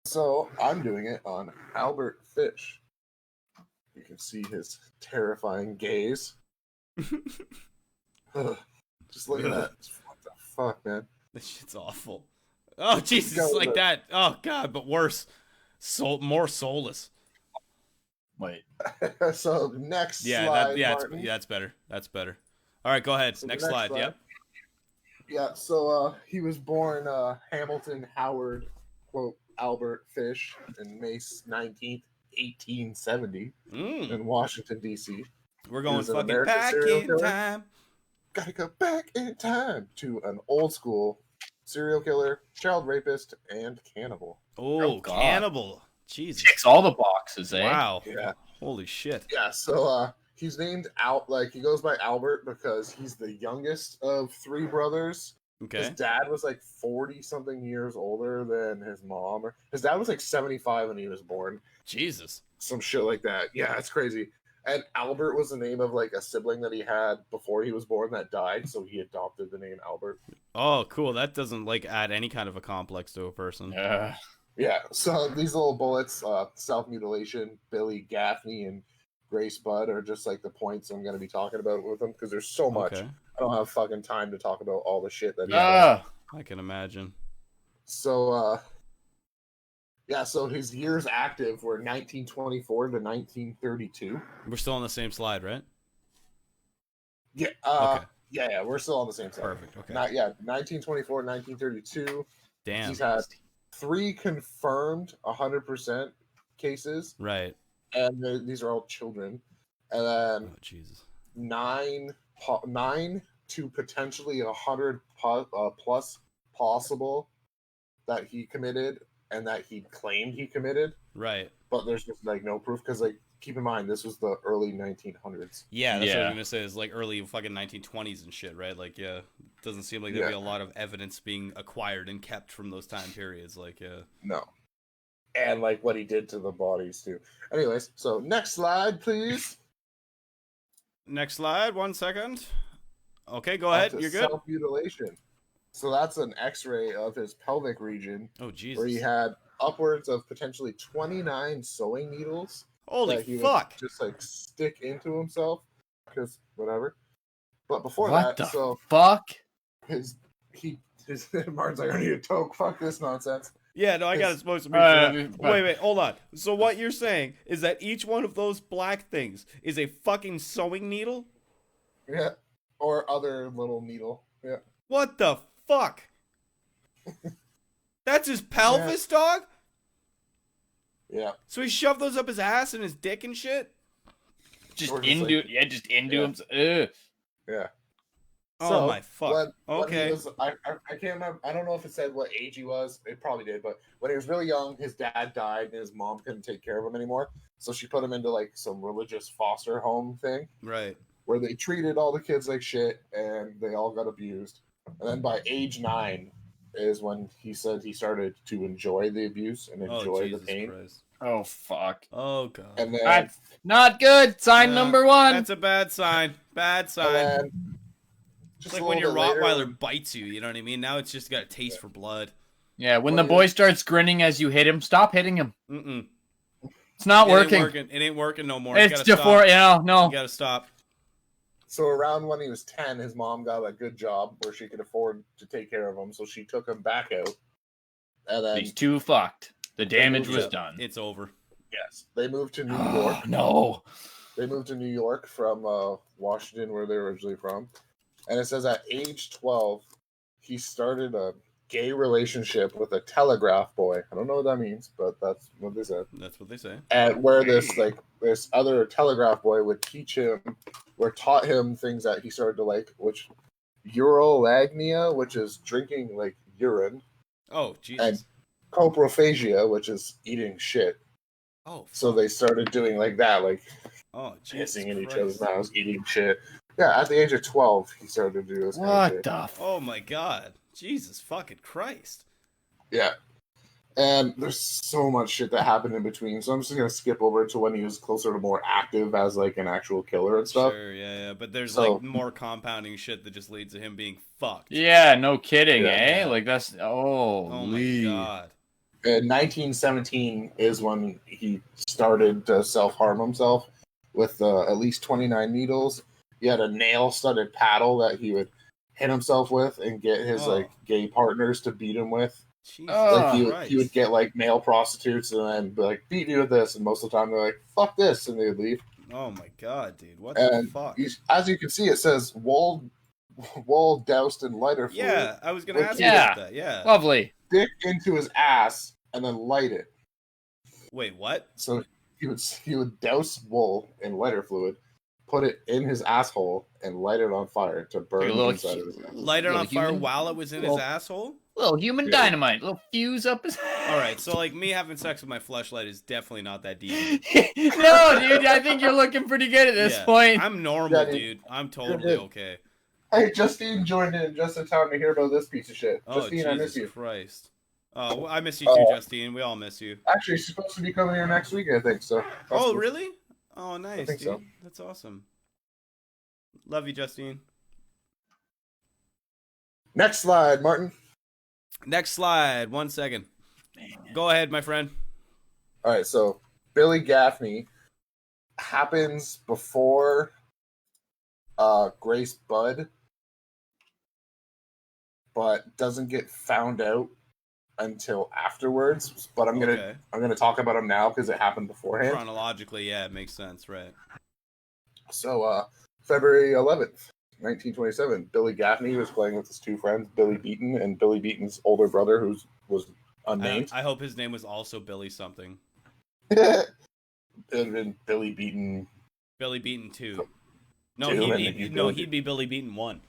so I'm doing it on Albert Fish. You can see his terrifying gaze. Just look at that. What the fuck, man? This shit's awful. Oh Jesus, like that. Oh God, but worse. More soulless. Wait. So next slide. That's better. That's better. All right, go ahead. So next slide. Yep. Yeah. So he was born Hamilton Howard, quote Albert Fish, in May 19th, 1870, in Washington D.C. We're going fucking back in time. Gotta go back in time to an old school serial killer, child rapist, and cannibal. Oh, cannibal. Jesus. Ticks all the boxes, eh? Wow. Yeah. Holy shit. Yeah, so he's named he goes by Albert because he's the youngest of three brothers. Okay. His dad was like 40-something years older than his mom. His dad was like 75 when he was born. Jesus. Some shit like that. Yeah, it's crazy. And Albert was the name of like a sibling that he had before he was born that died, so he adopted the name Albert. Oh, cool. That doesn't like add any kind of a complex to a person. Yeah, so these little bullets, self-mutilation, Billy Gaffney, and Grace Budd are just like the points I'm going to be talking about with them because there's so much. Okay. I don't have fucking time to talk about all the shit that I can imagine. So, so his years active were 1924 to 1932. We're still on the same slide, right? Yeah. Okay. Yeah, we're still on the same slide. Perfect. Okay. 1924, 1932. Damn. He's had 3 confirmed 100% cases. Right. And these are all children. And then Jesus. 9 to potentially 100 plus possible that he committed and that he claimed he committed. Right. But there's just like no proof because like keep in mind this was the early 1900s. Yeah, that's what I was gonna say. It's like early fucking 1920s and shit, right? Like, yeah, it doesn't seem like there'd be a lot of evidence being acquired and kept from those time periods. Like, yeah. No. And like what he did to the bodies too. Anyways, so next slide, please. Next slide. 1 second. Okay, go ahead. You're good. Self-mutilation. So that's an X-ray of his pelvic region. Oh, Jesus. Where he had upwards of potentially 29 sewing needles. Holy he fuck! Would just like stick into himself, because whatever. But before what that, the fuck? His Martin's like, I need a toke. Fuck this nonsense. Yeah, no, I got it supposed to be. Wait, hold on. So what you're saying is that each one of those black things is a fucking sewing needle? Yeah, or other little needle. Yeah. What the fuck? That's his pelvis, dog? Yeah. So he shoved those up his ass and his dick and shit? Just into him. Ugh. Yeah. Oh my fuck. When he Okay. was, I can't remember. I don't know if it said what age he was. It probably did, but when he was really young, his dad died and his mom couldn't take care of him anymore. So she put him into like some religious foster home thing Right. where they treated all the kids like shit and they all got abused. And then by age 9 is when he said he started to enjoy the abuse and Oh enjoy the Jesus pain. Christ. Oh fuck. Oh god. And then, That's not good. Sign Yeah, number 1. That's a bad sign. Bad and sign. then It's just like a when your little bit later, Rottweiler bites you, you know what I mean? Now it's just got a taste for blood. Yeah, when What the boy is- starts grinning as you hit him, stop hitting him. Mm-mm. It's not It working. ain't working. It ain't working no more. It's gotta just stop. for no. You gotta stop. So around when he was 10, his mom got a good job where she could afford to take care of him, so she took him back out. And then He's too fucked. The damage was Yeah, done. It's over. yes, they moved to New York. No. They moved to New York from Washington, where they're originally from. And it says at age 12, he started a gay relationship with a telegraph boy. I don't know what that means, but that's what they said. That's what they say. And where this other telegraph boy would teach him or taught him things that he started to like, which urolagnia, which is drinking like urine, Oh Jesus. and coprophagia, which is eating shit. Oh. So they started doing like that, like Oh Jesus pissing in each Christ. other's mouths, eating shit. Yeah, at the age of 12, he started to do this kind of What shit. the f- Oh my God. Jesus fucking Christ. Yeah. And there's so much shit that happened in between, so I'm just gonna skip over to when he was closer to more active as like an actual killer and stuff. Sure, yeah. But there's So- like more compounding shit that just leads to him being fucked. Yeah, no kidding, Yeah. eh? Like that's Oh my Lee. God. In 1917 is when he started to self-harm himself with at least 29 needles. He had a nail-studded paddle that he would hit himself with and get his Oh. like gay partners to beat him with. Jesus Like he Christ. would get like male prostitutes and then be like, beat me with this, and most of the time they're like, fuck this, and they'd leave. Oh my God, dude. What And the fuck? as you can see, it says wall doused in lighter fluid. Yeah, I was gonna With- ask you Yeah. about that. Yeah. Lovely. Dick into his ass and then light it. Wait, what? So he would douse wool in lighter fluid, put it in his asshole, and light it on fire to burn Like a the little, inside of his ass. Light it little on fire human- while it was in his little- asshole? little human Yeah. dynamite, little fuse up his. All right, so like me having sex with my fleshlight is definitely not that deep. No, dude, I think you're looking pretty good at this Yeah, point. I'm normal, Yeah, dude. dude. I'm totally good. okay. Hey, Justine joined in just in time to hear about this piece of shit. Oh, Justine, I miss Jesus you. Christ. Oh, well, I miss you too, Justine. We all miss you. Actually, she's supposed to be coming here next week, I think. So. that's Oh, cool. really? Oh, nice, think dude. so. That's awesome. Love you, Justine. Next slide, Martin. Next slide. 1 second. Go ahead, my friend. All right, so Billy Gaffney happens before Grace Budd, but doesn't get found out until afterwards. But I'm Okay. gonna talk about him now because it happened beforehand. Chronologically, yeah, it makes sense, right? So February 11th, 1927, Billy Gaffney was playing with his two friends, Billy Beaton and Billy Beaton's older brother, who was unnamed. I hope his name was also Billy something. and then Billy Beaton. Billy Beaton 2. No, Two, and then he'd be Billy Beaton 1.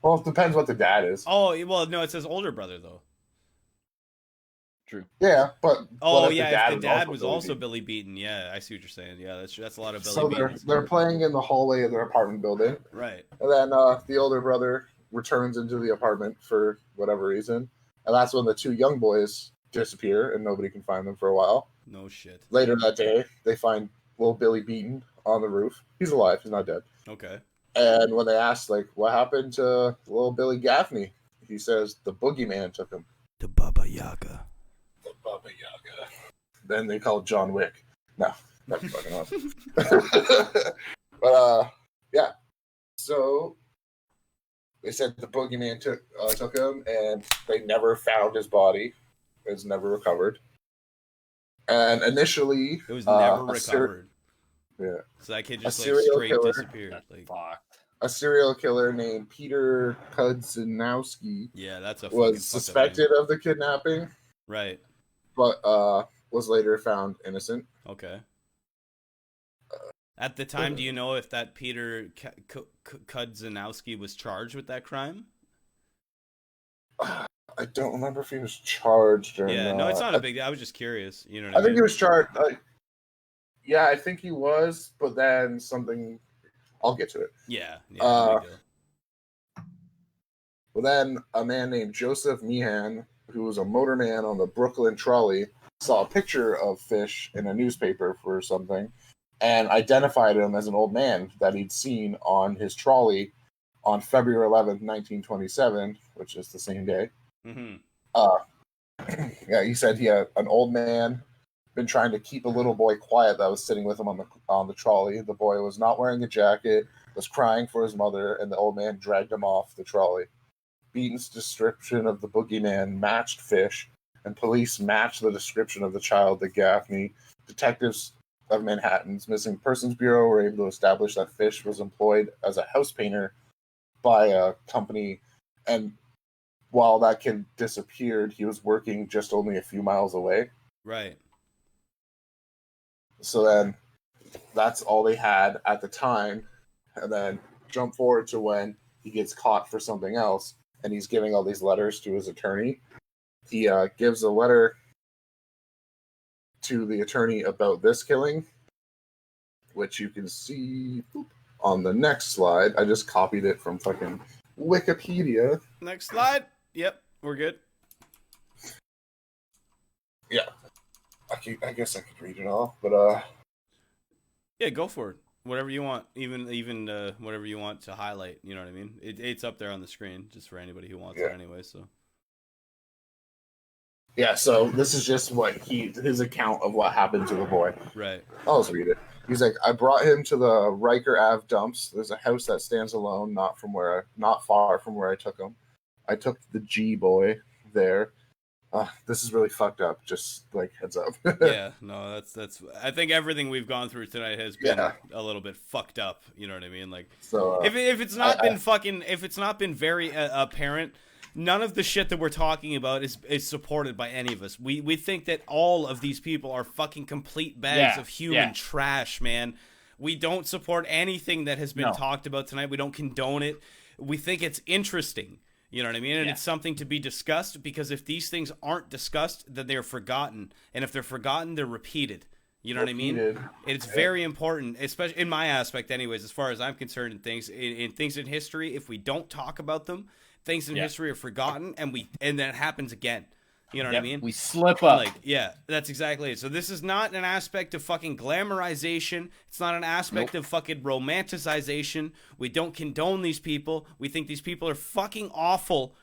Well, it depends what the dad is. Oh, well, no, it says older brother, though. True. Yeah, but Oh, what if yeah, if the dad is was Billy also Beaton? Billy Beaton. Yeah, I see what you're saying. Yeah, that's a lot of Billy So Beatons. they're playing in the hallway of their apartment building, Right. and then the older brother returns into the apartment for whatever reason, and that's when the two young boys disappear and nobody can find them for a while. No shit. Later that day, they find little Billy Beaton on the roof. He's alive. He's not dead. Okay. And when they ask, like, what happened to little Billy Gaffney, he says the boogeyman took him. The Baba Yaga. The Baba Yaga. Then they called John Wick. No, that's fucking awesome. But yeah. So they said the boogeyman took him, and they never found his body. It was never recovered. And initially, It was never a recovered. yeah. So that kid A just like serial straight killer. disappeared. Like, Fuck. A serial killer named Peter Kudzinowski yeah, that's a fucking was fucked up suspected of the kidnapping, name. Right. but was later found innocent. Okay. At the time, do you know if that Peter Kudzanowski was charged with that crime? I don't remember if he was charged or Yeah, not. no, it's not a big deal. I was just curious. You know what I I mean? think he was charged. Yeah, I think he was, but then something. I'll get to it. Yeah, no big deal. But then a man named Joseph Meehan, who was a motorman on the Brooklyn trolley, saw a picture of Fish in a newspaper for something and identified him as an old man that he'd seen on his trolley on February 11th, 1927, which is the same day. Mm-hmm. Yeah, he said he had an old man been trying to keep a little boy quiet that was sitting with him on the trolley. The boy was not wearing a jacket, was crying for his mother, and the old man dragged him off the trolley. Beaton's description of the boogeyman matched Fish, and police matched the description of the child to Gaffney. Detectives of Manhattan's Missing Persons Bureau were able to establish that Fish was employed as a house painter by a company, and while that kid disappeared, he was working just only a few miles away. Right. So then that's all they had at the time. And then jump forward to when he gets caught for something else and he's giving all these letters to his attorney. He gives a letter to the attorney about this killing, which you can see on the next slide. I just copied it from fucking Wikipedia. Next slide. Yep, we're good. Yeah. I guess I could read it off, but yeah, go for it. Whatever you want, even whatever you want to highlight. You know what I mean? It's up there on the screen just for anybody who wants it anyway. So yeah, so this is just what his account of what happened to the boy. Right. I'll just read it. He's like, I brought him to the Riker Ave dumps. There's a house that stands alone, not far from where I took him. I took the G boy there. This is really fucked up. Just like heads up. Yeah, no, that's. I think everything we've gone through tonight has been a little bit fucked up. You know what I mean? Like, so if it's not been very apparent, none of the shit that we're talking about is supported by any of us. We think that all of these people are fucking complete bags of human trash, man. We don't support anything that has been talked about tonight. We don't condone it. We think it's interesting. You know what I mean? And it's something to be discussed, because if these things aren't discussed, then they're forgotten. And if they're forgotten, they're repeated. You know what I mean? It's very important, especially in my aspect anyways, as far as I'm concerned, in things in history. If we don't talk about them, things in history are forgotten, and then it happens again. You know what I mean? We slip up. Like, yeah, that's exactly it. So this is not an aspect of fucking glamorization. It's not an aspect of fucking romanticization. We don't condone these people. We think these people are fucking awful,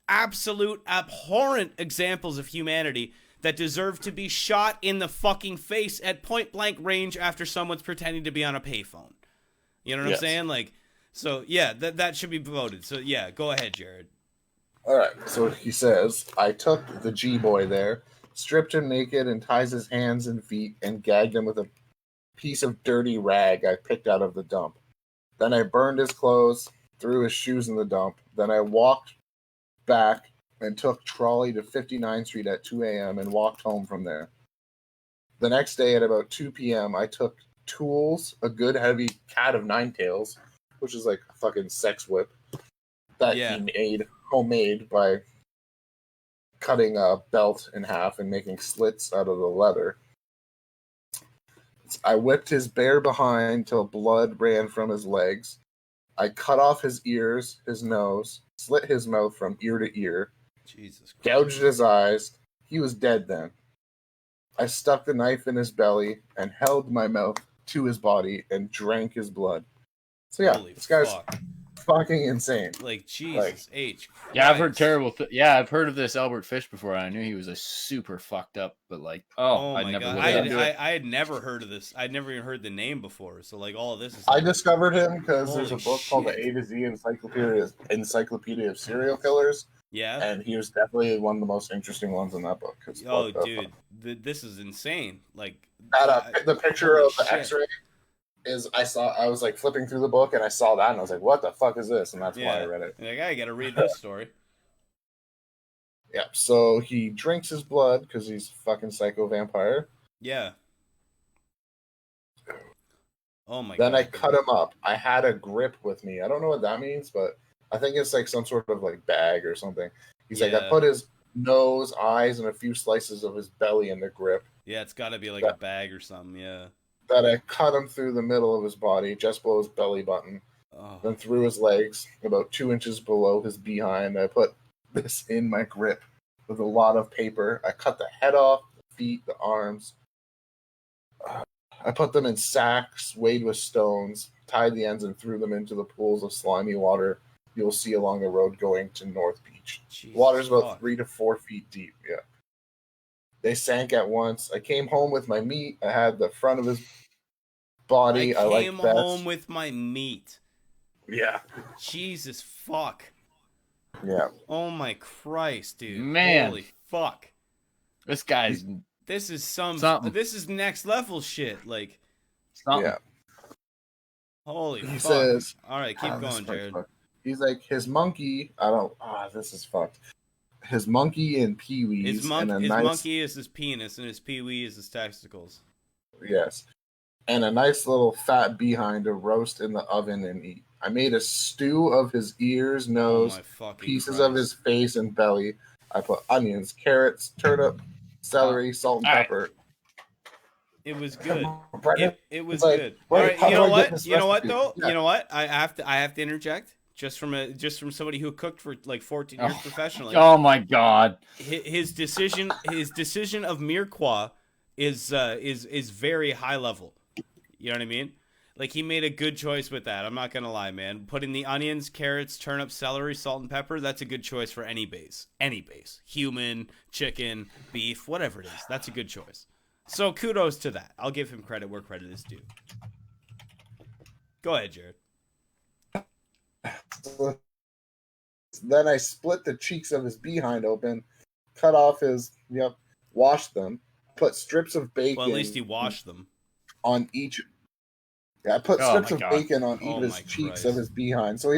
absolute abhorrent examples of humanity that deserve to be shot in the fucking face at point blank range after someone's pretending to be on a payphone. You know what I'm saying? Like, so yeah, that should be voted. So yeah, go ahead, Jared. All right, so he says, I took the G-boy there, stripped him naked and ties his hands and feet and gagged him with a piece of dirty rag I picked out of the dump. Then I burned his clothes, threw his shoes in the dump. Then I walked back and took trolley to 59th Street at 2 a.m. and walked home from there. The next day at about 2 p.m., I took tools, a good heavy cat of nine tails, which is like a fucking sex whip, that he made homemade by cutting a belt in half and making slits out of the leather. I whipped his bare behind till blood ran from his legs. I cut off his ears, his nose, slit his mouth from ear to ear, Jesus Christ. Gouged his eyes. He was dead then. I stuck the knife in his belly and held my mouth to his body and drank his blood. So yeah, this guy's fucking insane. Like, Jesus H. Christ. Yeah, I've heard terrible. I've heard of this Albert Fish before. I knew he was a super fucked up, but like, I had never heard of this. I'd never even heard the name before. So like, all of this is. I discovered him because there's a book called the A to Z Encyclopedia of Serial Killers. Yeah, and he was definitely one of the most interesting ones in that book. Oh, dude, this is insane. Like that, the picture of the X-ray. I was like flipping through the book and I saw that and I was like, what the fuck is this? And that's why I read it. Like, I gotta read this story. Yeah, so he drinks his blood because he's fucking psycho vampire. Yeah. Oh my Then god. I cut him up. I had a grip with me. I don't know what that means, but I think it's like some sort of like bag or something. He's like, I Yeah. put his nose, eyes, and a few slices of his belly in the grip. Yeah, it's got to be like a bag or something. Yeah. That I cut him through the middle of his body, just below his belly button, Oh. then through his legs, about 2 inches below his behind. I put this in my grip with a lot of paper. I cut the head off, the feet, the arms. I put them in sacks weighed with stones, tied the ends, and threw them into the pools of slimy water you'll see along the road going to North Beach. Jesus Water's about fuck. 3 to 4 feet deep. Yeah. They sank at once. I came home with my meat. I had the front of his body. I came liked best. home with my meat. Yeah. Jesus fuck. Yeah. Oh my Christ, dude. Man. Holy fuck. This guy's This is Something. This is next level shit. Like, something. Yeah. holy He fuck. says, All right, keep this going, part's Jared. fucked. He's like, his monkey. I don't. This is fucked. His monkey and peewees. His and a his nice, monkey is his penis, and his peewee is his testicles. Yes. And a nice little fat behind to roast in the oven and eat. I made a stew of his ears, Oh nose, my fucking pieces Christ. of his face and belly. I put onions, carrots, turnip, celery, salt, and All right. pepper. It was good. Brendan, It was it's like, good. wait, All right, how you do know I get what? this You know what recipe? though? Yeah. You know what? I have to interject just from somebody who cooked for like 14 years professionally. Oh my god. His decision of Mirepoix is very high level. You know what I mean? Like, he made a good choice with that. I'm not gonna lie, man. Putting the onions, carrots, turnip, celery, salt, and pepper, that's a good choice for any base. Any base. Human, chicken, beef, whatever it is. That's a good choice. So kudos to that. I'll give him credit where credit is due. Go ahead, Jared. Then I split the cheeks of his behind open, cut off his, washed them, put strips of bacon. Well, at least he washed them. On each. Yeah, I put Oh strips my of God. bacon on each Oh of his my cheeks Christ. of his behind. So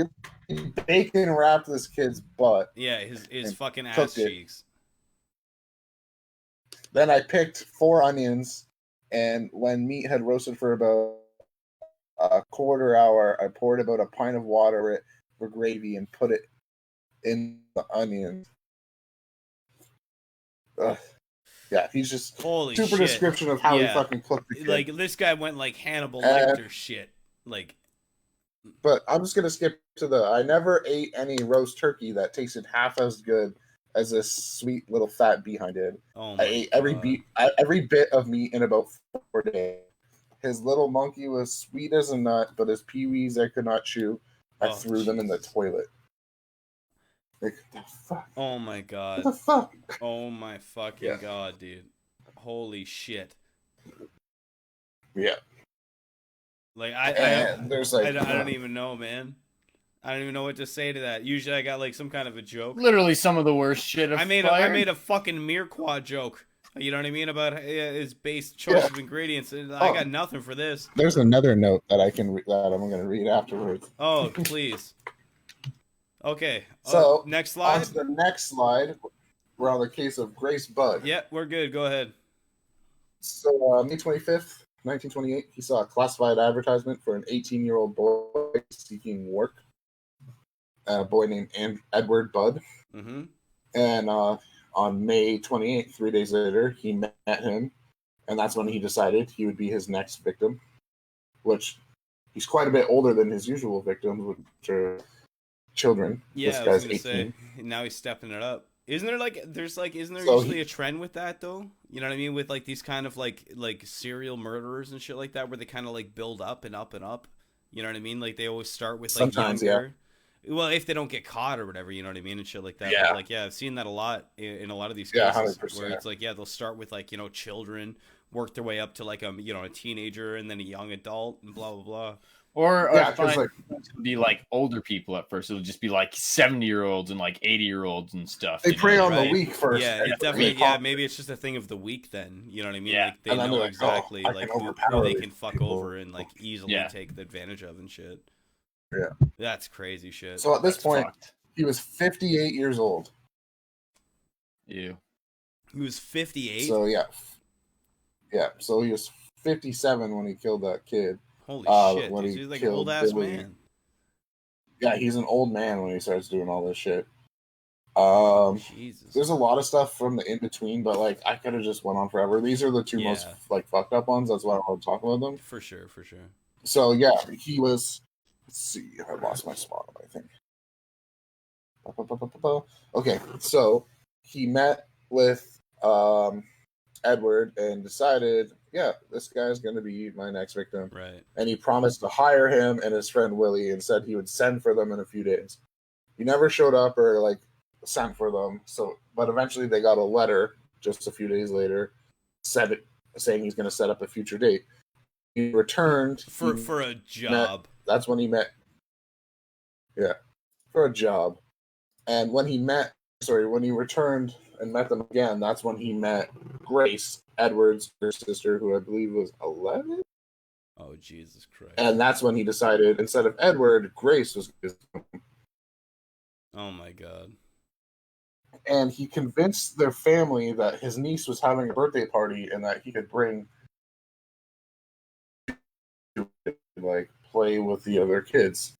he bacon wrapped this kid's butt. Yeah, his And fucking ass cooked it. cheeks. Then I picked 4 onions, and when meat had roasted for about a quarter hour, I poured about a pint of water for gravy and put it in the onions. Ugh. Yeah, he's just Holy super shit. description of how he Yeah. fucking cooked the kid. Like, this guy went like Hannibal Lecter shit. Like, But I'm just gonna skip to I never ate any roast turkey that tasted half as good as this sweet little fat behind it. oh my I ate every God. every bit of meat in about 4 days. His little monkey was sweet as a nut, but his peewees I could not chew. I Oh, threw them in the Jesus. toilet. Like, the fuck? Oh my What God. the fuck? Oh my fucking Yeah. God, dude. Holy shit. Yeah. Like, And there's like I don't even know, man. I don't even know what to say to that. Usually I got like some kind of a joke. Literally some of the worst shit of I made fire. a fucking Mirepoix joke. You know what I mean? About his base choice of ingredients. I got nothing for this. There's another note that I can that I'm going to read afterwards. Oh, please. Okay. So next on slide. to the next slide, we're on the case of Grace Budd. Yeah, we're good. Go ahead. So May 25th, 1928, he saw a classified advertisement for an 18-year-old boy seeking work. A boy named Edward Budd. Mm-hmm. And on May 28th, 3 days later, he met him, and that's when he decided he would be his next victim, which he's quite a bit older than his usual victims, which are children. Yeah, This I was guy's gonna 18. say. Now he's stepping it up. Isn't there isn't there So usually a trend with that though? You know what I mean? With like these kind of like serial murderers and shit like that, where they kind of like build up and up and up. You know what I mean? Like they always start with like Sometimes, younger. Well, if they don't get caught or whatever, you know what I mean, and shit like that. Yeah. But like, yeah, I've seen that a lot in a lot of these Yeah, cases 100%. where it's like, yeah, they'll start with like, you know, children, work their way up to like a teenager and then a young adult and blah blah blah. Or Yeah, I 'cause, find like- it's gonna be like older people at first. It'll just be like 70-year-olds and like 80-year-olds and stuff. They you know, prey on right? the weak first. Yeah, and it then definitely. they Yeah, pop- maybe it's just a thing of the week. Then you know what I mean? Yeah. Like they And then know they're like, oh, exactly I can like who overpower they these can fuck people. over and like easily Yeah. take advantage of and shit. Yeah. That's crazy shit. So at this That's point, fucked. he was 58 years old. Ew. He was 58. So yeah. So he was 57 when he killed that kid. Holy shit, when dude. he He's like an killed old ass Billy. man. Yeah, he's an old man when he starts doing all this shit. Jesus. There's a lot of stuff from the in between, but like I could have just went on forever. These are the two most Yeah. like fucked up ones. That's why I want to talk about them. For sure, for sure. So yeah, he was. Let's see, I lost my spot. I think. Okay, so he met with Edward and decided, yeah, this guy's going to be my next victim. Right. And he promised to hire him and his friend Willie and said he would send for them in a few days. He never showed up or like sent for them. So, but eventually they got a letter just a few days later, saying he's going to set up a future date. He returned For a job. That's when he met. Yeah, for a job. And when he returned and met them again, that's when he met Grace, Edward's sister, who I believe was 11. Oh, Jesus Christ. And that's when he decided, instead of Edward, Grace was his. Oh, my God. And he convinced their family that his niece was having a birthday party and that he could bring, like, play with the other kids.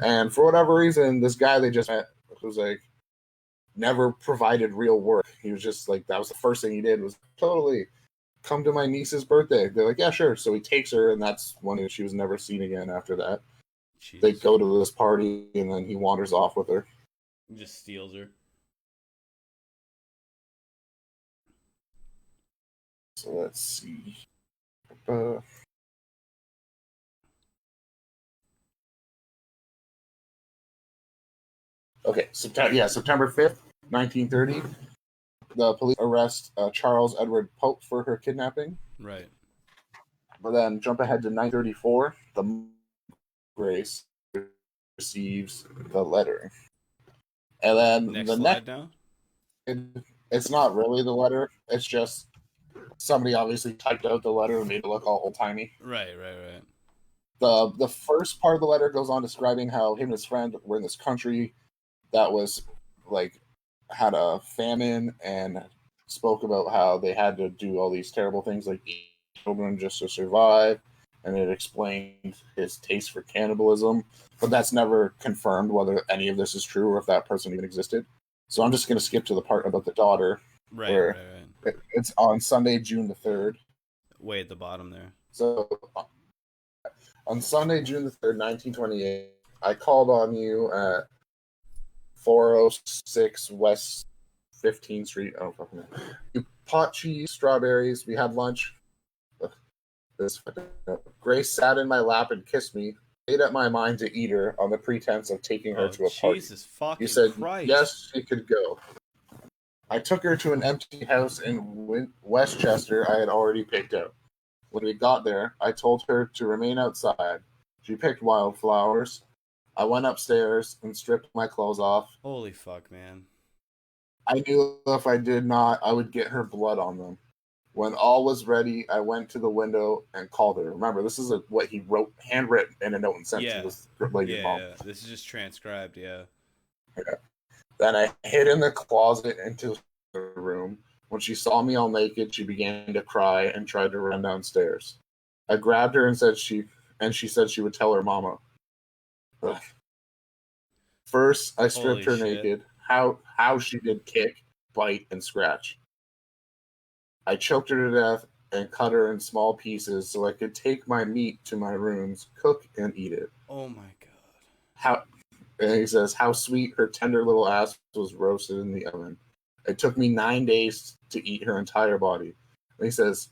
And for whatever reason, this guy they just met was like, never provided real work. He was just like, that was the first thing he did was totally come to my niece's birthday. They're like, yeah, sure. So he takes her, and that's when she was never seen again after that. Jesus. They go to this party, and then he wanders off with her. He just steals her. So let's see. Okay, September 5th, 1930. The police arrest Charles Edward Pope for her kidnapping. Right. But then jump ahead to 934. The Grace receives the letter. And then Next the slide next, now. it's not really the letter. It's just somebody obviously typed out the letter and made it look all old timey. Right. The first part of the letter goes on describing how him and his friend were in this country that was like had a famine and spoke about how they had to do all these terrible things like eat children just to survive, and it explained his taste for cannibalism, but that's never confirmed whether any of this is true or if that person even existed. So I'm just going to skip to the part about the daughter. Right. It's on Sunday, June the 3rd. Way at the bottom there. So on Sunday, June the 3rd, 1928, I called on you at 406 West 15th Street. I don't fucking know. You pot cheese, strawberries. We had lunch. Grace sat in my lap and kissed me. Made up my mind to eat her on the pretense of taking her to a party. Jesus fucking You said Christ. yes, she could go. I took her to an empty house in Westchester I had already picked out. When we got there, I told her to remain outside. She picked wildflowers. I went upstairs and stripped my clothes off. Holy fuck, man. I knew if I did not, I would get her blood on them. When all was ready, I went to the window and called her. Remember, this is what he wrote, handwritten in a note and sent to this lady's mom. Yeah. This is just transcribed, yeah. Then I hid in the closet into the room. When she saw me all naked, she began to cry and tried to run downstairs. I grabbed her and she said she would tell her mama. Ugh. First, I stripped her naked. How she did kick, bite, and scratch. I choked her to death and cut her in small pieces so I could take my meat to my rooms, cook, and eat it. Oh my God. And he says, how sweet her tender little ass was roasted in the oven. It took me 9 days to eat her entire body. And he says,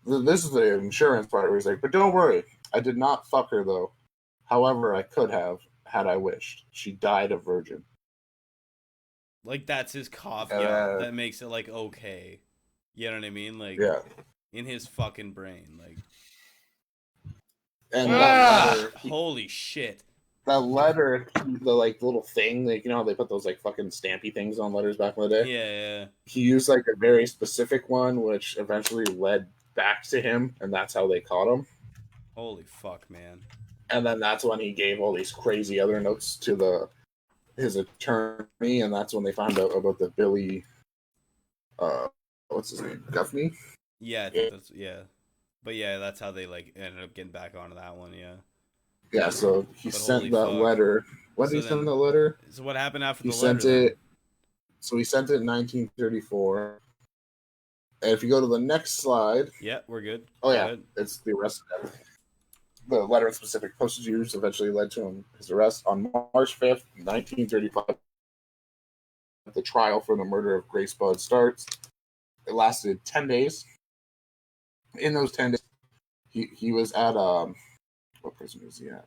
this is the insurance part where he's like, but don't worry, I did not fuck her though. However, I could have, had I wished. She died a virgin. Like, that's his caveat. That makes it, like, okay. You know what I mean? Like, yeah. In his fucking brain. Like, and that letter, holy shit. That letter, the, like, little thing, like, you know how they put those, like, fucking stampy things on letters back in the day? Yeah. He used, like, a very specific one, which eventually led back to him, and that's how they caught him. Holy fuck, man. And then that's when he gave all these crazy other notes to his attorney, and that's when they found out about the Billy, what's his name, Guffney? Yeah, I think that's, yeah. But yeah, that's how they like ended up getting back onto that one. Yeah. Yeah, so he But sent holy that fuck. letter. When So did he send then- that letter? So what happened after He the letter? sent Then? it. So he sent it in 1934. And if you go to the next slide, Yeah, we're good. oh Go yeah, ahead. it's the arrest. The letter in specific postage use eventually led to his arrest on March 5th, 1935. The trial for the murder of Grace Budd starts. It lasted 10 days. In those 10 days, he was at what prison was he at?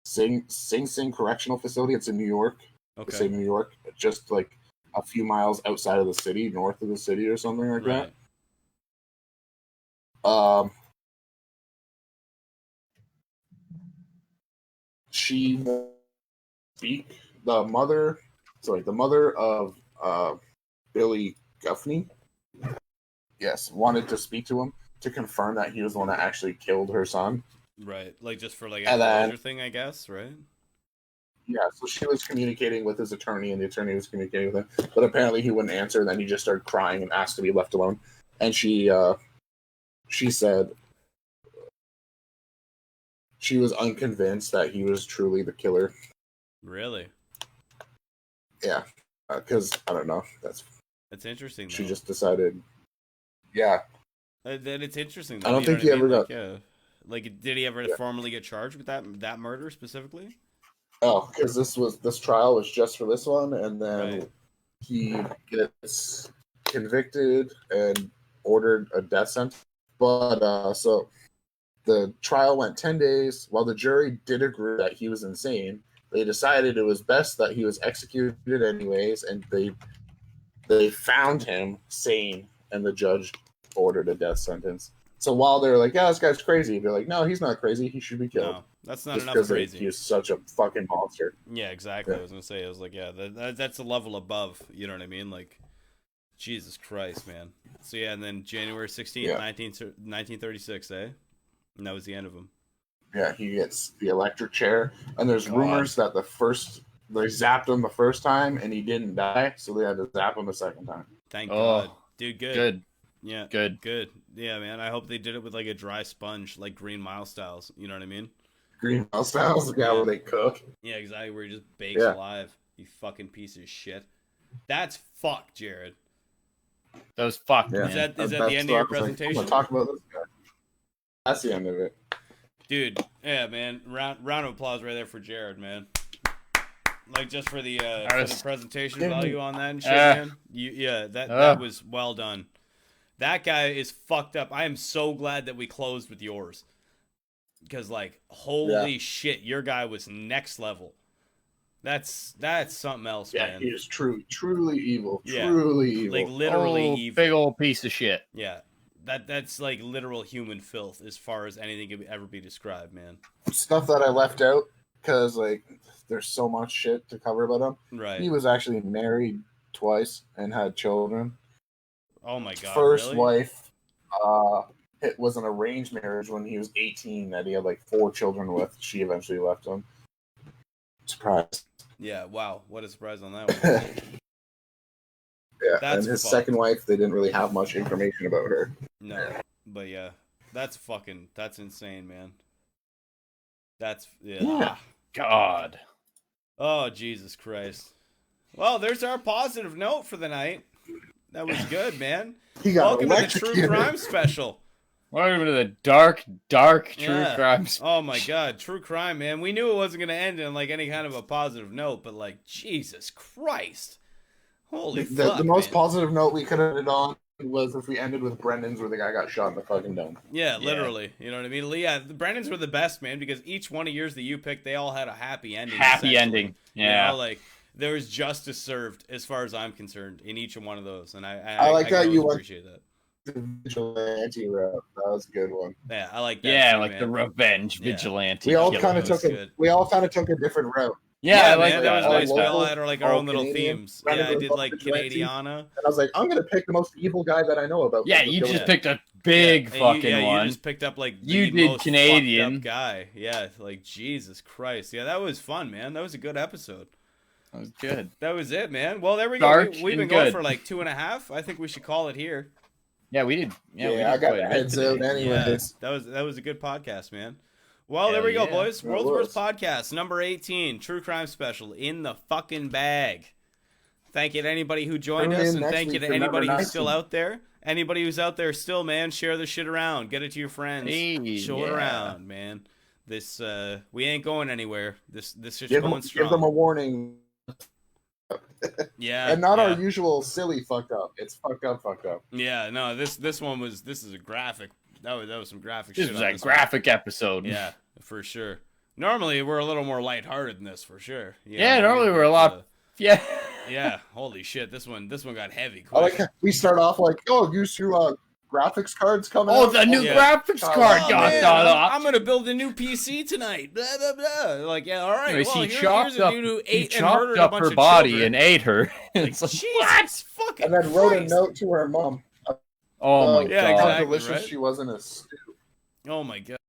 Sing Sing Correctional Facility. It's in New York. Okay. The state of New York, just like a few miles outside of the city, north of the city, or something like Right. that. She speak the mother of Billy Guffney. Yes, wanted to speak to him to confirm that he was the one that actually killed her son. Right. Like just for like a And then- closure thing, I guess. Right. Yeah, so she was communicating with his attorney, and the attorney was communicating with him, but apparently he wouldn't answer. And then he just started crying and asked to be left alone. And she said she was unconvinced that he was truly the killer. Really. Yeah, because I don't know. That's interesting. Though. she just decided. Yeah, Then it's interesting. I Though, don't you think know he what I ever mean? got. Like, yeah. Like, did he ever Yeah. formally get charged with that murder specifically? Oh, because this trial was just for this one, and then Right. he gets convicted and ordered a death sentence. But so the trial went 10 days. While the jury did agree that he was insane, they decided it was best that he was executed anyways, and they found him sane, and the judge ordered a death sentence. So while they're like, yeah, this guy's crazy, they're like, no, he's not crazy. He should be killed. No, that's not Just enough because crazy. he's such a fucking monster. Yeah, exactly. Yeah. I was gonna say, I was like, yeah, that's a level above. You know what I mean? Like, Jesus Christ, man. So yeah, and then January 16th, Yeah. 1936, eh? And that was the end of him. Yeah, he gets the electric chair, and there's God. rumors that they zapped him the first time and he didn't die, so they had to zap him a second time. Thank Oh, God, dude. Good. Yeah, Good. good. Yeah, man. I hope they did it with like a dry sponge, like Green Mile styles. You know what I mean? Green House styles, the guy where they cook. Yeah, exactly. Where he just bakes Yeah. alive. You fucking piece of shit. That's fuck, Jared. That was fucked, Yeah. man. Is that That's the end of your why I was like, I'm presentation? gonna talk about this guy. That's the end of it. Dude, yeah, man. Round of applause right there for Jared, man. Like just for the presentation Yeah. value on that and shit, man. That was well done. That guy is fucked up. I am so glad that we closed with yours. Because like, holy shit, your guy was next level. That's something else, Yeah, man. he is truly evil. Yeah. Truly evil. Like literally Oh, evil. big old piece of shit. Yeah. That's like literal human filth as far as anything could ever be described, man. Stuff that I left out because like there's so much shit to cover about him. Right. He was actually married twice and had children. Oh my god. First really? wife, it was an arranged marriage when he was 18 that he had like 4 children with. She eventually left him. Surprise. Yeah, wow. What a surprise on that one. Yeah, That's and his fucked. second wife, they didn't really have much information about her. No. But yeah. That's insane, man. That's Yeah. God. Oh, Jesus Christ. Well, there's our positive note for the night. That was good, man. He got Welcome to the True electrocuted. Crime Special. Welcome to the dark true Yeah. crimes. Oh my god, true crime, man. We knew it wasn't going to end in like any kind of a positive note, but like, Jesus Christ. Holy fuck, The most man. positive note we could have ended on was if we ended with Brendan's where the guy got shot in the fucking dome. Yeah, literally. You know what I mean? Yeah, the Brennans were the best, man, because each one of yours that you picked, they all had a happy ending. Happy essentially. ending. Yeah. You know, like, there was justice served, as far as I'm concerned, in each one of those, and I like can that you always went- appreciate that. The vigilante route. That was a good one. Yeah, I like that. Yeah, too, like man. the revenge Yeah. vigilante. We all killer. kind of was took good. a different route. Yeah, I like man, that. that was nice. We Local, all had our, like, our all own little Canadian. themes. Brandon Yeah, I was did both like vigilante. Canadiana. And I was like, I'm gonna pick the most evil guy that I know about. Yeah, for you the just villain. picked a big Yeah, fucking you one. just picked up like You the did most Canadian. fucked up guy. Yeah, like Jesus Christ. Yeah, that was fun, man. That was a good episode. That was good. That was it, man. Well, there we go. Dark We've been and going good. for like 2.5. I think we should call it here. Yeah, we did. Yeah, we did I got quite a the bit heads out today. anyways. Yeah, that was a good podcast, man. Well, there Hell we go, yeah. boys. It World's was. Worst Podcast, number 18, True Crime Special, in the fucking bag. Thank you to anybody who joined Tune us, in and next thank you week to for number anybody who's still 19. out there. Anybody who's out there still, man, share the shit around. Get it to your friends. Hey, Show it yeah. around, man. This we ain't going anywhere. This shit's Give going them, strong. give them a warning. Yeah, And not yeah. our usual silly fucked up. It's fucked up. Yeah, no, this one was this is a graphic. That was some graphic This shit. was on a this graphic episode. one. Yeah, for sure. Normally we're a little more lighthearted than this, for sure. You Yeah, know, normally we're a lot. Yeah. Yeah, holy shit, this one got heavy I quick. like we start off like, oh, use your graphics cards coming Oh, out. the new Yeah. graphics Oh, card oh, got man, done. I'm gonna build a new PC tonight. Blah blah blah. Like, yeah, all right. Anyways, Well, he here's chopped a up, dude who he ate and murdered chopped a up bunch her of body children. and ate her. Like, It's like, Jesus fucking And then wrote Christ. a note to her mom. oh my Yeah, god. How exactly, delicious right? she was in a stew. Oh my god.